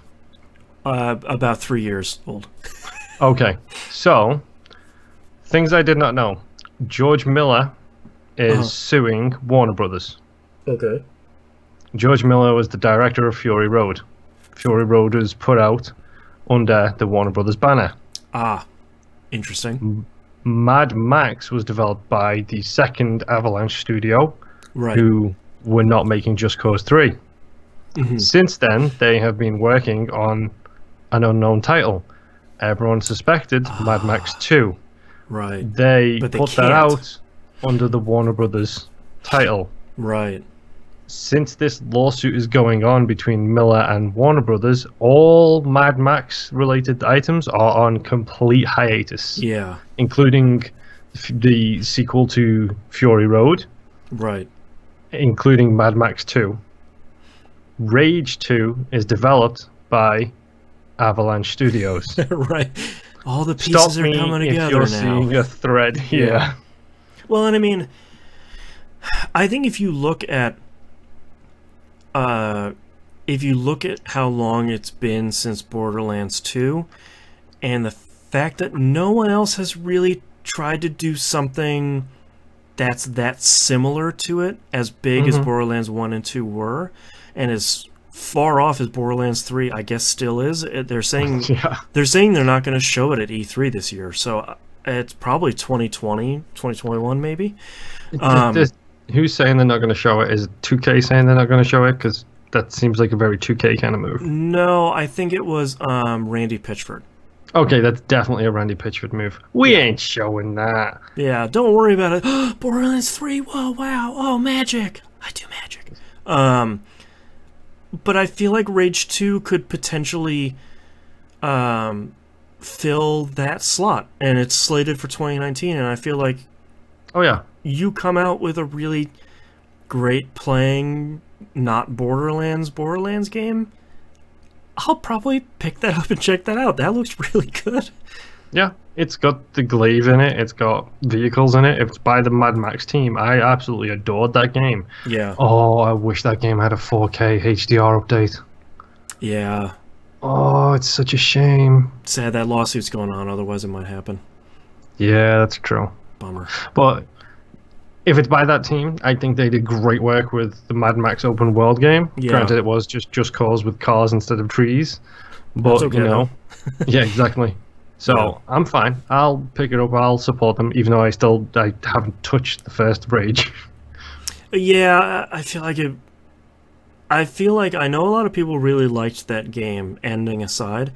About 3 years old. Okay, so things I did not know. George Miller is suing Warner Brothers. Okay. George Miller was the director of Fury Road. Fury Road was put out under the Warner Brothers banner. Ah, interesting. Mad Max was developed by the second Avalanche studio, right, who were not making Just Cause 3. Mm-hmm. Since then, they have been working on an unknown title. Everyone suspected Mad Max 2. Right. They put that out under the Warner Brothers title. Right. Since this lawsuit is going on between Miller and Warner Brothers, all Mad Max related items are on complete hiatus. Yeah. Including the sequel to Fury Road. Right. Including Mad Max 2. Rage 2 is developed by Avalanche Studios. Right. All the pieces are coming together now. If you're seeing a thread here. Yeah. Well, and I mean, I think if you look at how long it's been since Borderlands 2, and the fact that no one else has really tried to do something that's that similar to it, as big as Borderlands 1 and 2 were, and as far off as Borderlands 3, I guess, still is. They're saying Yeah. they're not going to show it at E3 this year, so it's probably 2020, 2021 maybe. Who's saying they're not going to show it? Is it 2K saying they're not going to show it? Because that seems like a very 2K kind of move. No, I think it was Randy Pitchford. Okay, that's definitely a Randy Pitchford move. We ain't showing that. Yeah, don't worry about it. Borderlands 3, whoa, wow, oh, magic. I do magic. But I feel like Rage 2 could potentially fill that slot, and it's slated for 2019, and I feel like Oh, yeah. you come out with a really great playing, not Borderlands game, I'll probably pick that up and check that out. That looks really good. Yeah, it's got the glaive in it. It's got vehicles in it. It's by the Mad Max team. I absolutely adored that game. Yeah. Oh, I wish that game had a 4K HDR update. Yeah. Oh, it's such a shame. Sad that lawsuit's going on, otherwise it might happen. Yeah, that's true. Bummer. But if it's by that team, I think they did great work with the Mad Max open world game. Yeah. Granted, it was just cause with cars instead of trees. But, That's okay, you know, yeah, exactly. So, Yeah. I'm fine. I'll pick it up. I'll support them, even though I haven't touched the first Rage. Yeah, I feel like I know a lot of people really liked that game, ending aside.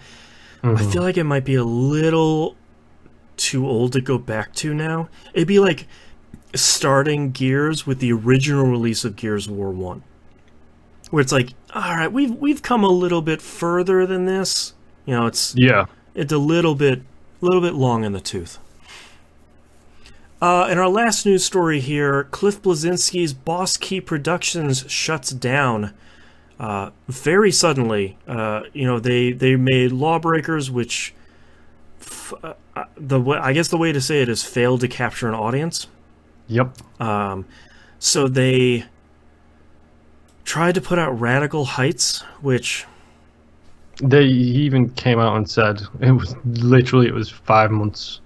I feel like it might be a little too old to go back to now. It'd be like starting Gears with the original release of Gears of War 1. Where it's like, alright, we've come a little bit further than this. You know, it's a little bit long in the tooth. In our last news story here, Cliff Bleszinski's Boss Key Productions shuts down very suddenly. You know, they made Lawbreakers, which I guess the way to say it is failed to capture an audience. Yep. So they tried to put out Radical Heights, which They even came out and said it was 5 months.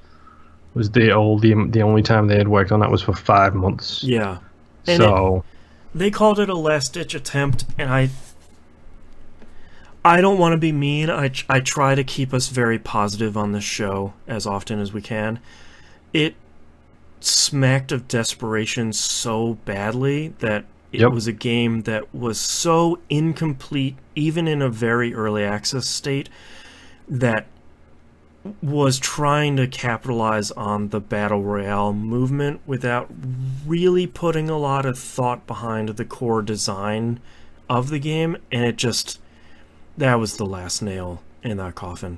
Was the only time they had worked on that was for 5 months. yeah. And So they called it a last-ditch attempt, and I don't want to be mean. I try to keep us very positive on this show as often as we can. It smacked of desperation so badly that it was a game that was so incomplete, even in a very early access state, that was trying to capitalize on the Battle Royale movement without really putting a lot of thought behind the core design of the game, and that was the last nail in that coffin.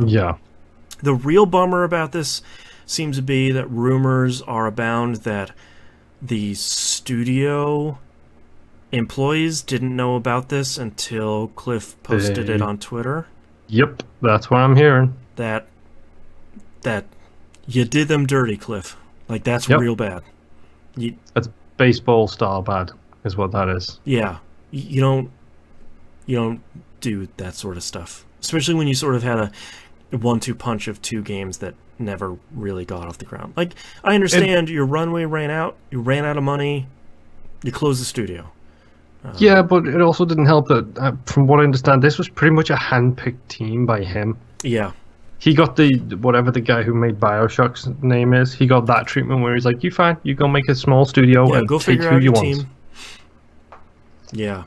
yeah. The real bummer about this seems to be that rumors are abound that the studio employees didn't know about this until Cliff posted it on Twitter. Yep, that's what I'm hearing. That you did them dirty, Cliff. Like, that's real bad. That's baseball style bad, is what that is. Yeah, you don't do that sort of stuff, especially when you sort of had a 1-2 punch of two games that never really got off the ground. Like, I understand your runway ran out, you ran out of money, you closed the studio. Yeah, but it also didn't help that, from what I understand, this was pretty much a hand-picked team by him. Yeah. He got whatever the guy who made Bioshock's name is, he got that treatment where he's like, you fine, you go make a small studio and go take figure who out you your want. team. Yeah.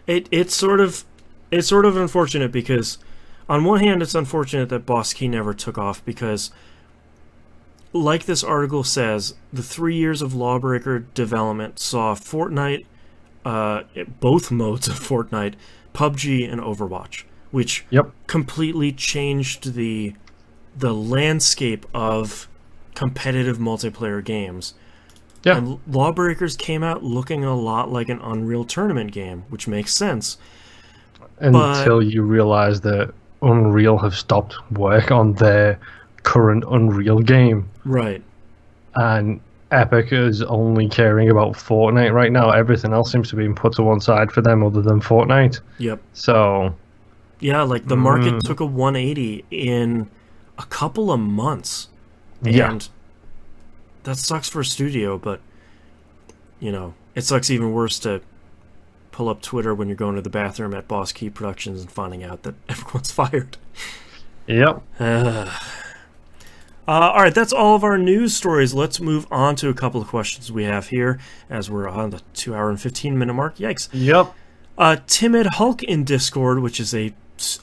It's sort of unfortunate because, on one hand, it's unfortunate that Boss Key never took off because, like this article says, the 3 years of Lawbreaker development saw Fortnite, both modes of Fortnite, PUBG and Overwatch, which completely changed the landscape of competitive multiplayer games. Yeah. And Lawbreakers came out looking a lot like an Unreal Tournament game, which makes sense. Until you realize that Unreal have stopped work on their current Unreal game. Right. And Epic is only caring about Fortnite right now. Everything else seems to be put to one side for them other than Fortnite. Yep. So... yeah, like, the market took a 180 in a couple of months. And that sucks for a studio, but, you know, it sucks even worse to pull up Twitter when you're going to the bathroom at Boss Key Productions and finding out that everyone's fired. Yep. All right, that's all of our news stories. Let's move on to a couple of questions we have here as we're on the 2 hour and 15-minute mark. Yikes. Yep. Timid Hulk in Discord, which is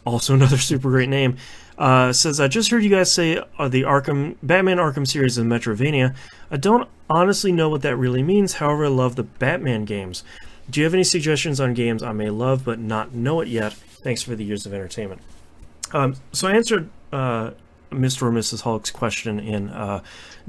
also another super great name, says, I just heard you guys say the Batman Arkham series is Metroidvania. I don't honestly know what that really means. However, I love the Batman games. Do you have any suggestions on games I may love but not know it yet? Thanks for the years of entertainment. So I answered Mr. or Mrs. Hulk's question in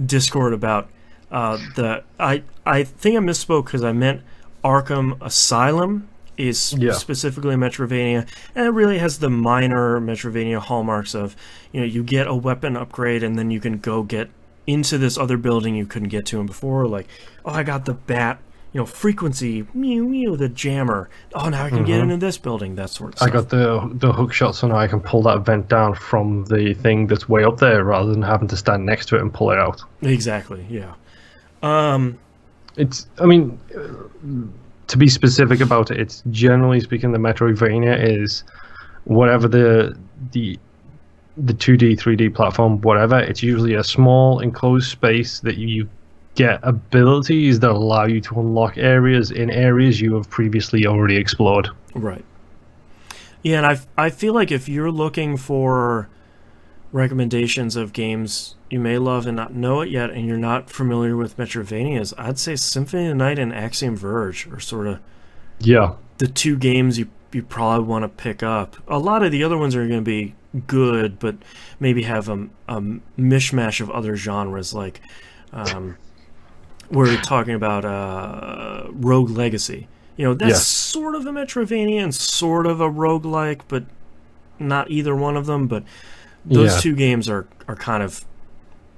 Discord about I think I misspoke because I meant Arkham Asylum is specifically Metroidvania, and it really has the minor Metroidvania hallmarks of, you get a weapon upgrade and then you can go get into this other building you couldn't get to him before, like, oh, I got the bat, frequency, the jammer. Oh, now I can get into this building, that sort of stuff. I got the hook shot, so now I can pull that vent down from the thing that's way up there rather than having to stand next to it and pull it out. Exactly, yeah. To be specific about it, it's generally speaking the Metroidvania is whatever the 2D, 3D platform, whatever. It's usually a small enclosed space that you get abilities that allow you to unlock areas in areas you have previously already explored. Right. Yeah, and I feel like if you're looking for recommendations of games you may love and not know it yet, and you're not familiar with Metroidvanias, I'd say Symphony of the Night and Axiom Verge are sort of the two games you probably want to pick up. A lot of the other ones are going to be good, but maybe have a mishmash of other genres, like we're talking about Rogue Legacy. That's sort of a Metroidvania and sort of a roguelike, but not either one of them. But those two games are kind of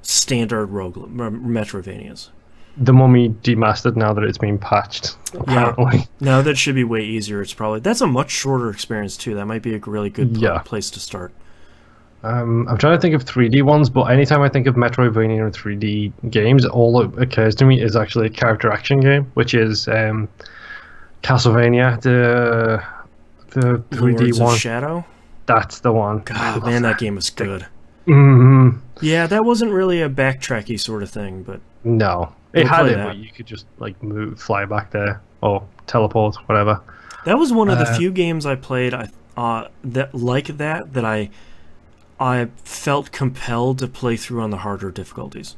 standard Metroidvanias. The Mummy Demastered, now that it's been patched, apparently. Yeah. Now that should be way easier. That's a much shorter experience too. That might be a really good place to start. I'm trying to think of 3D ones, but anytime I think of Metroidvania and 3D games, all that occurs to me is actually a character action game, which is Castlevania, the 3D Lords one. Of Shadow? That's the one. God, man, that game was good. Yeah, that wasn't really a backtracky sort of thing, but no, it had it, but you could just like move, fly back there, or teleport, whatever. That was one of the few games I played that I felt compelled to play through on the harder difficulties.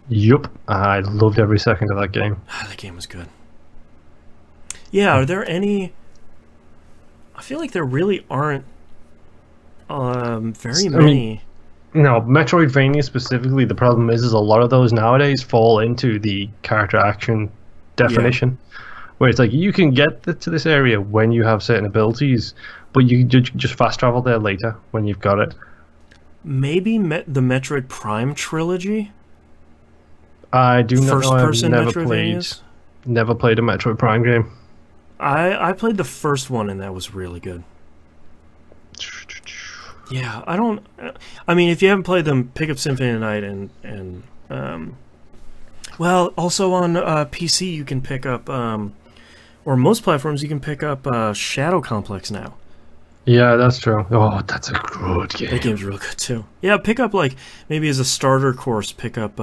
Yup, I loved every second of that game. That game was good. Yeah, are there any? I feel like there really aren't very many. No, Metroidvania specifically, the problem is a lot of those nowadays fall into the character action definition, where it's like you can get to this area when you have certain abilities, but you just fast travel there later when you've got it. Maybe the Metroid Prime trilogy? I do not know. I've never played a Metroid Prime game. I played the first one, and that was really good. Yeah, I mean, if you haven't played them, pick up Symphony of the Night and well, also on PC you can pick up, or most platforms you can pick up Shadow Complex now. Yeah, that's true. Oh, that's a good game. That game's real good too. Yeah, pick up, like, maybe as a starter course, pick up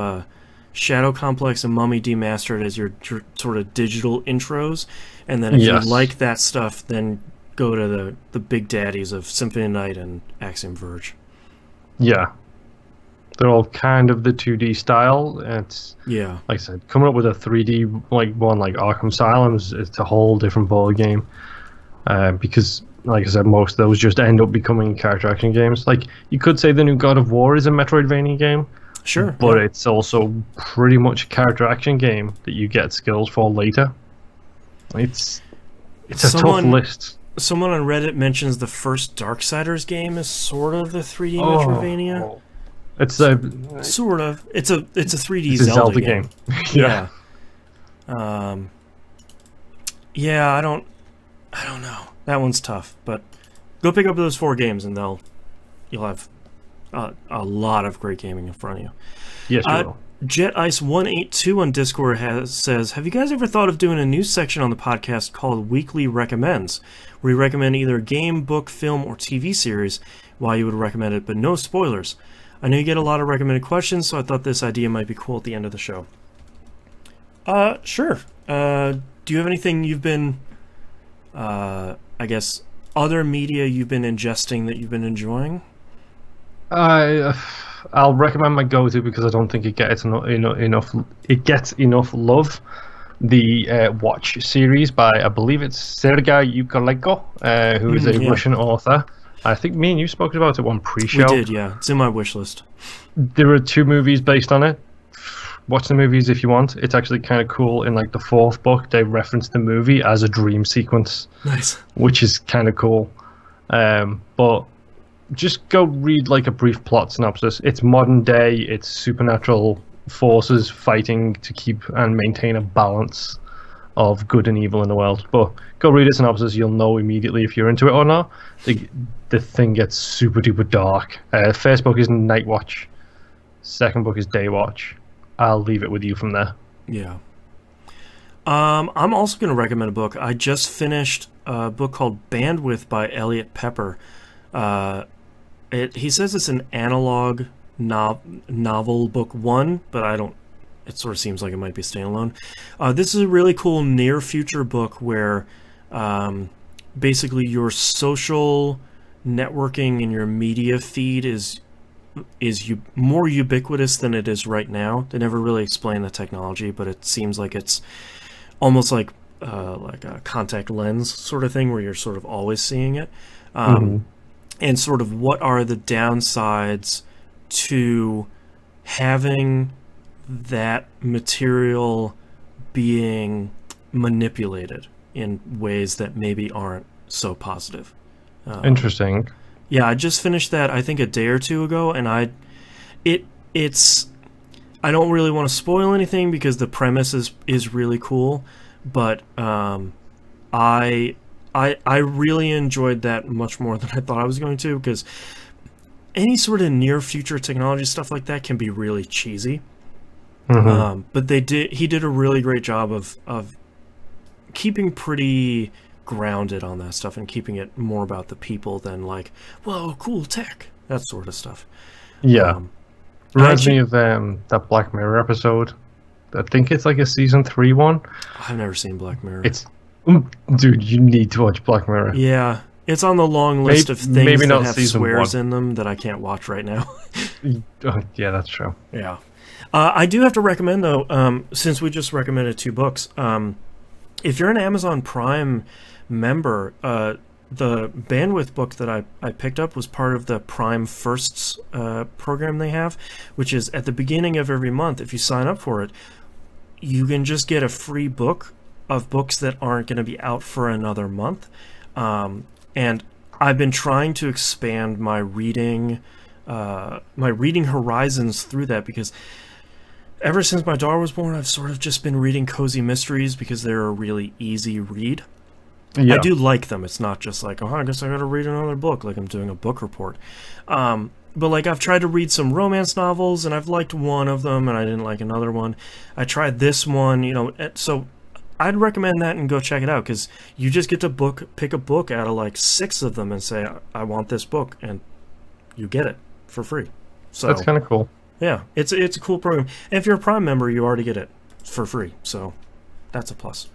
Shadow Complex and Mummy Demastered as your sort of digital intros, and then if you like that stuff, then go to the big daddies of Symphony of the Night and Axiom Verge. Yeah. They're all kind of the 2D style. It's, like I said, coming up with a 3D one like Arkham Asylum is a whole different ball game. Because, like I said, most of those just end up becoming character action games. Like, you could say the new God of War is a Metroidvania game. Sure. But it's also pretty much a character action game that you get skills for later. It's a tough list. Someone on Reddit mentions the first Darksiders game is sort of the 3D Metroidvania. It's a sort of. It's a 3D Zelda game. Yeah. Yeah, I don't know. That one's tough, but go pick up those 4 games and you'll have a lot of great gaming in front of you. Yes, you will. Jet Ice 182 on Discord says, have you guys ever thought of doing a news section on the podcast called Weekly Recommends, where you recommend either a game, book, film, or TV series, why you would recommend it, but no spoilers? I know you get a lot of recommended questions, so I thought this idea might be cool at the end of the show. Sure. Do you have anything you've been, I guess, other media you've been ingesting that you've been enjoying? I'll recommend my go-to because I don't think it gets enough. It gets enough love. The Watch series by, I believe it's Sergei Yukolenko, who is a Russian author. I think me and you spoke about it on pre-show. We did, yeah. It's in my wish list. There are 2 movies based on it. Watch the movies if you want. It's actually kind of cool. In like the 4th book, they reference the movie as a dream sequence. Nice. Which is kind of cool. But just go read like a brief plot synopsis. It's modern day. It's supernatural forces fighting to keep and maintain a balance of good and evil in the world. But go read a synopsis. You'll know immediately if you're into it or not. The thing gets super duper dark. First book is Night Watch. Second book is Day Watch. I'll leave it with you from there. Yeah. I'm also going to recommend a book. I just finished a book called Bandwidth by Elliot Pepper. He says it's an analog novel, book 1, but I don't. It sort of seems like it might be standalone. This is a really cool near future book where basically your social networking and your media feed is more ubiquitous than it is right now. They never really explain the technology, but it seems like it's almost like a contact lens sort of thing where you're sort of always seeing it. And sort of what are the downsides to having that material being manipulated in ways that maybe aren't so positive. Interesting. Yeah, I just finished that I think a day or 2 ago, and I don't really want to spoil anything because the premise is really cool, but I really enjoyed that much more than I thought I was going to, because any sort of near future technology stuff like that can be really cheesy. But he did a really great job of keeping pretty grounded on that stuff and keeping it more about the people than like, whoa, cool tech, that sort of stuff. Yeah. Reminds me of that Black Mirror episode. I think it's like a season 3 one. I've never seen Black Mirror. Dude, you need to watch Black Mirror. Yeah, it's on the long list of things that have swears 1. in them that I can't watch right now. Yeah, that's true. Yeah. I do have to recommend, though, since we just recommended 2 books, if you're an Amazon Prime member, the Bandwidth book that I picked up was part of the Prime Firsts program they have, which is at the beginning of every month. If you sign up for it, you can just get a free book of books that aren't going to be out for another month. And I've been trying to expand my reading horizons through that, because ever since my daughter was born, I've sort of just been reading cozy mysteries because they're a really easy read. Yeah. I do like them. It's not just like, oh, I guess I gotta read another book, like I'm doing a book report. But like I've tried to read some romance novels, and I've liked one of them, and I didn't like another one. I tried this one, so I'd recommend that and go check it out, because you just get to pick a book out of like 6 of them and say, I want this book, and you get it for free. So that's kind of cool. Yeah, it's a cool program. And if you're a Prime member, you already get it for free, so that's a plus.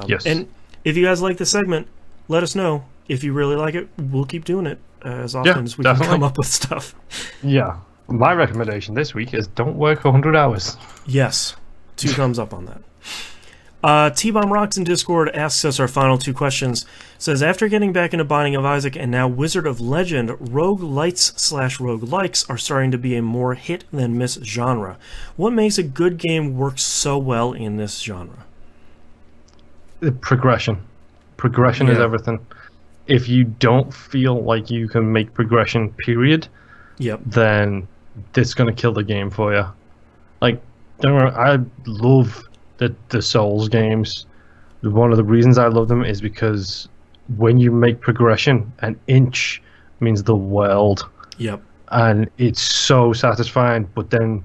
Yes. And if you guys like the segment, let us know. If you really like it, we'll keep doing it as often as we can come up with stuff. Yeah. My recommendation this week is don't work 100 hours. Yes. 2 thumbs up on that. T-Bomb Rocks in Discord asks us our final 2 questions. Says, after getting back into Binding of Isaac and now Wizard of Legend, roguelites/roguelikes are starting to be a more hit than miss genre. What makes a good game work so well in this genre? Progression. Progression is everything. If you don't feel like you can make progression, period, then it's going to kill the game for you. Like, don't worry, I love the Souls games. One of the reasons I love them is because when you make progression, an inch means the world. Yep. And it's so satisfying, but then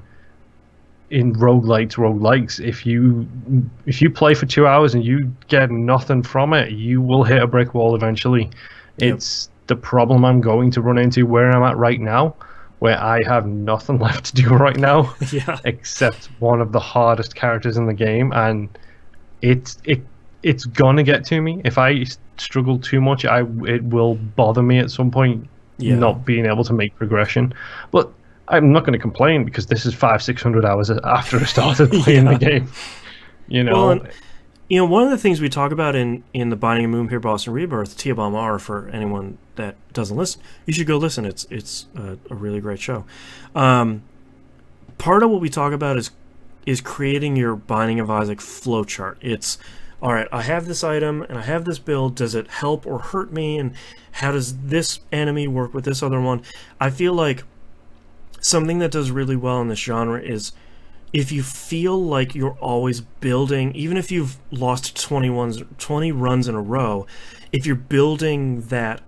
in roguelikes, if you play for 2 hours and you get nothing from it, you will hit a brick wall eventually. Yep. It's the problem I'm going to run into where I'm at right now, where I have nothing left to do right now, Yeah. except one of the hardest characters in the game, and it's gonna get to me. If I struggle too much, it will bother me at some point, Yeah. not being able to make progression. But I'm not going to complain because this is 500-600 hours after I started playing the game. You know. Well, and, you know, one of the things we talk about in the Binding of Moonpure Boston Rebirth, Tia Balmar, for anyone that doesn't listen, you should go listen. It's a really great show. Part of what we talk about is creating your Binding of Isaac flowchart. It's, all right, I have this item and I have this build. Does it help or hurt me? And how does this enemy work with this other one? I feel like something that does really well in this genre is if you feel like you're always building, even if you've lost 20 runs in a row, if you're building that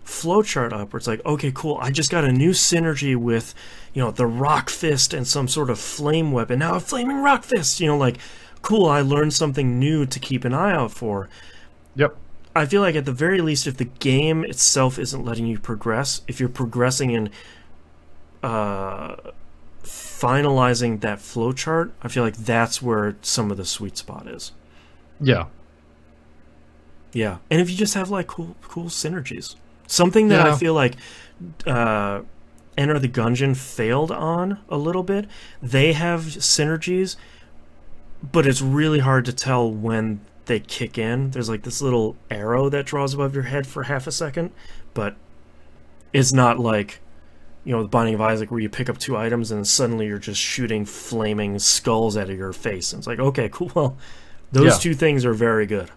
flowchart up where it's like, okay, cool, I just got a new synergy with, you know, the rock fist and some sort of flame weapon. Now a flaming rock fist, you know, like, cool, I learned something new to keep an eye out for. Yep. I feel like at the very least, if the game itself isn't letting you progress, if you're progressing in finalizing that flowchart, I feel like that's where some of the sweet spot is. Yeah. Yeah. And if you just have like cool synergies. Something that I feel like Enter the Gungeon failed on a little bit. They have synergies, but it's really hard to tell when they kick in. There's like this little arrow that draws above your head for half a second, but it's not like, you know, the Binding of Isaac where you pick up 2 items and suddenly you're just shooting flaming skulls out of your face. And it's like, okay, cool. Well, those 2 things are very good.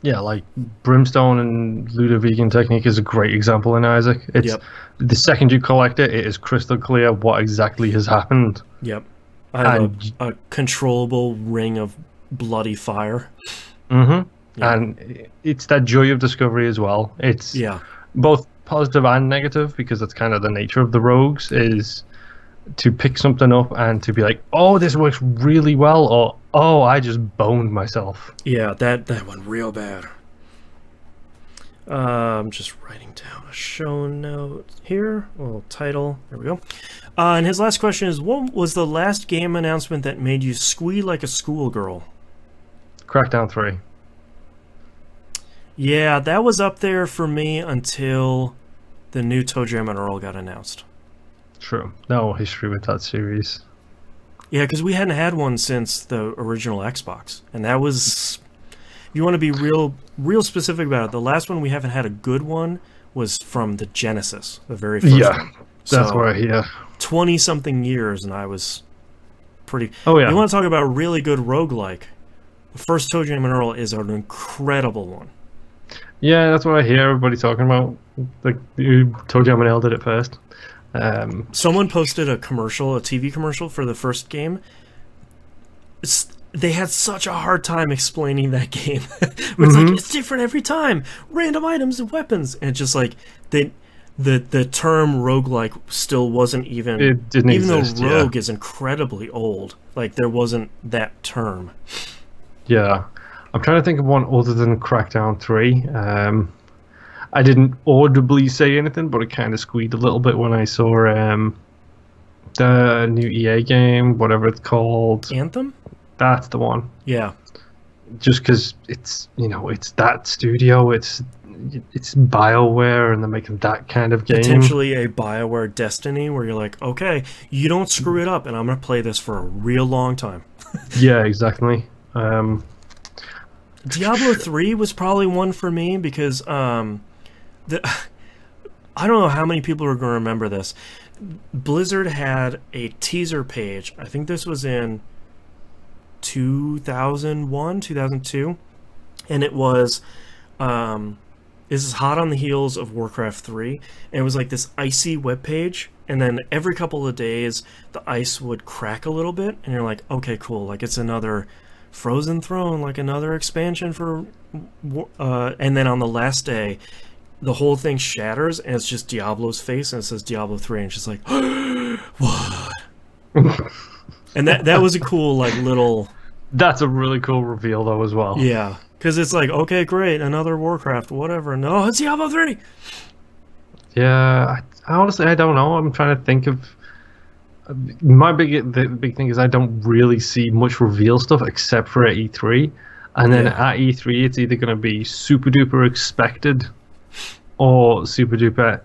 Yeah, like Brimstone and Ludovican Technique is a great example in Isaac. It's the second you collect it, it is crystal clear what exactly has happened. Yep. I have a controllable ring of bloody fire. Mm-hmm. Yeah. And it's that joy of discovery as well. It's both positive and negative, because that's kind of the nature of the rogues, is to pick something up and to be like, oh, this works really well, or oh, I just boned myself. Yeah, that went real bad. I'm just writing down a show note here, a little title. There we go. And his last question is, what was the last game announcement that made you squeal like a schoolgirl? Crackdown 3. Yeah, that was up there for me until the new ToeJam and Earl got announced. True. No history with that series. Yeah, because we hadn't had one since the original Xbox. And that was... If you want to be real specific about it, the last one we haven't had a good one was from the Genesis, the very first one. That's right, yeah. 20-something years, and I was pretty... Oh, yeah. You want to talk about really good roguelike? The first ToeJam and Earl is an incredible one. Yeah, that's what I hear everybody talking about. Like, ToeJam and Earl did it first. Someone posted a TV commercial for the first game. They had such a hard time explaining that game. It's like, it's different every time. Random items and weapons. And it's just like, the term roguelike still wasn't even... It didn't exist, though rogue is incredibly old. Like, there wasn't that term. Yeah. I'm trying to think of one other than Crackdown 3. I didn't audibly say anything, but it kind of squeaked a little bit when I saw the new EA game, whatever it's called. Anthem? That's the one. Yeah. Just because it's, you know, it's that studio, it's BioWare, and they're making that kind of game. Potentially a BioWare Destiny, where you're like, okay, you don't screw it up, and I'm going to play this for a real long time. Yeah, exactly. Diablo 3 was probably one for me, because I don't know how many people are going to remember this. Blizzard had a teaser page. I think this was in 2001, 2002. And it was, this is hot on the heels of Warcraft 3. And it was like this icy webpage. And then every couple of days, the ice would crack a little bit. And you're like, okay, cool. Like, it's another Frozen Throne, like another expansion for... and then on the last day, the whole thing shatters, and it's just Diablo's face, and it says Diablo 3, and it's just like, what? And that was a cool like little. That's a really cool reveal though as well. Yeah, because it's like, okay, great, another Warcraft, whatever. No, it's Diablo 3. Yeah, I honestly I don't know. I'm trying to think of the big thing is I don't really see much reveal stuff except for at E3, and then at E3 it's either going to be super duper expected or super duper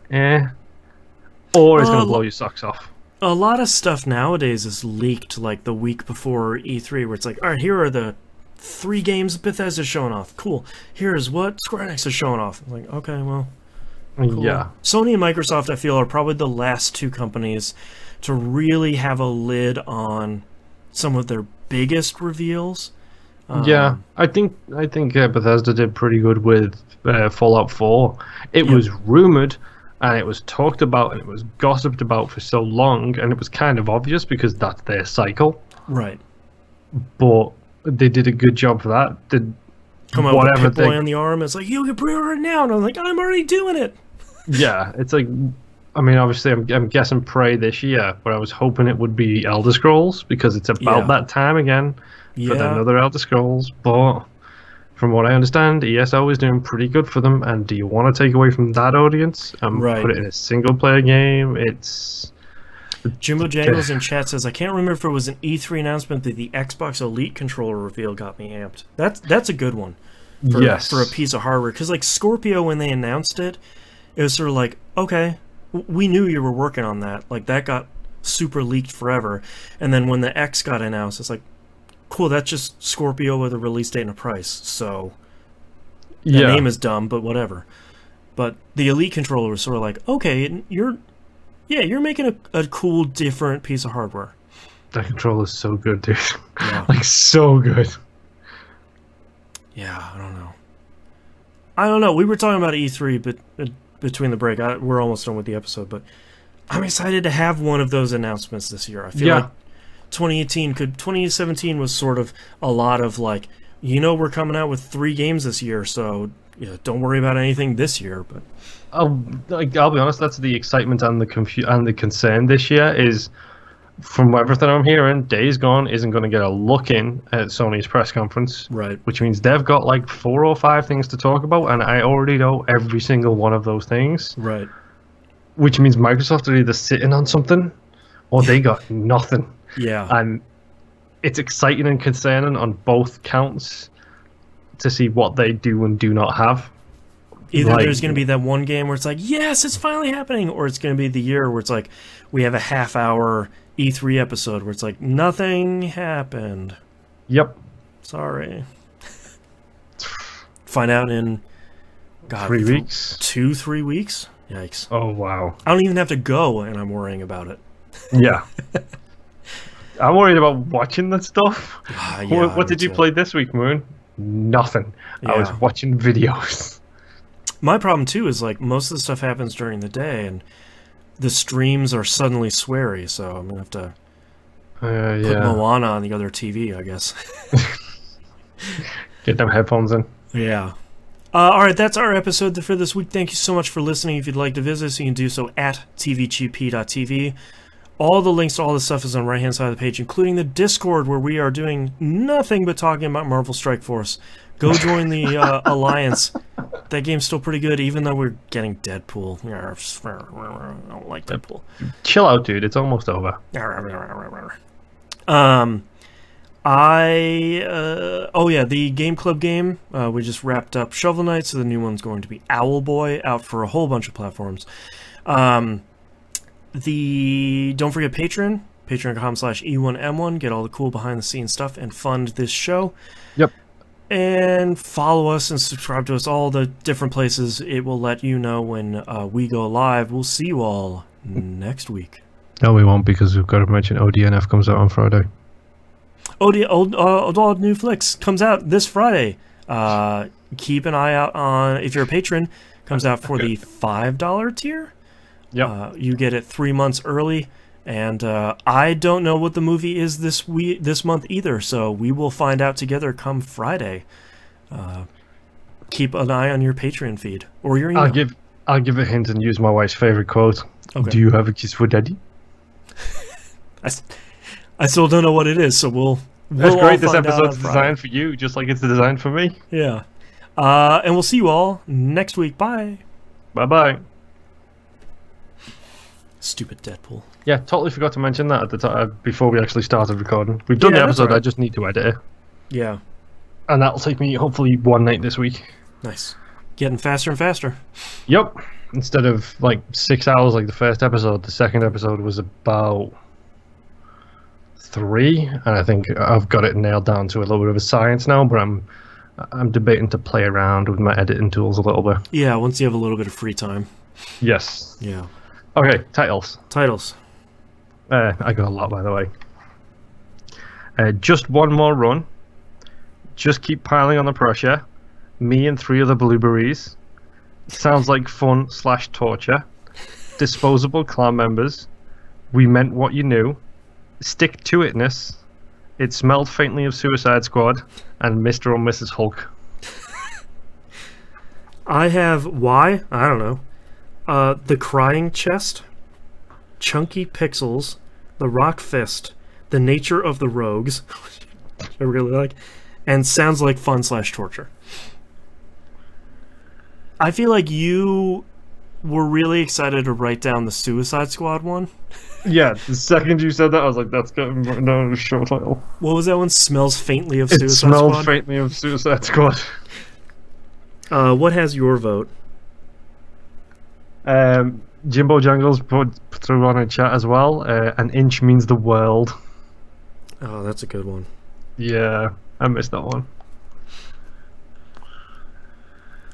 or it's going to blow your socks off. A lot of stuff nowadays is leaked like the week before E3, where it's like, all right, here are the 3 games Bethesda's showing off. Cool. Here's what Square Enix is showing off. I'm like, okay, well, cool. Yeah. Sony and Microsoft, I feel, are probably the last 2 companies to really have a lid on some of their biggest reveals. Yeah, I think Bethesda did pretty good with Fallout 4. It was rumored, and it was talked about, and it was gossiped about for so long, and it was kind of obvious because that's their cycle. Right. But they did a good job for that. Did come out with a Pip-Boy on the arm. It's like, you can pre-order it now, and I'm like, I'm already doing it. Yeah, it's like, I mean, obviously, I'm guessing Prey this year, but I was hoping it would be Elder Scrolls because it's about that time again for another Elder Scrolls. But from what I understand, ESO is doing pretty good for them. And do you want to take away from that audience and put it in a single-player game? It's Jimbo Jangles in chat says, I can't remember if it was an E3 announcement that the Xbox Elite controller reveal got me amped. That's a good one for a piece of hardware. Because like Scorpio, when they announced it, it was sort of like, okay, we knew you were working on that. Like, that got super leaked forever. And then when the X got announced, it's like, cool, that's just Scorpio with a release date and a price. So the name is dumb, but whatever. But the Elite controller was sort of like, okay, you're making a cool, different piece of hardware. That controller is so good, dude. Yeah. Like, so good. Yeah, I don't know. We were talking about E3, but between the break, we're almost done with the episode, but I'm excited to have one of those announcements this year. I feel like 2017 was sort of a lot of like, we're coming out with 3 games this year, so don't worry about anything this year. But I'll be honest, that's the excitement and the concern this year is, from everything I'm hearing, Days Gone isn't going to get a look in at Sony's press conference. Right. Which means they've got like 4 or 5 things to talk about, and I already know every single one of those things. Right. Which means Microsoft are either sitting on something or they got nothing. Yeah. And it's exciting and concerning on both counts to see what they do and do not have. Either there's going to be that one game where it's like, yes, it's finally happening, or it's going to be the year where it's like, we have a half-hour E3 episode where it's like, nothing happened. Yep. Sorry. Find out in 3 weeks? 2-3 weeks? Yikes. Oh, wow. I don't even have to go, and I'm worrying about it. Yeah. I'm worried about watching that stuff. What did you play this week, Moon? Nothing. I was watching videos. My problem, too, is like most of the stuff happens during the day, and the streams are suddenly sweary, so I'm going to have to put Moana on the other TV, I guess. Get them headphones in. Yeah. All right, that's our episode for this week. Thank you so much for listening. If you'd like to visit us, you can do so at tvgp.tv. All the links to all this stuff is on the right-hand side of the page, including the Discord, where we are doing nothing but talking about Marvel Strike Force. Go join the Alliance. That game's still pretty good, even though we're getting Deadpool. I don't like Deadpool. Chill out, dude. It's almost over. The Game Club game. We just wrapped up Shovel Knight, so the new one's going to be Owlboy, out for a whole bunch of platforms. Don't forget Patreon, patreon.com/E1M1. Get all the cool behind-the-scenes stuff and fund this show. Yep. And follow us and subscribe to us, all the different places. It will let you know when we go live. We'll see you all next week. No, we won't, because we've got to mention ODNF comes out on Friday. Old New Flicks comes out this Friday. Keep an eye out on, if you're a patron, comes out for the $5 tier. Yep. You get it 3 months early. And I don't know what the movie is this month either, so we will find out together come Friday. Keep an eye on your Patreon feed or your email. I'll give a hint and use my wife's favorite quote. Okay. Do you have a kiss for daddy? I still don't know what it is, so we'll That's all great. This find out on episode's Friday. designed for you, just like it's designed for me. Yeah. And we'll see you all next week. Bye. Bye-bye. Stupid Deadpool. Yeah, totally forgot to mention that at the time before we actually started recording. We've done the that's episode, right. I just need to edit it. Yeah. And that'll take me, hopefully, one night this week. Nice. Getting faster and faster. Yep. Instead of, like, 6 hours like the first episode, the second episode was about 3. And I think I've got it nailed down to a little bit of a science now, but I'm debating to play around with my editing tools a little bit. Yeah, once you have a little bit of free time. Yes. Yeah. Okay, titles. Titles. I got a lot, by the way. Just one more run. Just keep piling on the pressure. Me and 3 other blueberries. Sounds like fun / torture. Disposable clan members. We meant what you knew. Stick to itness. It smelled faintly of Suicide Squad. And Mr. or Mrs. Hulk. I have why? I don't know. The Crying Chest, Chunky Pixels, The Rock Fist, The Nature of the Rogues, which I really like, and Sounds Like Fun / Torture. I feel like you were really excited to write down the Suicide Squad one. Yeah, the second you said that, I was like, that's got no show title. What was that one? Smells faintly of It Suicide smelled Squad? faintly of Suicide Squad. What has your vote? Jimbo Jungles put through on a chat as well. An inch means the world. Oh, that's a good one. Yeah, I missed that one.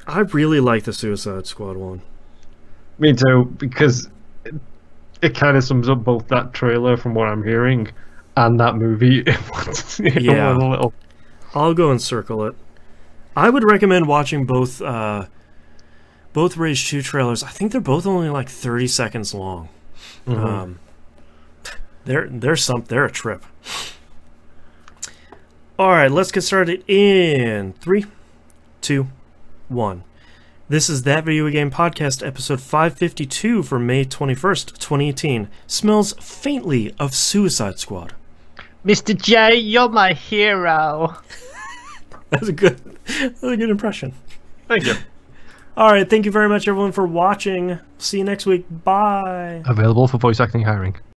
I really like the Suicide Squad one. Me too, because it kind of sums up both that trailer from what I'm hearing and that movie. Yeah. A little. I'll go and circle it. I would recommend watching both Rage 2 trailers. I think they're both only like 30 seconds long. Mm-hmm. They're a trip. All right, let's get started in 3, 2, 1. This is That Video Game Podcast, episode 552 for May 21st, 2018. Smells faintly of Suicide Squad. Mr. J, you're my hero. That was a good impression. Thank you. All right, thank you very much, everyone, for watching. See you next week. Bye. Available for voice acting hiring.